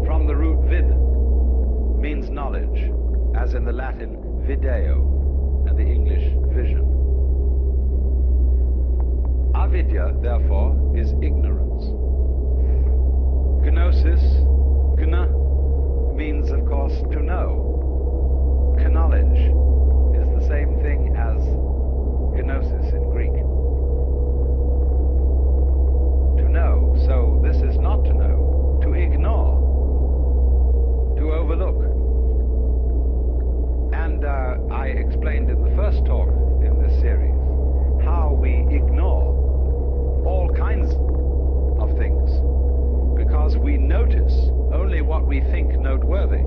from the root vid, means knowledge, as in the Latin video and the English vision. Avidya, therefore, is ignorance. Gnosis, gna, means, of course, to know. Knowledge is the same thing as gnosis in Greek. To know. So this is not to know, to ignore, to overlook. And I explained in the first talk in this series how we ignore all kinds of things, because we notice only what we think noteworthy.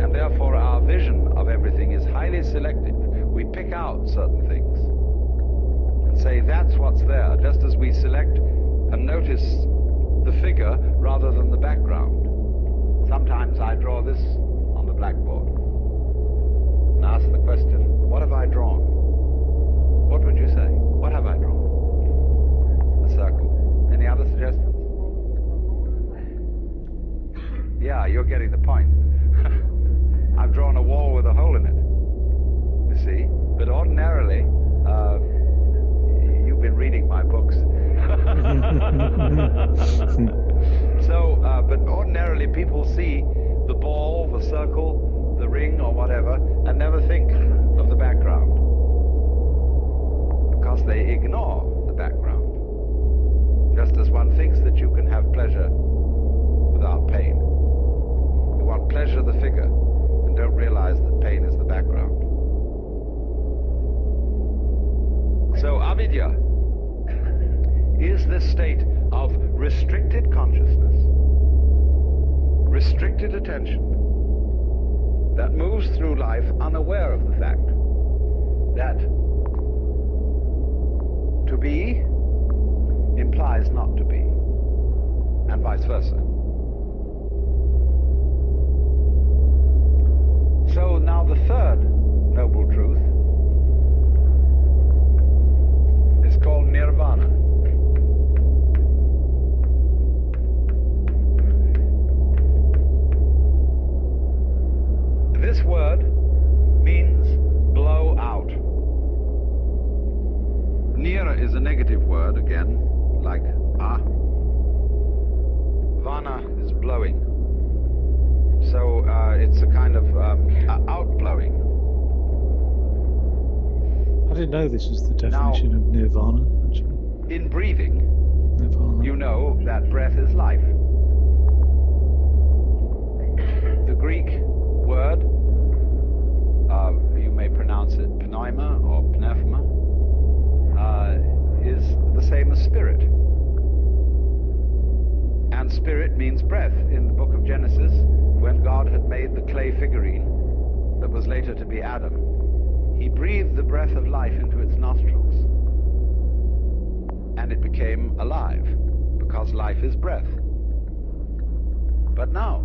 And therefore our vision of everything is highly selective. We pick out certain things and say that's what's there, just as we select and notice the figure rather than the background. Sometimes I draw this on the blackboard and ask the question, what have I drawn? What would you say? What have I drawn? A circle. Any other suggestions? you're getting the point. I've drawn a wall with a hole in it, you see. But ordinarily, you've been reading my books. So, but ordinarily people see the ball, the circle, the ring or whatever, and never think of the background. Because they ignore the background. Just as one thinks that you can have pleasure without pain. You want pleasure of the figure and don't realize that pain is the background. So avidya is this state of restricted consciousness, restricted attention, that moves through life unaware of the fact that to be implies not to be, and vice versa. So now the third noble truth is called nirvana. This word means blow out. Nira is a negative word again, like vana is blowing. So it's a kind of outblowing. I didn't know this was the definition of nirvana, actually. In breathing, Nirvana. you know that breath is life. The Greek word, you may pronounce it pneuma or pneuma, is the same as spirit. And spirit means breath. In the book of Genesis, when God had made the clay figurine that was later to be Adam, he breathed the breath of life into its nostrils. And it became alive, because life is breath. But now,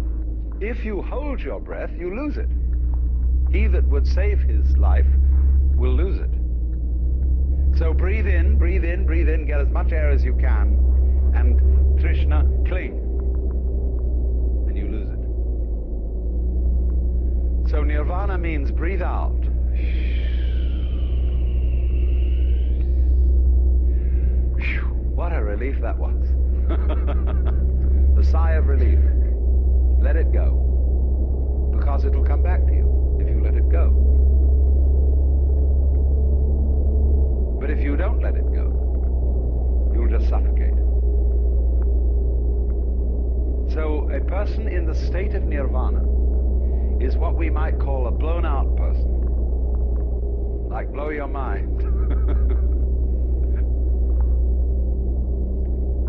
if you hold your breath, you lose it. He that would save his life will lose it. So breathe in, breathe in, breathe in, get as much air as you can, and Trishna, cling, and you lose it. So nirvana means breathe out. What a relief that was. The sigh of relief. Let it go. Because it'll come back to you if you let it go. But if you don't let it go, you'll just suffocate. So a person in the state of nirvana is what we might call a blown out person. Like blow your mind.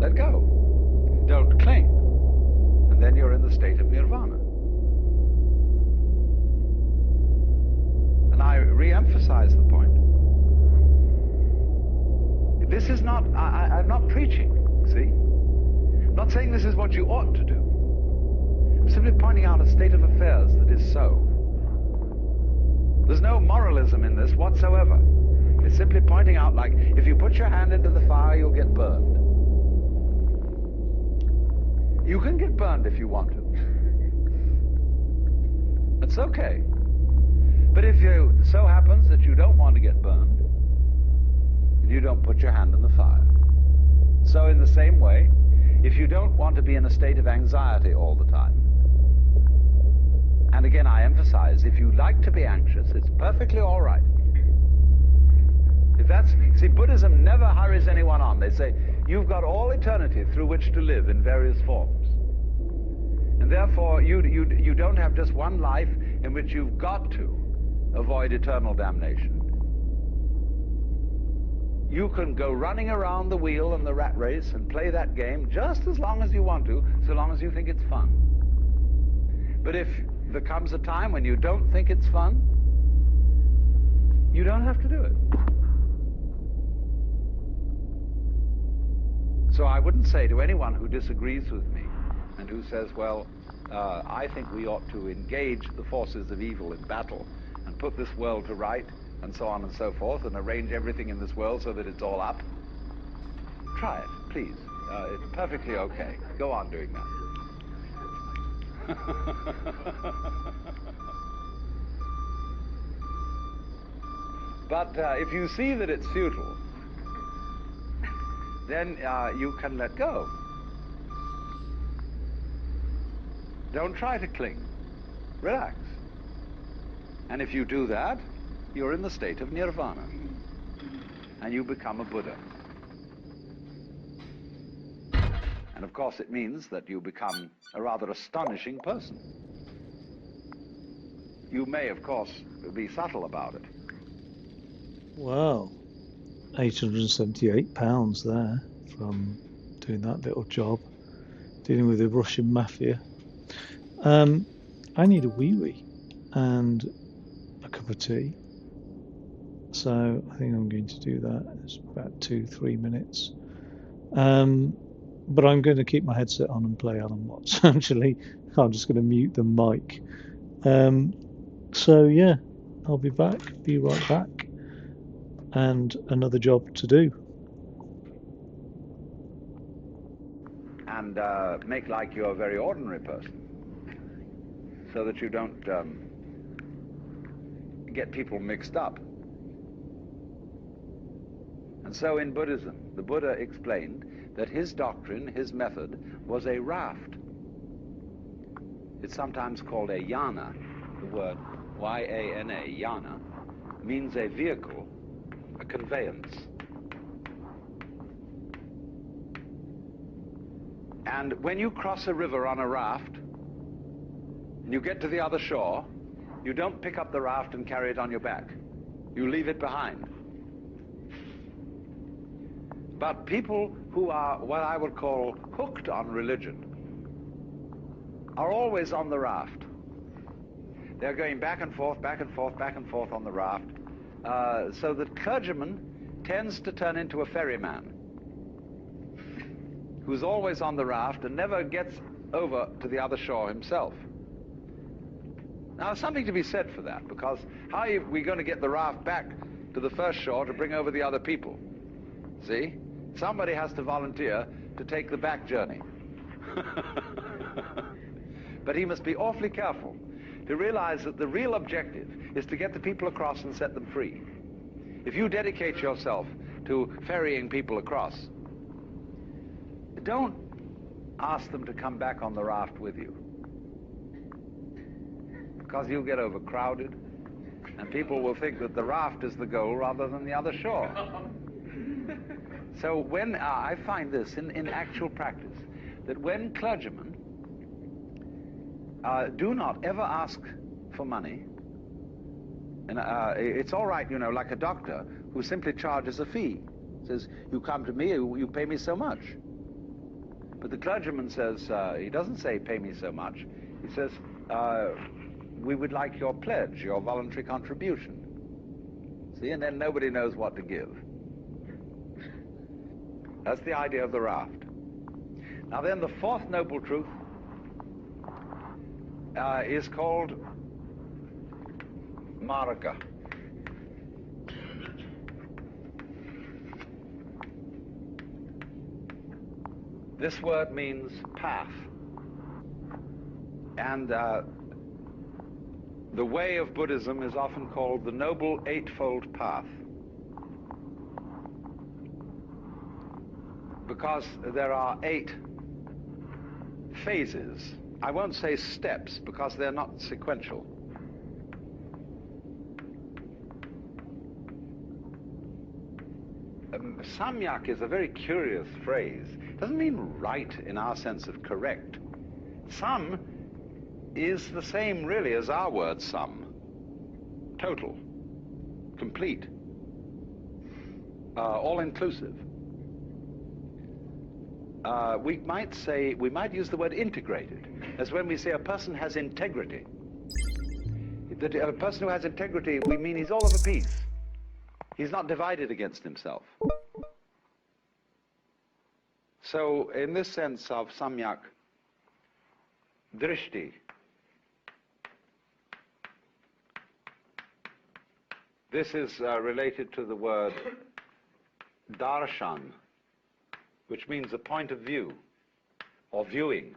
Let go. Don't cling. And then you're in the state of nirvana. And I re-emphasize the point. This is not, I'm not preaching, see? I'm not saying this is what you ought to do. I'm simply pointing out a state of affairs that is so. There's no moralism in this whatsoever. It's simply pointing out, like, if you put your hand into the fire, you'll get burned. You can get burned if you want to. It's okay. But if it so happens that you don't want to get burned, you don't put your hand in the fire. So in the same way, if you don't want to be in a state of anxiety all the time, and again I emphasize, if you like to be anxious, it's perfectly all right. If that's, see, Buddhism never hurries anyone on. They say, you've got all eternity through which to live in various forms. And therefore, you don't have just one life in which you've got to avoid eternal damnation. You can go running around the wheel and the rat race and play that game just as long as you want to, so long as you think it's fun. But if there comes a time when you don't think it's fun, you don't have to do it. So I wouldn't say to anyone who disagrees with me and who says, well, I think we ought to engage the forces of evil in battle and put this world to right and so on and so forth and arrange everything in this world so that it's all up. Try it, please. It's perfectly okay. Go on doing that. But if you see that it's futile, then you can let go. Don't try to cling. Relax. And if you do that, you're in the state of nirvana. And you become a Buddha. And of course it means that you become a rather astonishing person. You may, of course, be subtle about it. Wow, £878 there from doing that little job, dealing with the Russian mafia. I need a wee-wee and a cup of tea. So I think I'm going to do that. It's about 2-3 minutes. But I'm going to keep my headset on and play Alan Watts. Actually, I'm just going to mute the mic. So yeah, I'll be right back, and another job to do. And make like you're a very ordinary person, so that you don't get people mixed up. And so in Buddhism, the Buddha explained that his doctrine, his method, was a raft. It's sometimes called a yana. The word Y-A-N-A, yana, means a vehicle, a conveyance. And when you cross a river on a raft, and you get to the other shore, you don't pick up the raft and carry it on your back. You leave it behind. But people who are what I would call hooked on religion are always on the raft. They're going back and forth, back and forth, back and forth on the raft. So the clergyman tends to turn into a ferryman who's always on the raft and never gets over to the other shore himself. Now, there's something to be said for that, because how are we going to get the raft back to the first shore to bring over the other people? See? Somebody has to volunteer to take the back journey. But he must be awfully careful to realize that the real objective is to get the people across and set them free. If you dedicate yourself to ferrying people across, don't ask them to come back on the raft with you, because you'll get overcrowded and people will think that the raft is the goal rather than the other shore. So when I find this in actual practice, that when clergymen do not ever ask for money, and it's all right, you know, like a doctor who simply charges a fee, says, you come to me, you pay me so much. But the clergyman says, he doesn't say pay me so much, he says, we would like your pledge, your voluntary contribution. See, and then nobody knows what to give. That's the idea of the raft. Now then, the fourth noble truth is called marga. This word means path. And the way of Buddhism is often called the Noble Eightfold Path, because there are 8 phases. I won't say steps, because they're not sequential. Samyak is a very curious phrase. It doesn't mean right in our sense of correct. Sam is the same really as our word sum. Total, complete, all-inclusive. We might use the word integrated, as when we say a person has integrity. That a person who has integrity, we mean he's all of a piece. He's not divided against himself. So, in this sense of samyak drishti, this is related to the word darshan, which means a point of view, or viewing.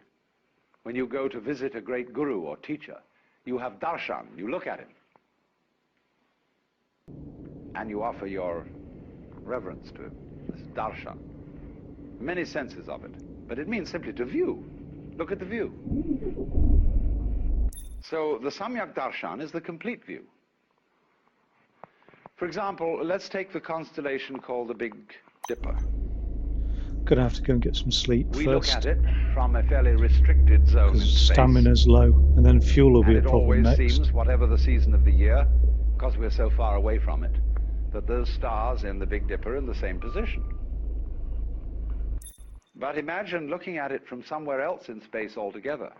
When you go to visit a great guru or teacher, you have darshan, you look at him. And you offer your reverence to him. This is darshan. Many senses of it. But it means simply to view. Look at the view. So the samyak darshan is the complete view. For example, let's take the constellation called the Big Dipper. Gonna have to go and get some sleep We first. look at it from a fairly restricted zone in Because space. stamina's low, and then fuel will be And a it problem always next. seems, whatever the season of the year, because we're so far away from it, that those stars in the Big Dipper are in the same position. But imagine looking at it from somewhere else in space altogether,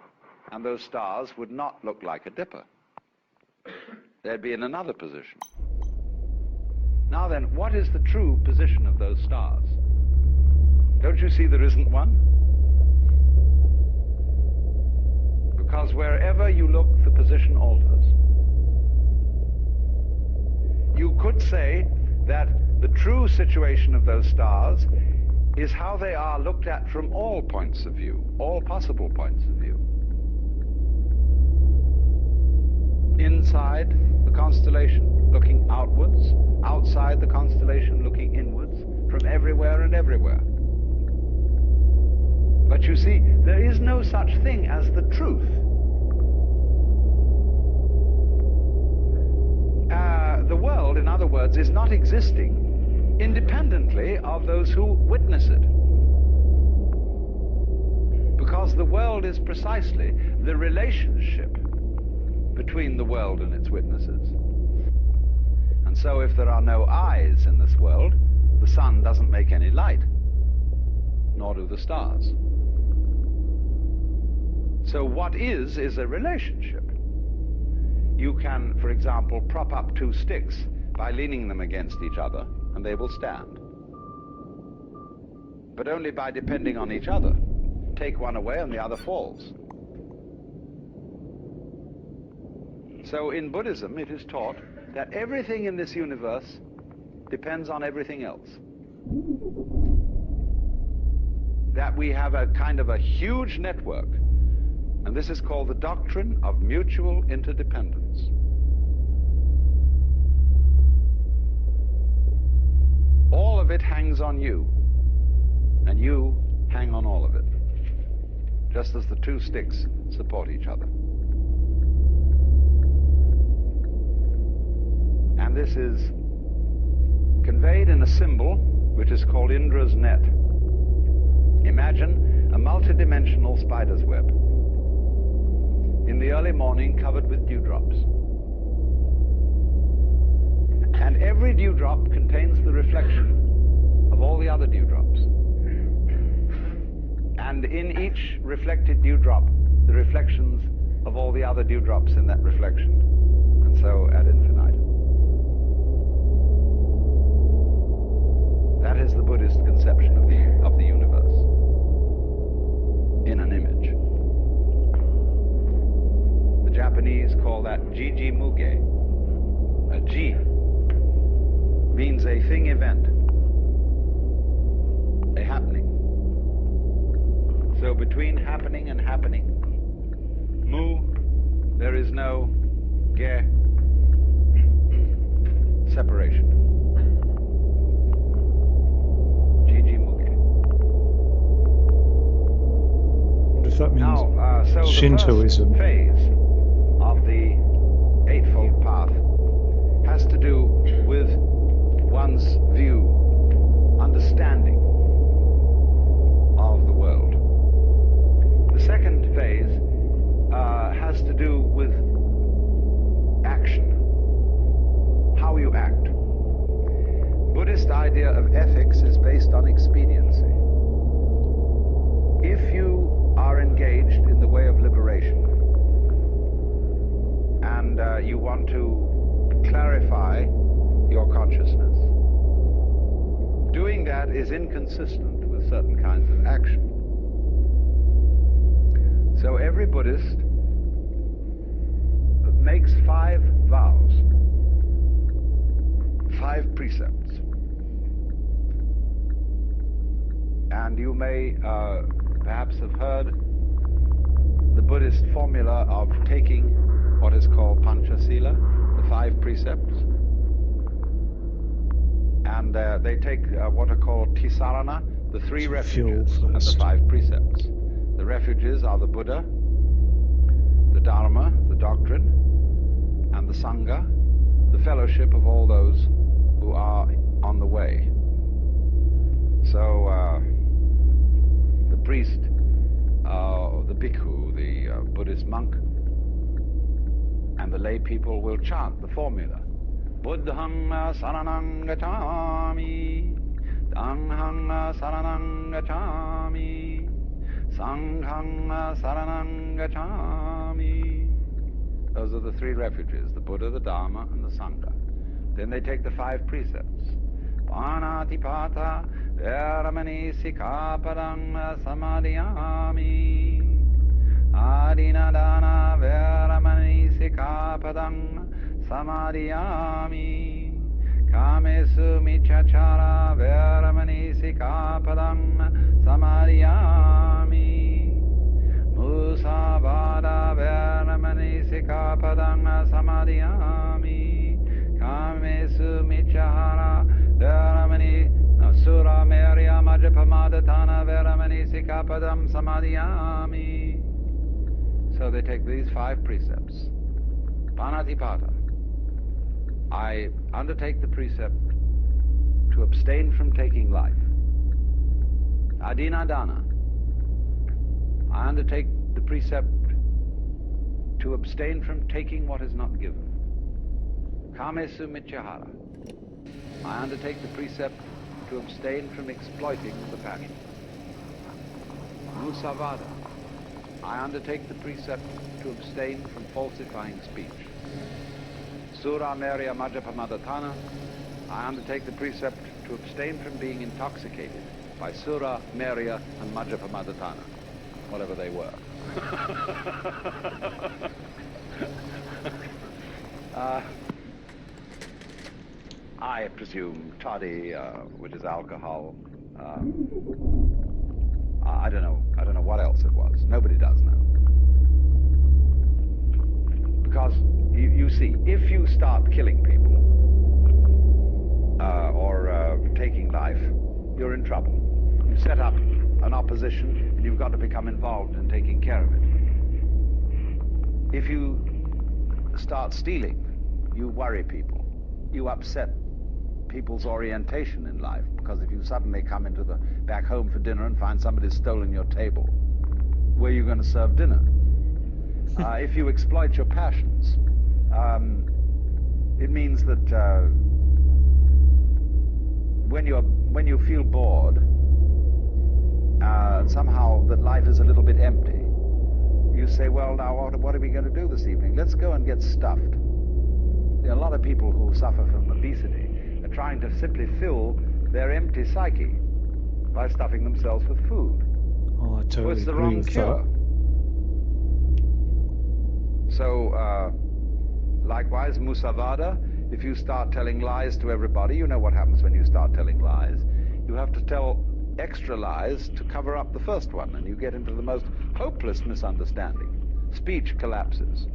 and those stars would not look like a dipper. They'd be in another position. Now then, what is the true position of those stars? Don't you see there isn't one? Because wherever you look, the position alters. You could say that the true situation of those stars is how they are looked at from all points of view, all possible points of view. Inside the constellation, looking outwards, outside the constellation, looking inwards, from everywhere and everywhere. But you see, there is no such thing as the truth. The world, in other words, is not existing independently of those who witness it. Because the world is precisely the relationship between the world and its witnesses. And so if there are no eyes in this world, the sun doesn't make any light, nor do the stars. So what is a relationship. You can, for example, prop up two sticks by leaning them against each other, and they will stand. But only by depending on each other. Take one away and the other falls. So in Buddhism, it is taught that everything in this universe depends on everything else. That we have a kind of a huge network, and this is called the doctrine of mutual interdependence. All of it hangs on you, and you hang on all of it, just as the two sticks support each other. And this is conveyed in a symbol which is called Indra's net. Imagine a multidimensional spider's web. In the early morning, covered with dewdrops. And every dewdrop contains the reflection of all the other dewdrops. And in each reflected dewdrop, the reflections of all the other dewdrops in that reflection. And so ad infinitum. That is the Buddhist conception of the universe in an image. The Japanese call that jiji muge. A ji means a thing event, a happening. So between happening and happening, mu, there is no ge, separation. Jiji muge. What if that means Now, so Shintoism? The first phase of the Eightfold Path has to do with one's view, understanding of the world. The second phase has to do with action, how you act. Buddhist idea of ethics is based on expediency. If you are engaged in the way of liberation and you want to clarify your consciousness, doing that is inconsistent with certain kinds of action. So every Buddhist makes 5 vows, 5 precepts. And you may perhaps have heard the Buddhist formula of taking what is called Panchasila, the 5 precepts, and they take what are called Tisarana, the 3 refuges, and the 5 precepts. The refuges are the Buddha, the Dharma, the doctrine, and the Sangha, the fellowship of all those who are on the way. So the priest, the bhikkhu, the Buddhist monk, and the lay people will chant the formula. Buddhang saranang gacchami, Dhanghang saranang gacchami, Sanghang saranang gacchami. Those are the 3 refuges, the Buddha, the Dharma, and the Sangha. Then they take the 5 precepts. Panatipata veramani sikapadang samadhiyami, Adinadana veramani sikapadang samadhiyami, Kamesu michachara veramani sikapadang samadhiyami, Musavada veramani sikapadang samadhiyami, Kamesu michahara veramani sura merya majapamadatana veramani sikapadam samadhiyami. So they take these 5 precepts. Panatipata. I undertake the precept to abstain from taking life. Adinadana. I undertake the precept to abstain from taking what is not given. Kamesu michahara. I undertake the precept to abstain from exploiting the passion. Musavada. I undertake the precept to abstain from falsifying speech. Sura merya majapamadatana. I undertake the precept to abstain from being intoxicated by sura, merya, and majapamadatana, whatever they were. I presume toddy, which is alcohol. I don't know what else it was. Nobody does know. Because you see, if you start killing people or taking life, you're in trouble. You set up an opposition, and you've got to become involved in taking care of it. If you start stealing, you worry people. You upset people's orientation in life, because if you suddenly come into the back home for dinner and find somebody's stolen your table, where are you going to serve dinner? If you exploit your passions, it means that when you feel bored, somehow that life is a little bit empty, you say, well, now what are we going to do this evening? Let's go and get stuffed. There are a lot of people who suffer from obesity are trying to simply fill their empty psyche by stuffing themselves with food. Oh, I totally it's the agree wrong with cure. that. So, likewise, musavada, if you start telling lies to everybody, you know what happens when you start telling lies. You have to tell extra lies to cover up the first one, and you get into the most hopeless misunderstanding. Speech collapses.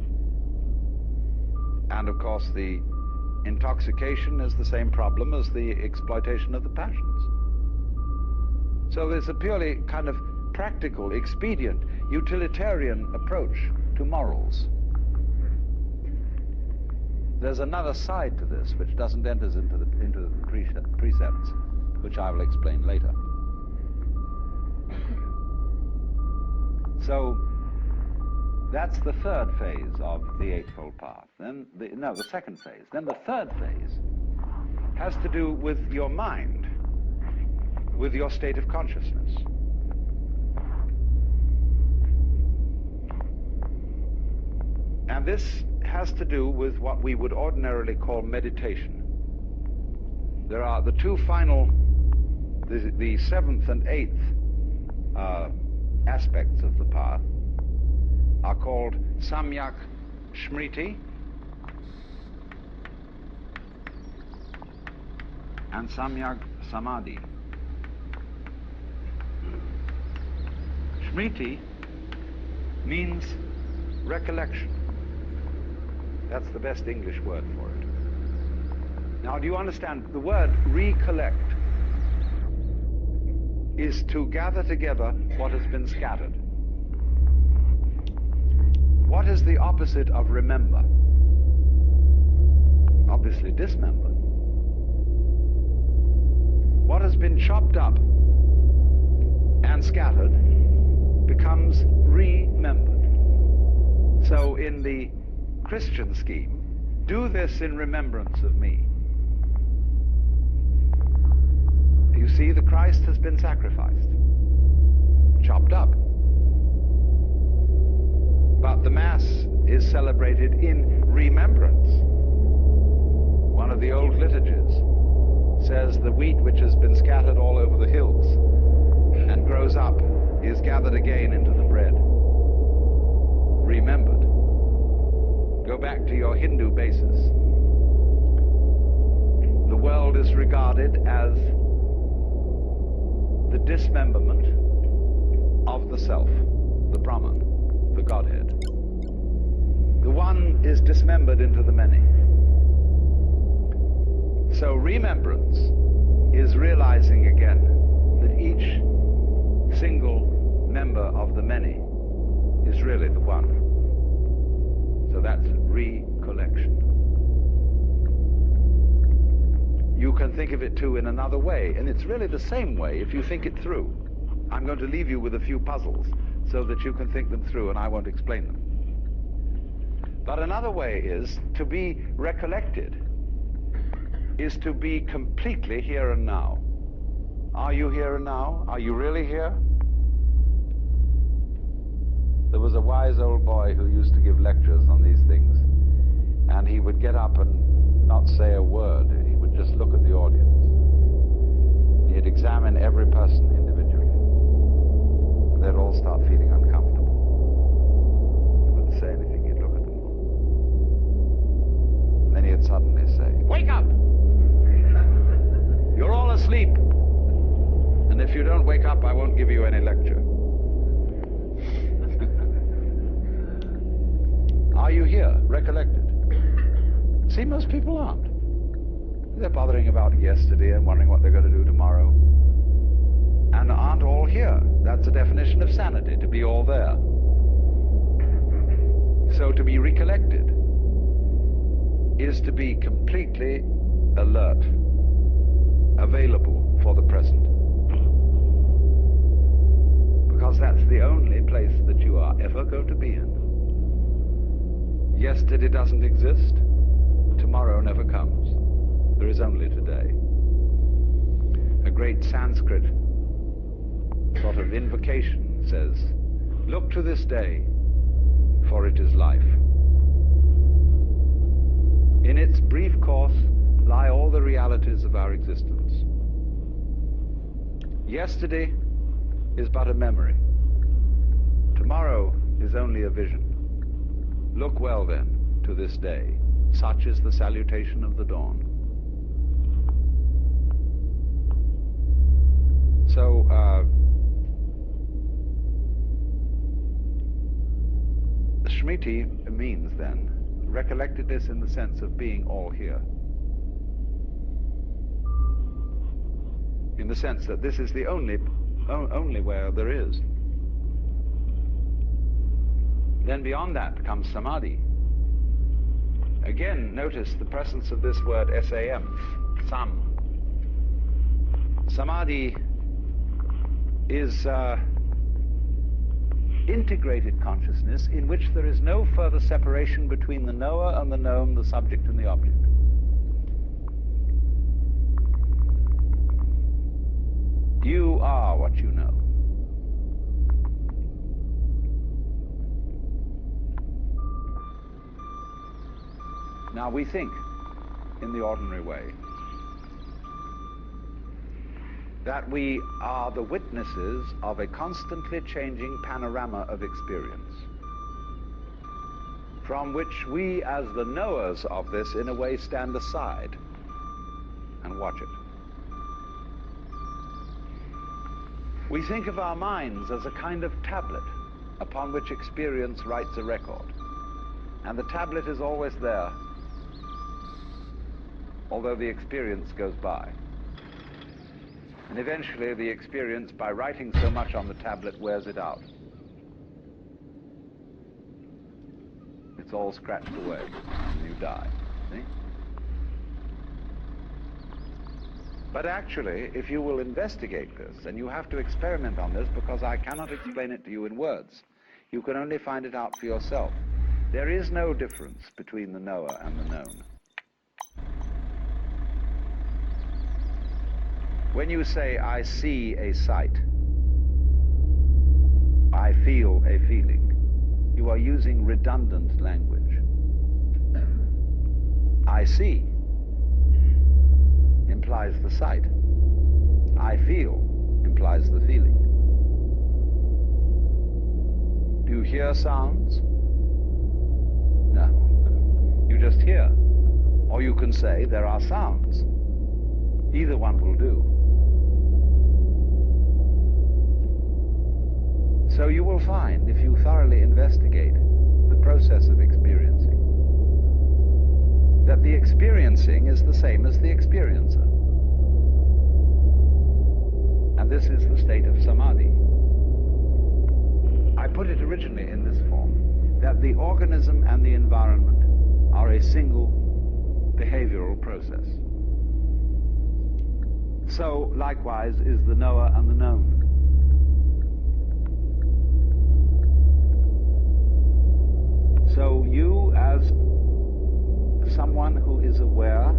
And, of course, the intoxication is the same problem as the exploitation of the passions. So there's a purely kind of practical, expedient, utilitarian approach to morals. There's another side to this which doesn't enter into the precepts, which I will explain later. So that's the 3rd phase of the Eightfold Path. Then the 2nd phase. Then the 3rd phase has to do with your mind, with your state of consciousness. And this has to do with what we would ordinarily call meditation. There are the 2 final, the 7th and 8th aspects of the path are called Samyak Smriti and Samyak Samadhi. Smriti means recollection. That's the best English word for it. Now, do you understand? The word recollect is to gather together what has been scattered. What is the opposite of remember? Obviously dismember. What has been chopped up and scattered becomes remembered. So in the Christian scheme, do this in remembrance of me. You see, the Christ has been sacrificed, chopped up. But the Mass is celebrated in remembrance. One of the old liturgies says the wheat which has been scattered all over the hills and grows up is gathered again into the bread. Remembered. Go back to your Hindu basis. The world is regarded as the dismemberment of the self, the Brahman, the Godhead. The one is dismembered into the many. So remembrance is realizing again that each single member of the many is really the one. So that's recollection. You can think of it too in another way, and it's really the same way if you think it through. I'm going to leave you with a few puzzles so that you can think them through, and I won't explain them. But another way is to be recollected, is to be completely here and now. Are you here and now? Are you really here? There was a wise old boy who used to give lectures on these things, and he would get up and not say a word. He would just look at the audience. He'd examine every person individually. They'd all start feeling uncomfortable. He wouldn't say anything. He'd look at them all. Then he'd suddenly say, "Wake up! You're all asleep. And if you don't wake up, I won't give you any lecture." Are you here, recollected? See, most people aren't. They're bothering about yesterday and wondering what they're going to do tomorrow. And aren't all here. That's a definition of sanity, to be all there. So to be recollected is to be completely alert, available for the present. Because that's the only place that you are ever going to be in. Yesterday doesn't exist. Tomorrow never comes. There is only today. A great Sanskrit sort of invocation says, "Look to this day, for it is life." In its brief course lie all the realities of our existence. Yesterday is but a memory. Tomorrow is only a vision. Look well then to this day. Such is the salutation of the dawn. So, Shmiti means then recollectedness in the sense of being all here. In the sense that this is the only where there is. Then beyond that comes samadhi. Again, notice the presence of this word S-A-M, sam. Samadhi is integrated consciousness in which there is no further separation between the knower and the known, the subject and the object. You are what you know. Now we think in the ordinary way that we are the witnesses of a constantly changing panorama of experience, from which we as the knowers of this in a way stand aside and watch it. We think of our minds as a kind of tablet upon which experience writes a record. And the tablet is always there, although the experience goes by. And eventually the experience, by writing so much on the tablet, wears it out. It's all scratched away, and you die. See? But actually, if you will investigate this, and you have to experiment on this because I cannot explain it to you in words, you can only find it out for yourself. There is no difference between the knower and the known. When you say, I see a sight, I feel a feeling, you are using redundant language. I see implies the sight. I feel implies the feeling. Do you hear sounds? No. You just hear. Or you can say there are sounds. Either one will do. So you will find, if you thoroughly investigate the process of experiencing, that the experiencing is the same as the experiencer. And this is the state of samadhi. I put it originally in this form, that the organism and the environment are a single behavioral process. So, likewise, is the knower and the known. So you, as someone who is aware,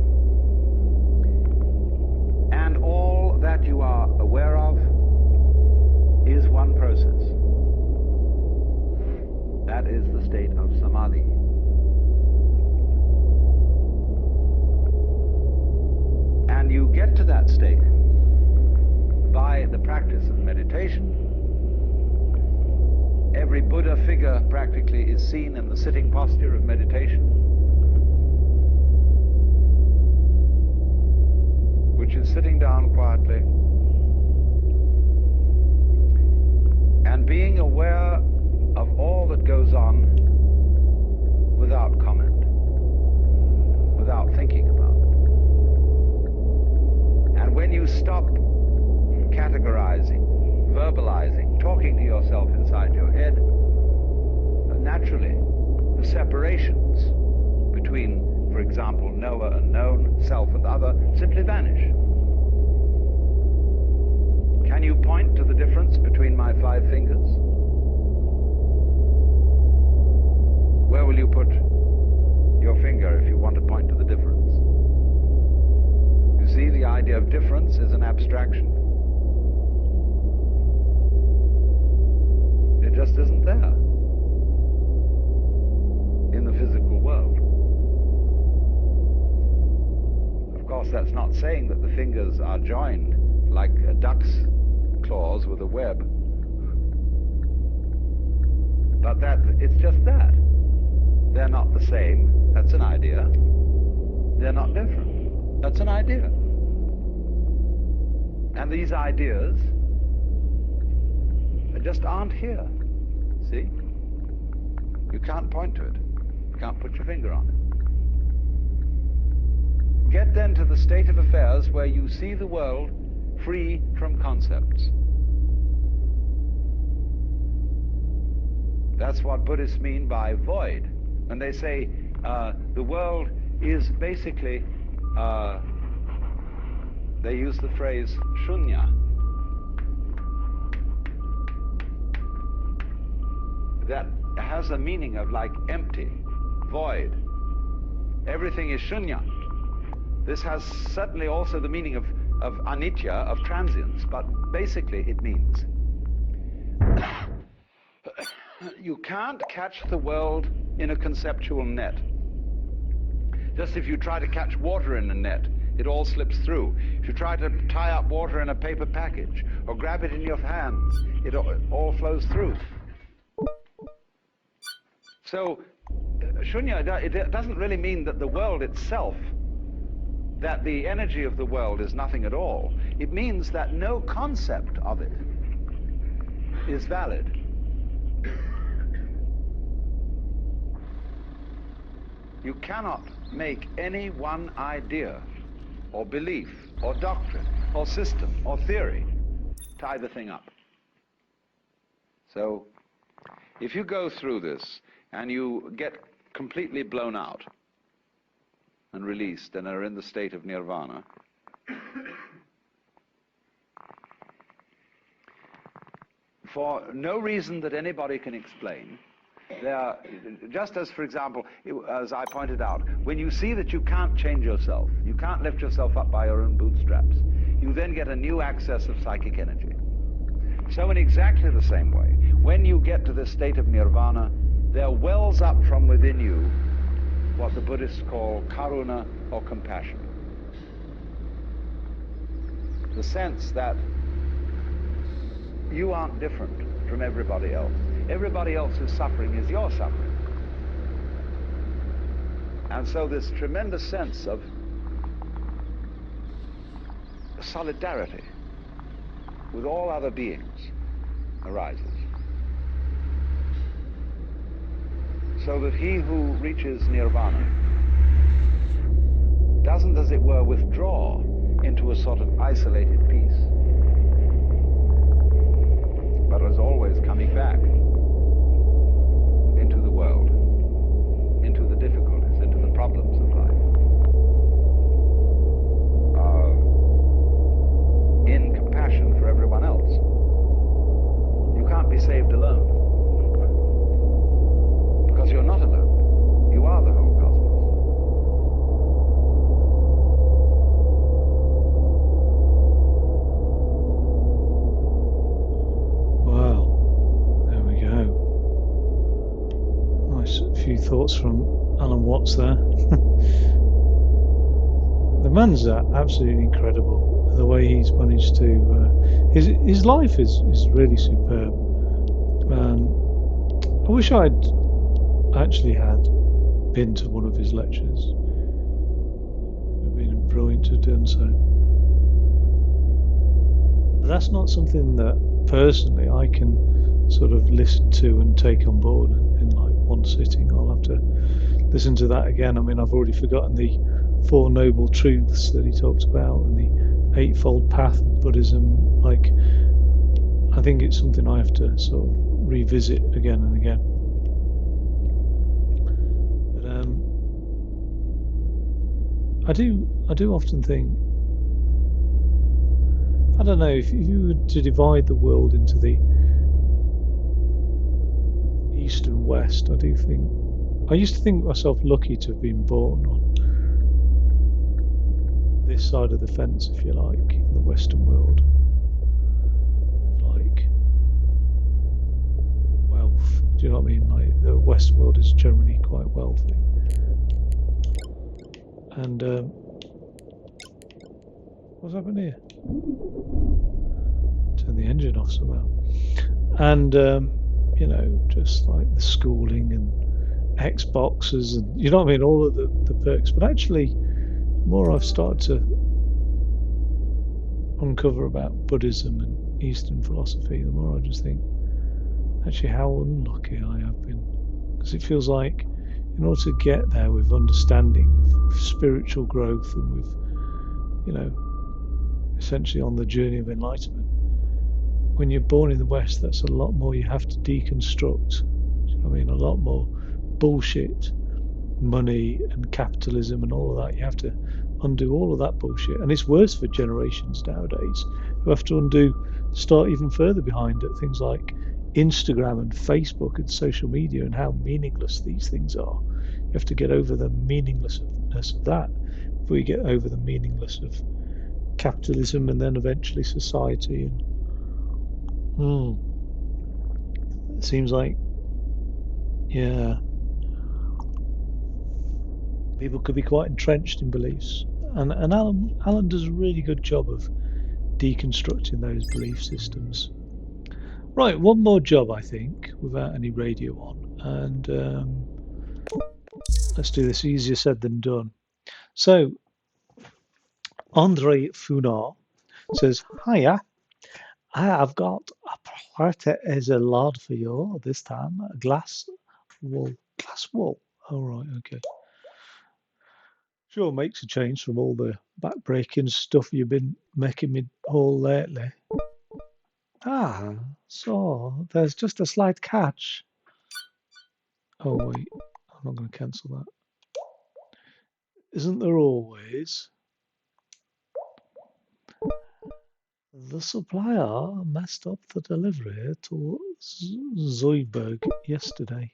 and all that you are aware of is one process. That is the state of samadhi. And you get to that state by the practice of meditation. Every Buddha figure practically is seen in the sitting posture of meditation, which is sitting down quietly and being aware of all that goes on without comment, without thinking about it. And when you stop categorizing, verbalizing, talking to yourself inside your head, naturally the separations between, for example, knower and known, self and other, simply vanish. Can you point to the difference between my 5 fingers? Where will you put your finger if you want to point to the difference? You see, the idea of difference is an abstraction. It just isn't there in the physical world. Of course, that's not saying that the fingers are joined like a duck's claws with a web, but that it's just that. They're not the same. That's an idea. They're not different. That's an idea. And these ideas just aren't here. See? You can't point to it. You can't put your finger on it. Get then to the state of affairs where you see the world free from concepts. That's what Buddhists mean by void. When they say the world is basically, they use the phrase shunya. That has a meaning of like empty, void. Everything is shunya. This has certainly also the meaning of anitya, of transience, but basically it means you can't catch the world in a conceptual net. Just if you try to catch water in a net, it all slips through. If you try to tie up water in a paper package or grab it in your hands, it all flows through. So, shunya, it doesn't really mean that the world itself, that the energy of the world is nothing at all. It means that no concept of it is valid. You cannot make any one idea or belief or doctrine or system or theory tie the thing up. So if you go through this and you get completely blown out and released and are in the state of nirvana, for no reason that anybody can explain, there, just as, for example, as I pointed out, when you see that you can't change yourself, you can't lift yourself up by your own bootstraps, you then get a new access of psychic energy. So in exactly the same way, when you get to this state of nirvana, there wells up from within you what the Buddhists call karuna, or compassion. The sense that you aren't different from everybody else. Everybody else's suffering is your suffering. And so this tremendous sense of solidarity with all other beings arises. So that he who reaches nirvana doesn't, as it were, withdraw into a sort of isolated peace, but is always coming back into the world, into the difficulties, into the problems of life, in compassion for everyone else. You can't be saved alone, because you're not alone. You are the whole cosmos. Wow, there we go. Nice few thoughts from Alan Watts there. The man's absolutely incredible. The way he's managed to, his life is really superb. I wish I'd actually had been to one of his lectures. It would have been brilliant to have done so. But that's not something that personally I can sort of listen to and take on board in like one sitting. I'll have to listen to that again. I mean, I've already forgotten the Four Noble Truths that he talked about and the Eightfold Path of Buddhism. Like, I think it's something I have to sort of revisit again and again. But I do often think, I don't know, if you were to divide the world into the East and West, I used to think myself lucky to have been born on this side of the fence, if you like, in the Western world, with like wealth. Do you know what I mean? Like, the Western world is generally quite wealthy, and what's happened here? Turn the engine off somehow. And you know, just like the schooling and Xboxes and, you know what I mean, all of the perks. But actually, the more I've started to uncover about Buddhism and Eastern philosophy, the more I just think, actually, how unlucky I have been. Because it feels like in order to get there with understanding, with spiritual growth, and with, you know, essentially on the journey of enlightenment, when you're born in the West, that's a lot more you have to deconstruct. You know what I mean? A lot more bullshit, money and capitalism and all of that. You have to undo all of that bullshit. And it's worse for generations nowadays who have to start even further behind at things like Instagram and Facebook and social media and how meaningless these things are. You have to get over the meaninglessness of that before you get over the meaningless of capitalism and then eventually society. And it seems like, yeah, people could be quite entrenched in beliefs, and Alan does a really good job of deconstructing those belief systems. Right, one more job, I think, without any radio on, and let's do this. Easier said than done. So Andre Funar says, "Hiya, I've got a platter as a lard for you this time. Glass wool. All right, okay. Sure makes a change from all the back-breaking stuff you've been making me haul lately. Ah, so there's just a slight catch. Oh wait, I'm not going to cancel that. Isn't there always? The supplier messed up the delivery to Zoidberg yesterday.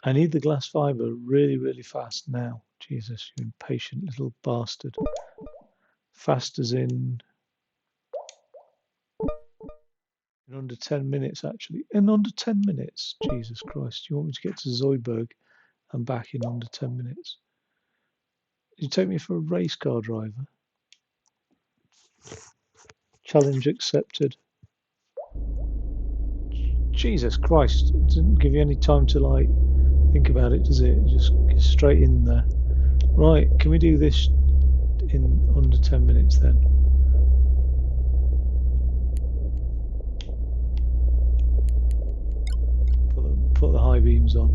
I need the glass fiber really, really fast now. Jesus, you impatient little bastard. Fast as in under 10 minutes, actually. In under 10 minutes? Jesus Christ. You want me to get to Zoidberg and back in under 10 minutes? You take me for a race car driver? Challenge accepted. Jesus Christ. It doesn't give you any time to, like, think about it, does it? It just gets straight in there. Right, can we do this in under 10 minutes then? Put the high beams on.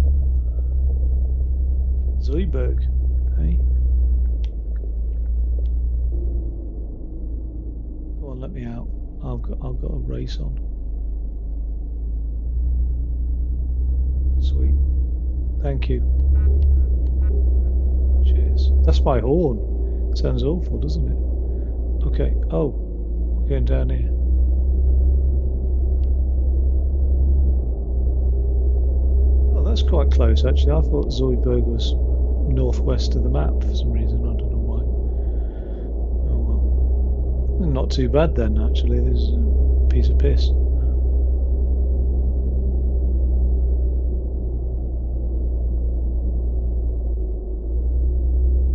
Zoidberg, hey? Come on, let me out. I've got a race on. Sweet. Thank you. Cheers. That's my horn. Sounds awful, doesn't it? Okay. Oh, we're going down here. Oh, that's quite close actually. I thought Zoidberg was northwest of the map for some reason. I don't know why. Oh well. Not too bad then actually. There's a piece of piss.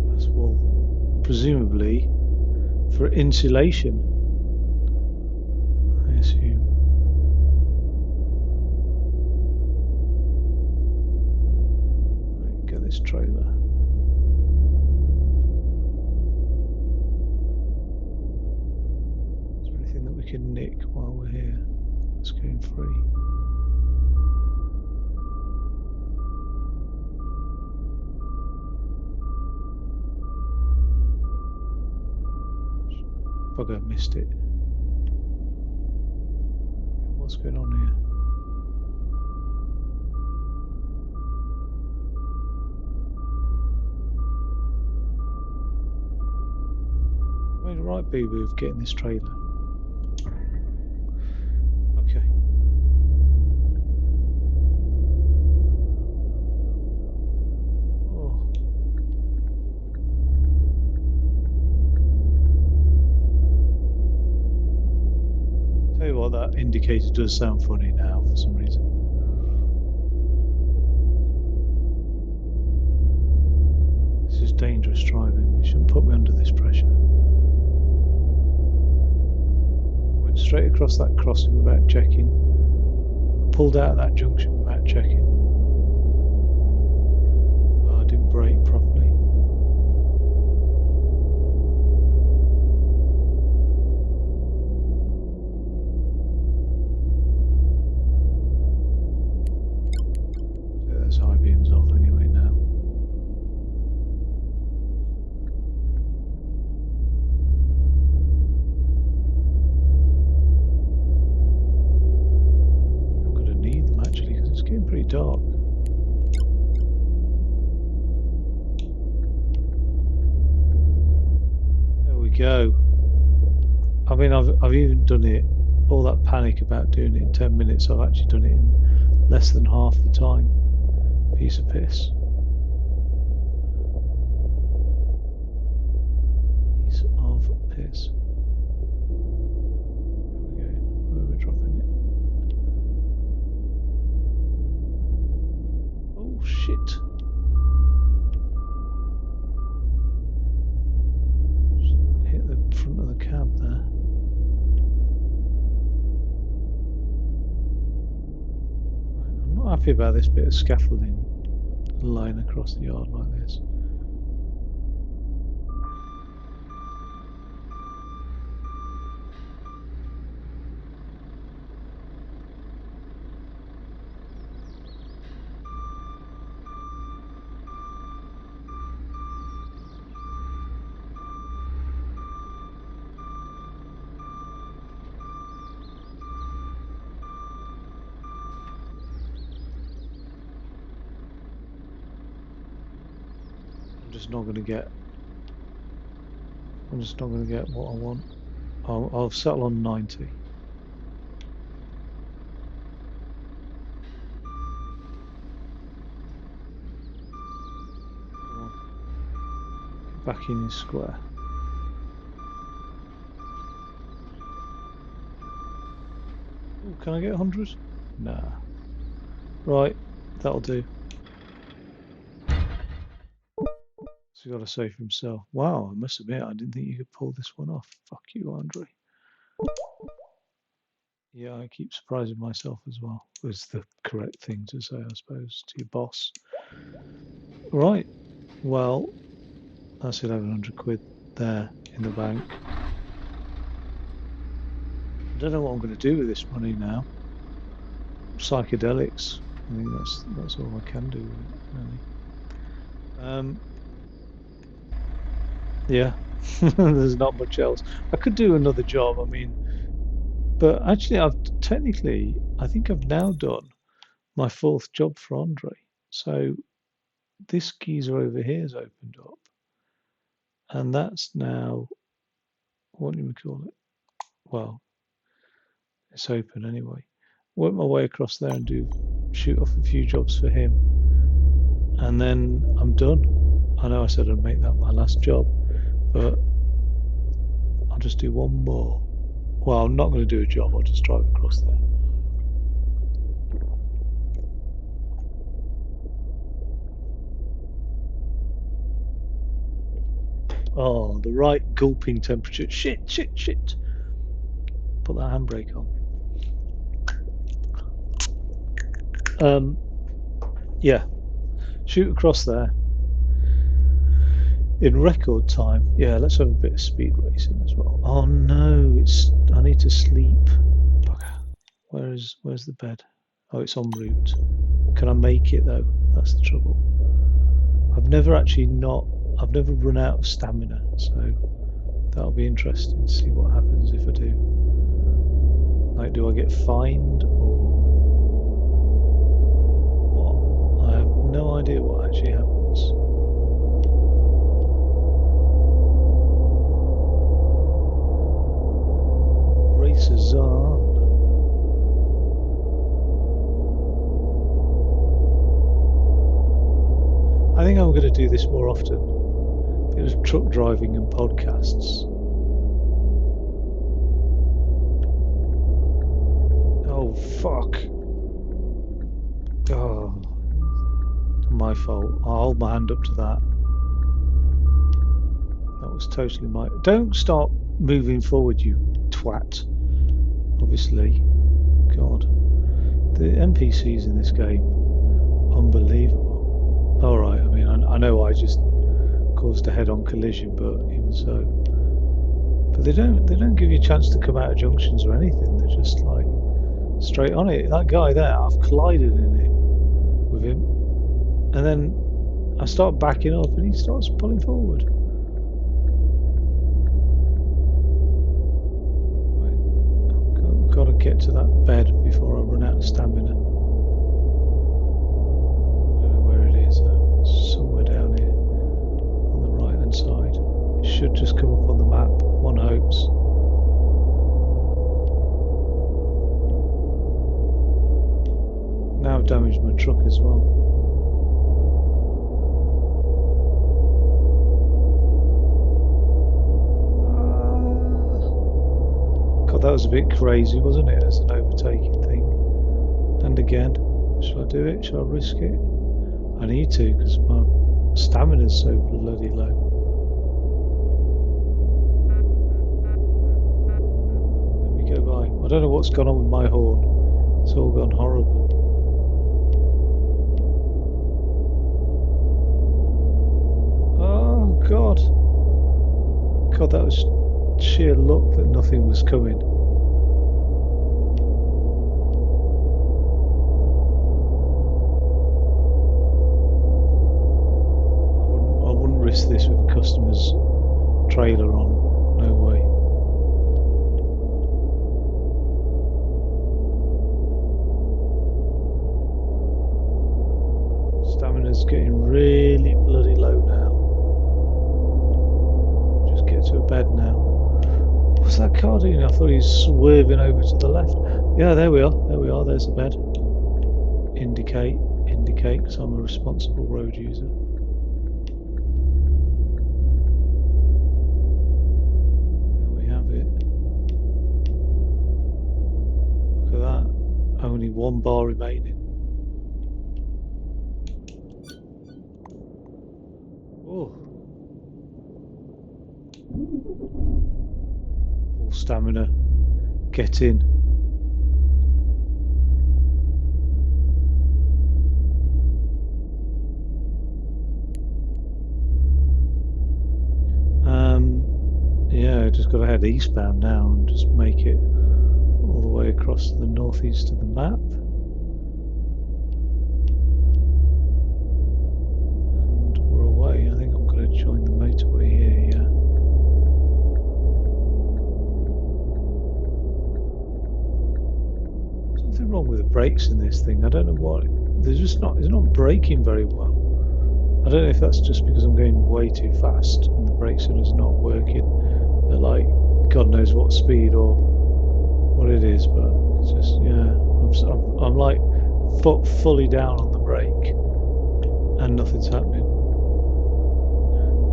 Glass wall. Presumably for insulation, I assume. Right, get this trailer. Is there anything that we can nick while we're here? It's going free. Bugger, I missed it. What's going on here? I made a right boo-boo of getting this trailer. Okay. Oh. Tell you what, that indicator does sound funny now for some reason. This is dangerous driving. You shouldn't put me under this pressure. Went straight across that crossing without checking. Pulled out of that junction without checking. Well, I didn't brake properly. Those high beams off anyway now. I'm going to need them actually because it's getting pretty dark. There we go. I mean, I've even done it. All that panic about doing it in 10 minutes, I've actually done it in less than half the time. Piece of piss. Piece of piss. Where are we going? Where are we dropping it? Oh shit. Just hit the front of the cab there. Right, I'm not happy about this bit of scaffolding lying across the yard like this. just not going to get. I'm just not going to get what I want. I'll settle on 90. Come on. Back in his square. Ooh, can I get 100? Nah. Right, that'll do. So you got to say for himself. Wow, I must admit, I didn't think you could pull this one off. Fuck you, Andre. Yeah, I keep surprising myself as well. Was the correct thing to say, I suppose, to your boss. Right. Well, that's 1,100 quid there in the bank. I don't know what I'm going to do with this money now. Psychedelics. I think that's all I can do with it, really. Yeah, there's not much else. I could do another job. I mean, but actually, I think I've now done my 4th job for Andre. So this geezer over here has opened up, and that's now, what do we call it? Well, it's open anyway. Work my way across there and shoot off a few jobs for him, and then I'm done. I know I said I'd make that my last job, but I'll just do one more. Well, I'm not going to do a job. I'll just drive across there. Oh, the right gulping temperature. Shit. Put that handbrake on. Yeah. Shoot across there in record time. Yeah, let's have a bit of speed racing as well. Oh no, I need to sleep. Bugger. Where's the bed? Oh, it's en route. Can I make it though? That's the trouble. I've never run out of stamina, so that'll be interesting to see what happens if I do. Like, do I get fined or what? I have no idea what actually happens. Races on. I think I'm going to do this more often. It was truck driving and podcasts. Oh, fuck. Oh, my fault. I'll hold my hand up to that. That was totally my... Don't start moving forward, you twat. Obviously. God. The NPCs in this game, unbelievable. Alright, I mean, I know I just caused a head-on collision, but even so. But they don't give you a chance to come out of junctions or anything. They're just like straight on it. That guy there, I've collided with him, and then I start backing up, and he starts pulling forward. Right, I've got to get to that bed before I run out of stamina. I don't know where it is though. It's somewhere down here on the right-hand side. It should just come up on the map. One hopes. Now I've damaged my truck as well. God, that was a bit crazy, wasn't it, as an overtaking thing? And again, shall I do it? Shall I risk it? I need to, because my stamina's so bloody low. Let me go by. I don't know what's gone on with my horn. It's all gone horrible. Oh, God. God, that was sheer luck that nothing was coming. I wouldn't risk this with a customer's trailer on. No way. Stamina's getting really bloody low now. get to a bed now. What's that car doing? I thought he was swerving over to the left. Yeah, there we are. There we are. There's a bed. Indicate, because I'm a responsible road user. There we have it. Look at that. Only 1 bar remaining. Oh. Full stamina. Get in. Yeah, just got to head eastbound now and just make it all the way across to the northeast of the map. And we're away. I think I'm going to join the motorway here, yeah. Something wrong with the brakes in this thing. I don't know what. It's not braking very well. I don't know if that's just because I'm going way too fast and the brakes are just not working at like God knows what speed or what it is, but it's just, yeah, I'm like foot fully down on the brake and nothing's happening.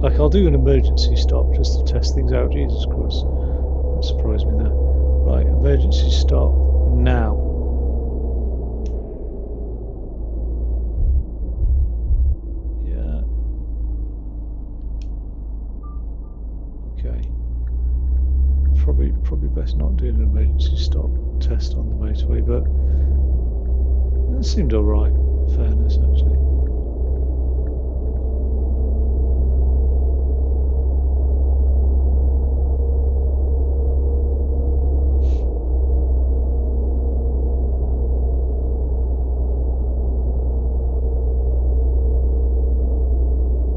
Like, I'll do an emergency stop just to test things out. Jesus Christ, that surprised me there. Right, emergency stop now. Probably best not doing an emergency stop test on the motorway, but it seemed alright, in fairness, actually.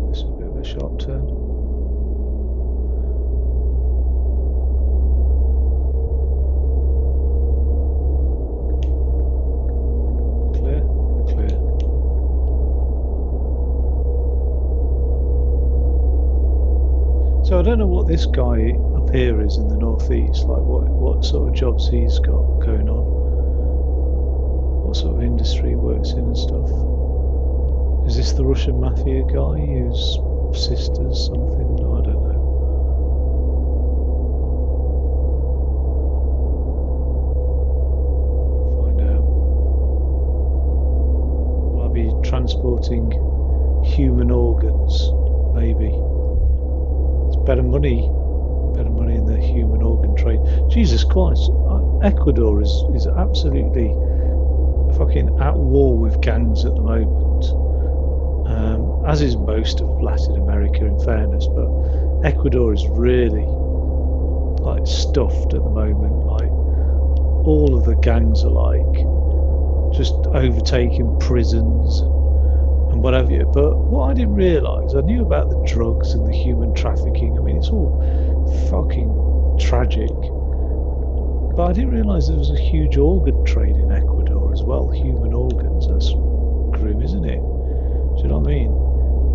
This is a bit of a sharp turn. So I don't know what this guy up here is in the northeast, like what sort of jobs he's got going on, what sort of industry he works in and stuff. Is this the Russian mafia guy whose sister's something? No, I don't know. Find out. Will I be transporting human organs? Maybe. Better money in the human organ trade. Jesus Christ, Ecuador is absolutely fucking at war with gangs at the moment, as is most of Latin America, in fairness, but Ecuador is really like stuffed at the moment. Like, all of the gangs are like just overtaking prisons and what have you. But what I didn't realise, I knew about the drugs and the human trafficking. I mean, it's all fucking tragic. But I didn't realise there was a huge organ trade in Ecuador as well. Human organs. That's grim, isn't it? Do you know what I mean?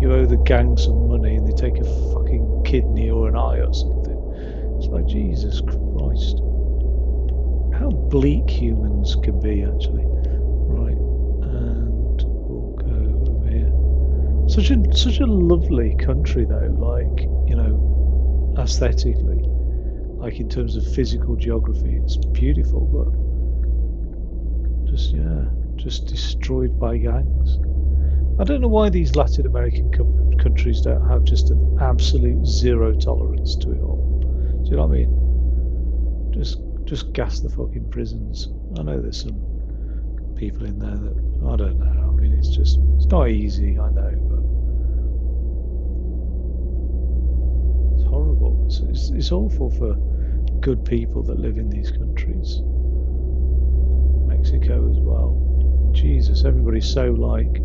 You owe the gang some money and they take a fucking kidney or an eye or something. It's like, Jesus Christ. How bleak humans can be, actually. Right. And we'll go over here. Such a lovely country, though, like, you know, aesthetically. Like, in terms of physical geography, it's beautiful, but just destroyed by gangs. I don't know why these Latin American countries don't have just an absolute zero tolerance to it all. Do you know what I mean? Just gas the fucking prisons. I know there's some people in there that, I don't know. I mean, it's not easy, I know, but it's horrible. It's awful for good people that live in these countries. Mexico as well. Jesus, everybody's so like,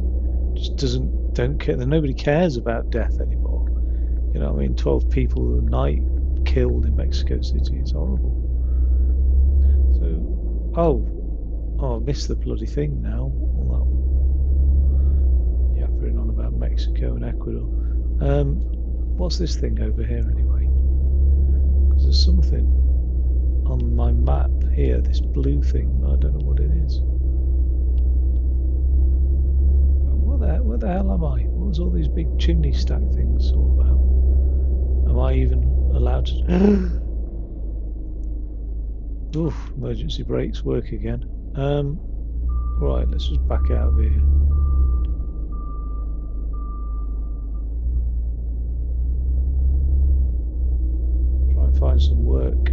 just don't care. Nobody cares about death anymore. You know what I mean? 12 people a night killed in Mexico City. It's horrible. So, I missed the bloody thing now. All that yapping on about Mexico and Ecuador. What's this thing over here anyway? There's something on my map here, this blue thing, but I don't know what it is. Where the hell am I? What was all these big chimney stack things all about? Am I even allowed to? Oof, emergency brakes work again. Right, let's just back out of here. Try and find some work.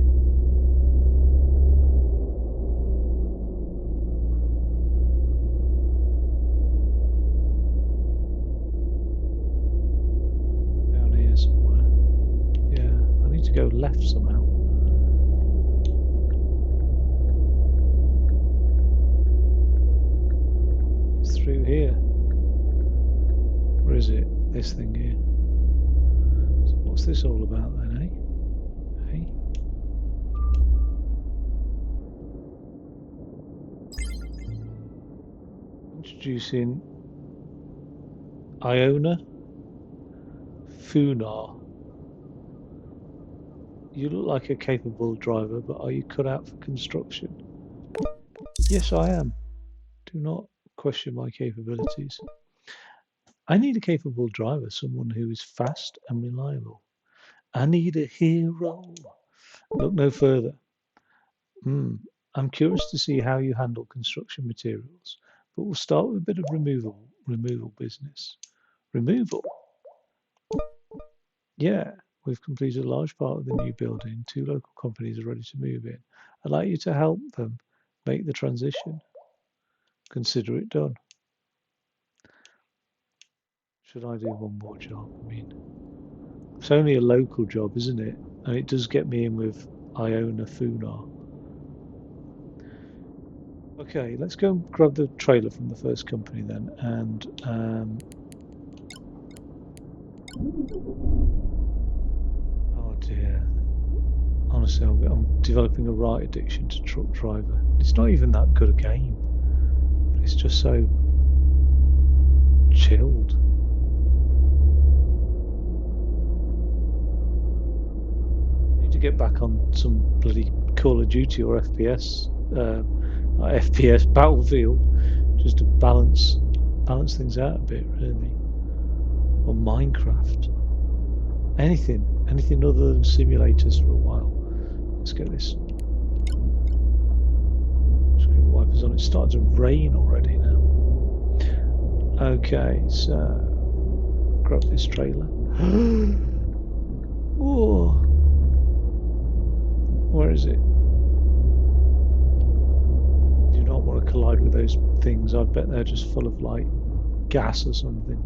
Down here somewhere. Yeah, I need to go left somehow. It's through here. Where is it? This thing here. So what's this all about then, eh? Hey? Introducing Iona Funar. You look like a capable driver, but are you cut out for construction? Yes, I am. Do not question my capabilities. I need a capable driver, someone who is fast and reliable. I need a hero. Look no further. I'm curious to see how you handle construction materials, but we'll start with a bit of removal business. Removal? Yeah, we've completed a large part of the new building. 2 local companies are ready to move in. I'd like you to help them make the transition. Consider it done. Should I do one more job? I mean, it's only a local job, isn't it? And it does get me in with Iona Funar. Okay, let's go and grab the trailer from the first company then, and oh dear. Honestly, I'm developing a right addiction to Truck Driver. It's not even that good a game, but it's just so chilled. I need to get back on some bloody Call of Duty or FPS, FPS Battlefield, just to balance things out a bit, really. Or Minecraft. Anything other than simulators for a while. Let's get this screen wipers on. It's starting to rain already now. Okay, so grab this trailer. Whoa. Where is it? Do not want to collide with those things. I bet they're just full of like gas or something.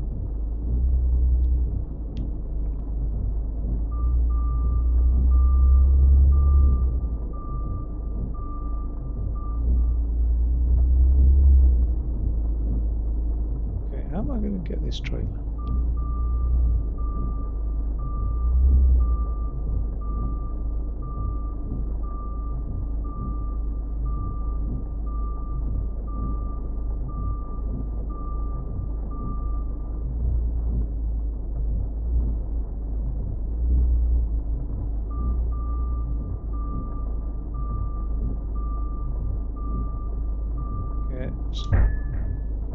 Okay, how am I going to get this trailer?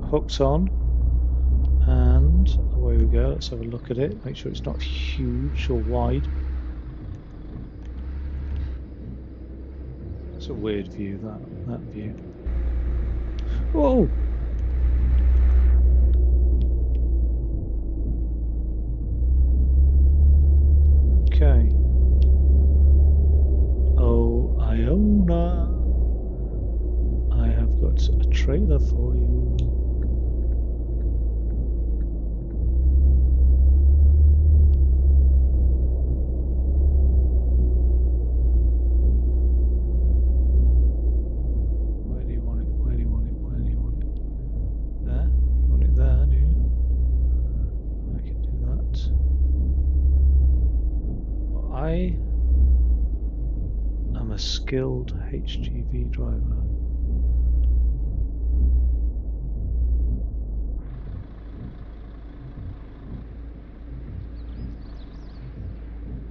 Hooks on, and away we go. Let's have a look at it, make sure it's not huge or wide. It's a weird view, that view. Whoa! Okay. Oh, Iona, I have got a trailer for you. I am a skilled HGV driver.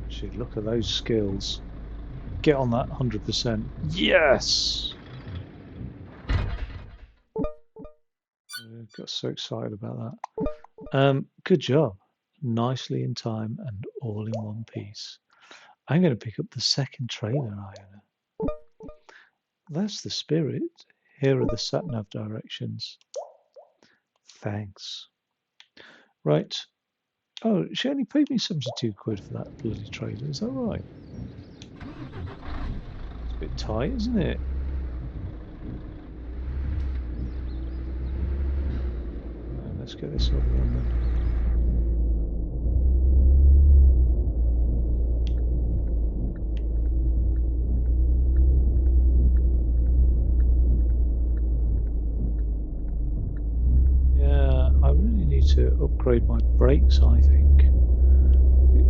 Actually, look at those skills. get on that 100%. Yes! Got so excited about that. Good job. Nicely in time and all in one piece. I'm going to pick up the second trailer, Iona. That's the spirit. Here are the sat-nav directions. Thanks. Right. Oh, she only paid me 72 quid for that bloody trailer. Is that right? It's a bit tight, isn't it? Let's get this other one then. Yeah, I really need to upgrade my brakes, I think,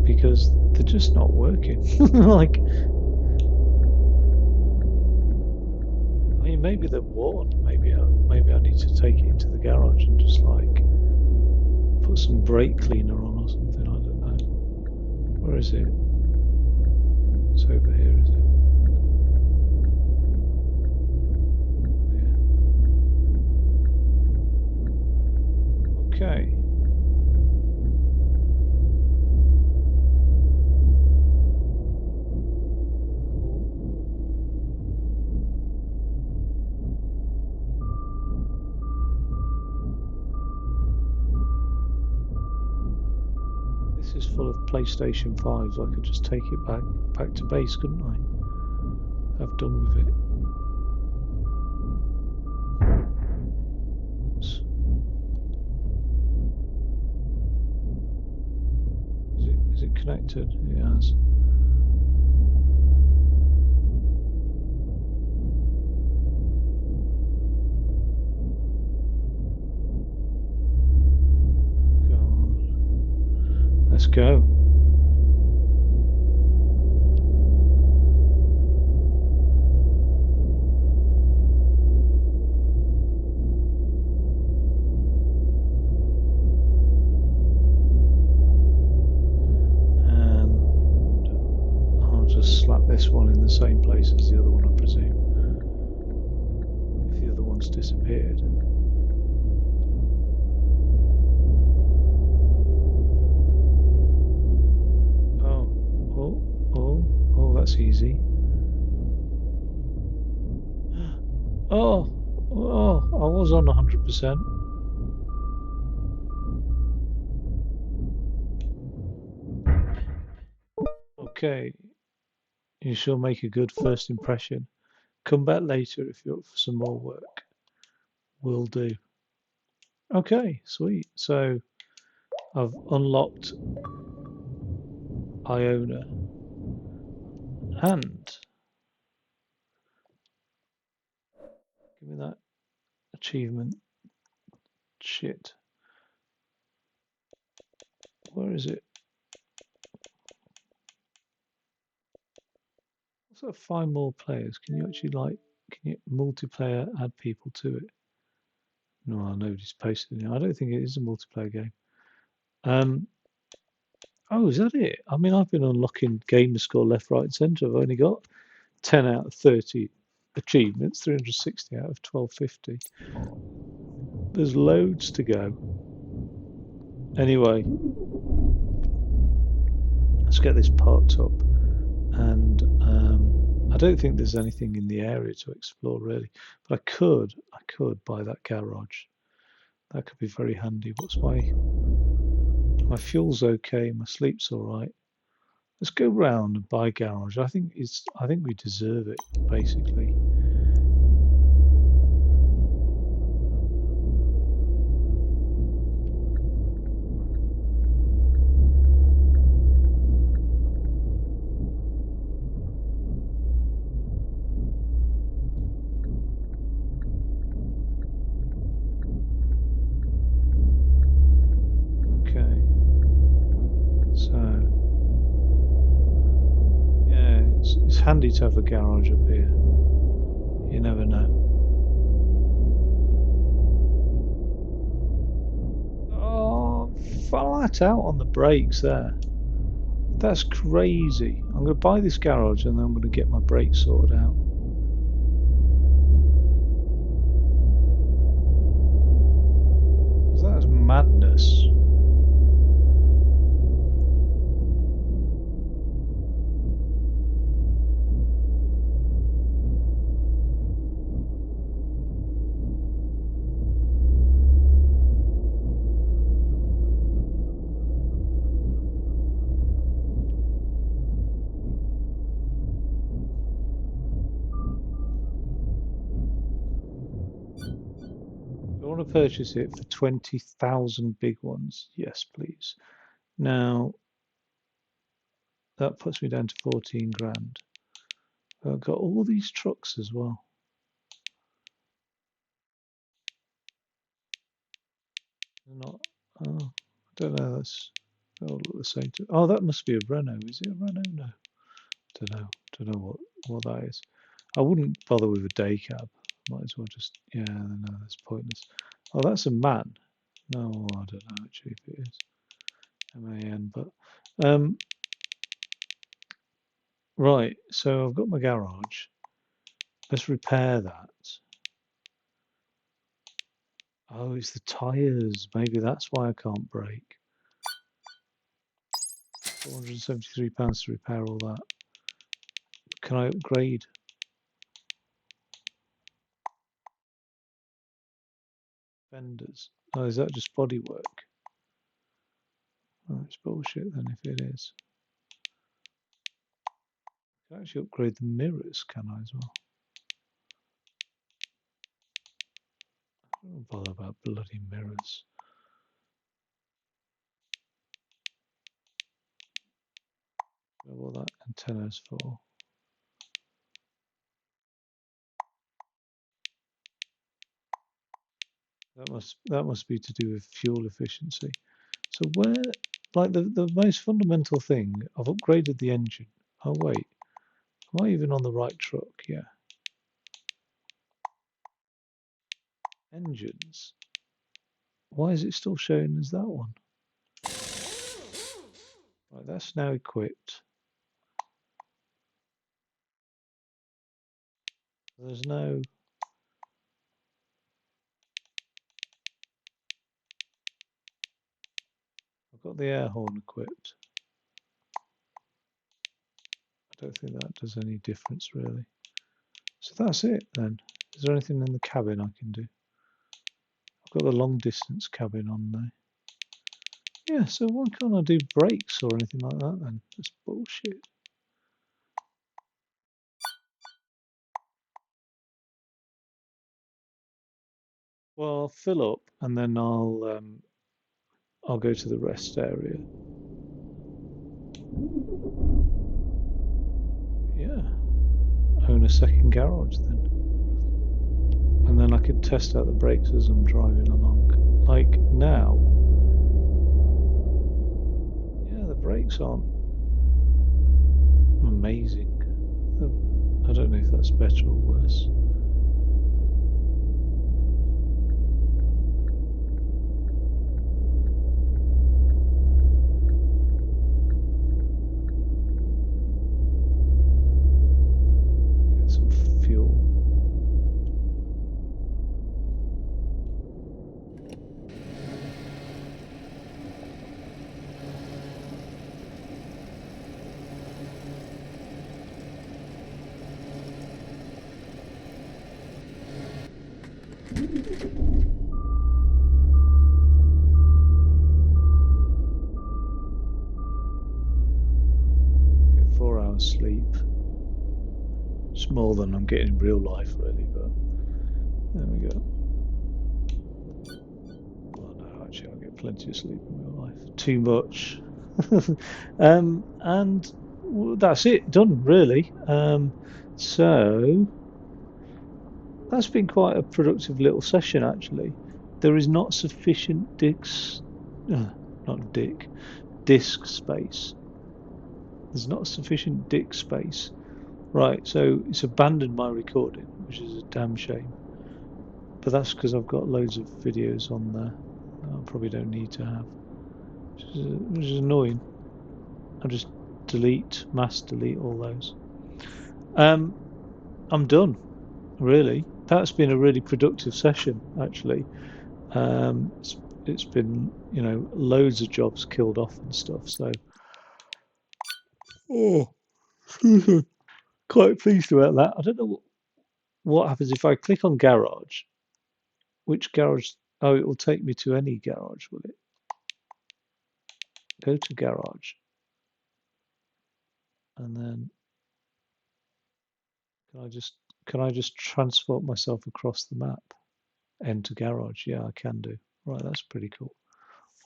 because they're just not working. Like, I mean, maybe they're worn. Maybe I need to take it into the garage and just like put some brake cleaner on or something. I don't know. Where is it? It's over here, is it? Oh, yeah. Okay. This is full of PlayStation 5s. I could just take it back to base, couldn't I? Have done with it. Oops. Is it connected? It has. God. Let's go. Slap this one in the same place as the other one, I presume, if the other one's disappeared. Oh, that's easy. Oh, I was on 100%. Okay. You shall make a good first impression. Come back later if you're up for some more work. Will do. Okay, sweet. So I've unlocked Iona and give me that achievement. Shit. Where is it? What's that? Find more players. Can you actually can you multiplayer add people to it? No, nobody's posted it. I don't think it is a multiplayer game. Oh, is that it? I mean, I've been unlocking gamer score left, right, and centre. I've only got 10 out of 30 achievements, 360 out of 1250. There's loads to go. Anyway, let's get this parked up. And I don't think there's anything in the area to explore really, but I could buy that garage. That could be very handy. What's my fuel's okay, my sleep's all right. Let's go round and buy garage. I think we deserve it basically. It's handy to have a garage up here. You never know. Oh, flat out on the brakes there. That's crazy. I'm going to buy this garage and then I'm going to get my brakes sorted out. That's madness. I want to purchase it for 20,000 big ones. Yes, please. Now, that puts me down to 14 grand. I've got all these trucks as well. They're not. Oh, I don't know. That's. They all look the same. Oh, that must be a Renault. Is it a Renault? No. Don't know. Don't know what that is. I wouldn't bother with a day cab. Might as well just. Yeah, no, that's pointless. Oh, that's a MAN. No, I don't know actually if it is. MAN, but. Right, so I've got my garage. Let's repair that. Oh, it's the tyres. Maybe that's why I can't brake. £473 to repair all that. Can I upgrade? Fenders. Oh, is that just bodywork? Oh, it's bullshit then if it is. I can actually upgrade the mirrors, can I, as well? I don't bother about bloody mirrors. What that antenna's for. That must be to do with fuel efficiency. So where, like the most fundamental thing, I've upgraded the engine. Oh wait, am I even on the right truck? Yeah. Engines. Why is it still showing as that one? Right, that's now equipped. There's no. I've got the air horn equipped. I don't think that does any difference really. So that's it then. Is there anything in the cabin I can do? I've got the long distance cabin on there. Yeah, so why can't I do brakes or anything like that then? That's bullshit. Well, I'll fill up and then I'll go to the rest area. Yeah, own a second garage then. And then I could test out the brakes as I'm driving along. Like now, yeah, the brakes aren't amazing. I don't know if that's better or worse. Get some fuel. Get 4 hours sleep. It's more than I'm getting in real life, really, but there we go. Well, no, actually, I'll get plenty of sleep in real life. Too much. And that's it, done, really. So that's been quite a productive little session, actually. There is not sufficient disk space. There's not sufficient disk space. Right, so it's abandoned my recording, which is a damn shame. But that's because I've got loads of videos on there that I probably don't need to have, which is annoying. I'm just mass delete all those. I'm done, really. That's been a really productive session, actually. It's been, loads of jobs killed off and stuff. So, oh, quite pleased about that. I don't know what happens if I click on garage. Which garage? Oh, it will take me to any garage, will it? Go to garage, and then can I just transport myself across the map? Enter garage. Yeah, I can do. Right, that's pretty cool.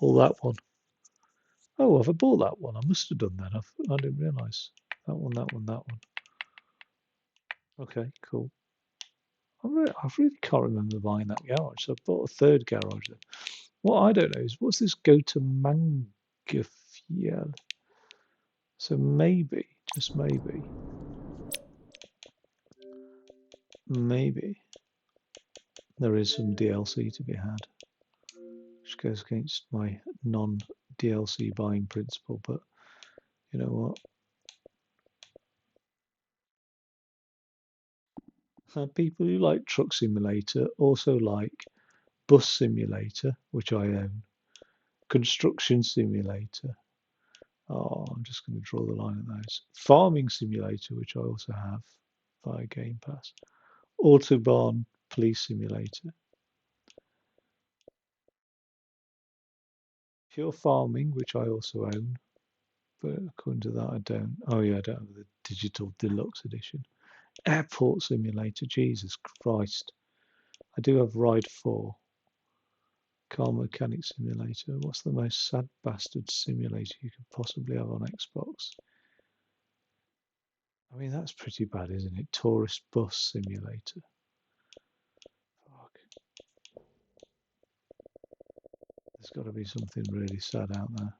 All that one. Oh, have I bought that one? I must have done that. I didn't realise. That one, that one, that one. Okay, cool. I really can't remember buying that garage. So I bought a third garage there. What I don't know is what's this go to Mangafiel? So maybe, just maybe, there is some DLC to be had, which goes against my non-DLC buying principle. But you know what? People who like Truck Simulator also like Bus Simulator, which I own, Construction Simulator. Oh, I'm just going to draw the line at those. Farming Simulator, which I also have via Game Pass. Autobahn Police Simulator. Pure Farming, which I also own, but according to that, I don't. Oh yeah, I don't have the digital deluxe edition. Airport Simulator, Jesus Christ. I do have Ride 4. Car Mechanic Simulator. What's the most sad bastard simulator you could possibly have on Xbox? I mean, that's pretty bad, isn't it? Tourist Bus Simulator. Fuck. There's got to be something really sad out there.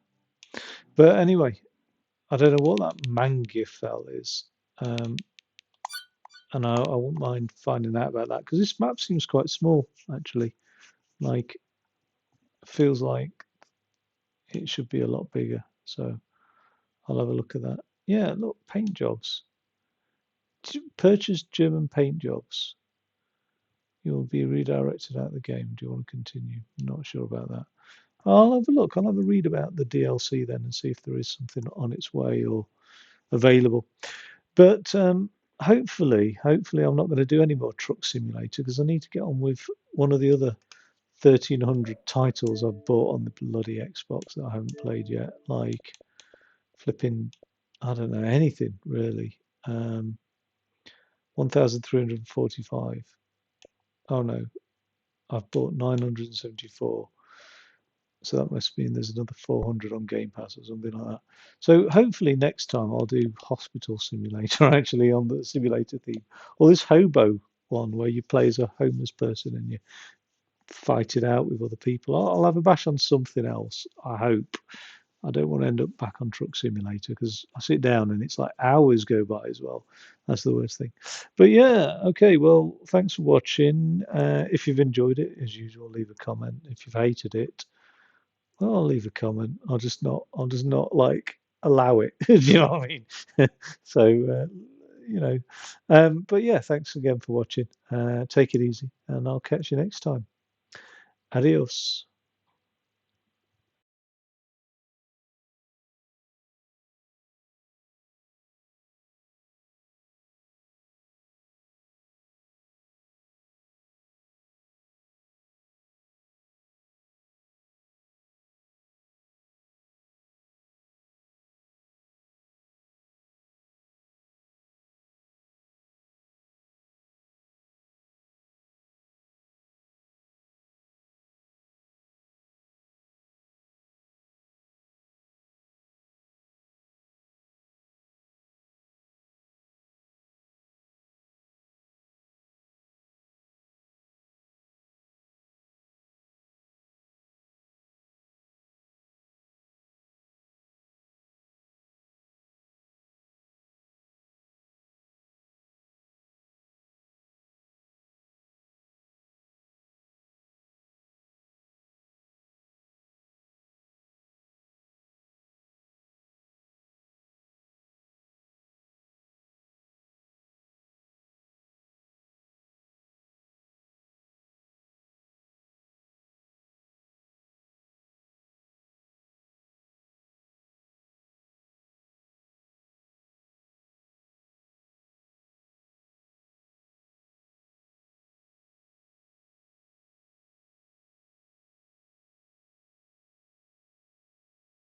But anyway, I don't know what that Mangifel is. And I won't mind finding out about that because this map seems quite small, actually. Like, feels like it should be a lot bigger. So I'll have a look at that. Yeah, look, paint jobs. Purchase German paint jobs. You'll be redirected out of the game. Do you want to continue? I'm not sure about that. I'll have a look. I'll have a read about the DLC then and see if there is something on its way or available. But hopefully I'm not going to do any more Truck Simulator because I need to get on with one of the other 1,300 titles I've bought on the bloody Xbox that I haven't played yet. Like flipping, I don't know, anything really. 1,345. Oh no, I've bought 974. So that must mean there's another 400 on Game Pass or something like that. So hopefully next time I'll do Hospital Simulator actually on the simulator theme. Or this Hobo one where you play as a homeless person and you fight it out with other people. I'll have a bash on something else, I hope. I don't want to end up back on Truck Simulator because I sit down and it's like hours go by as well. That's the worst thing. But yeah, okay. Well, thanks for watching. If you've enjoyed it, as usual, leave a comment. If you've hated it, well, I'll leave a comment. I'll just not like allow it. Do you know what I mean? So, but yeah, thanks again for watching. Take it easy, and I'll catch you next time. Adios.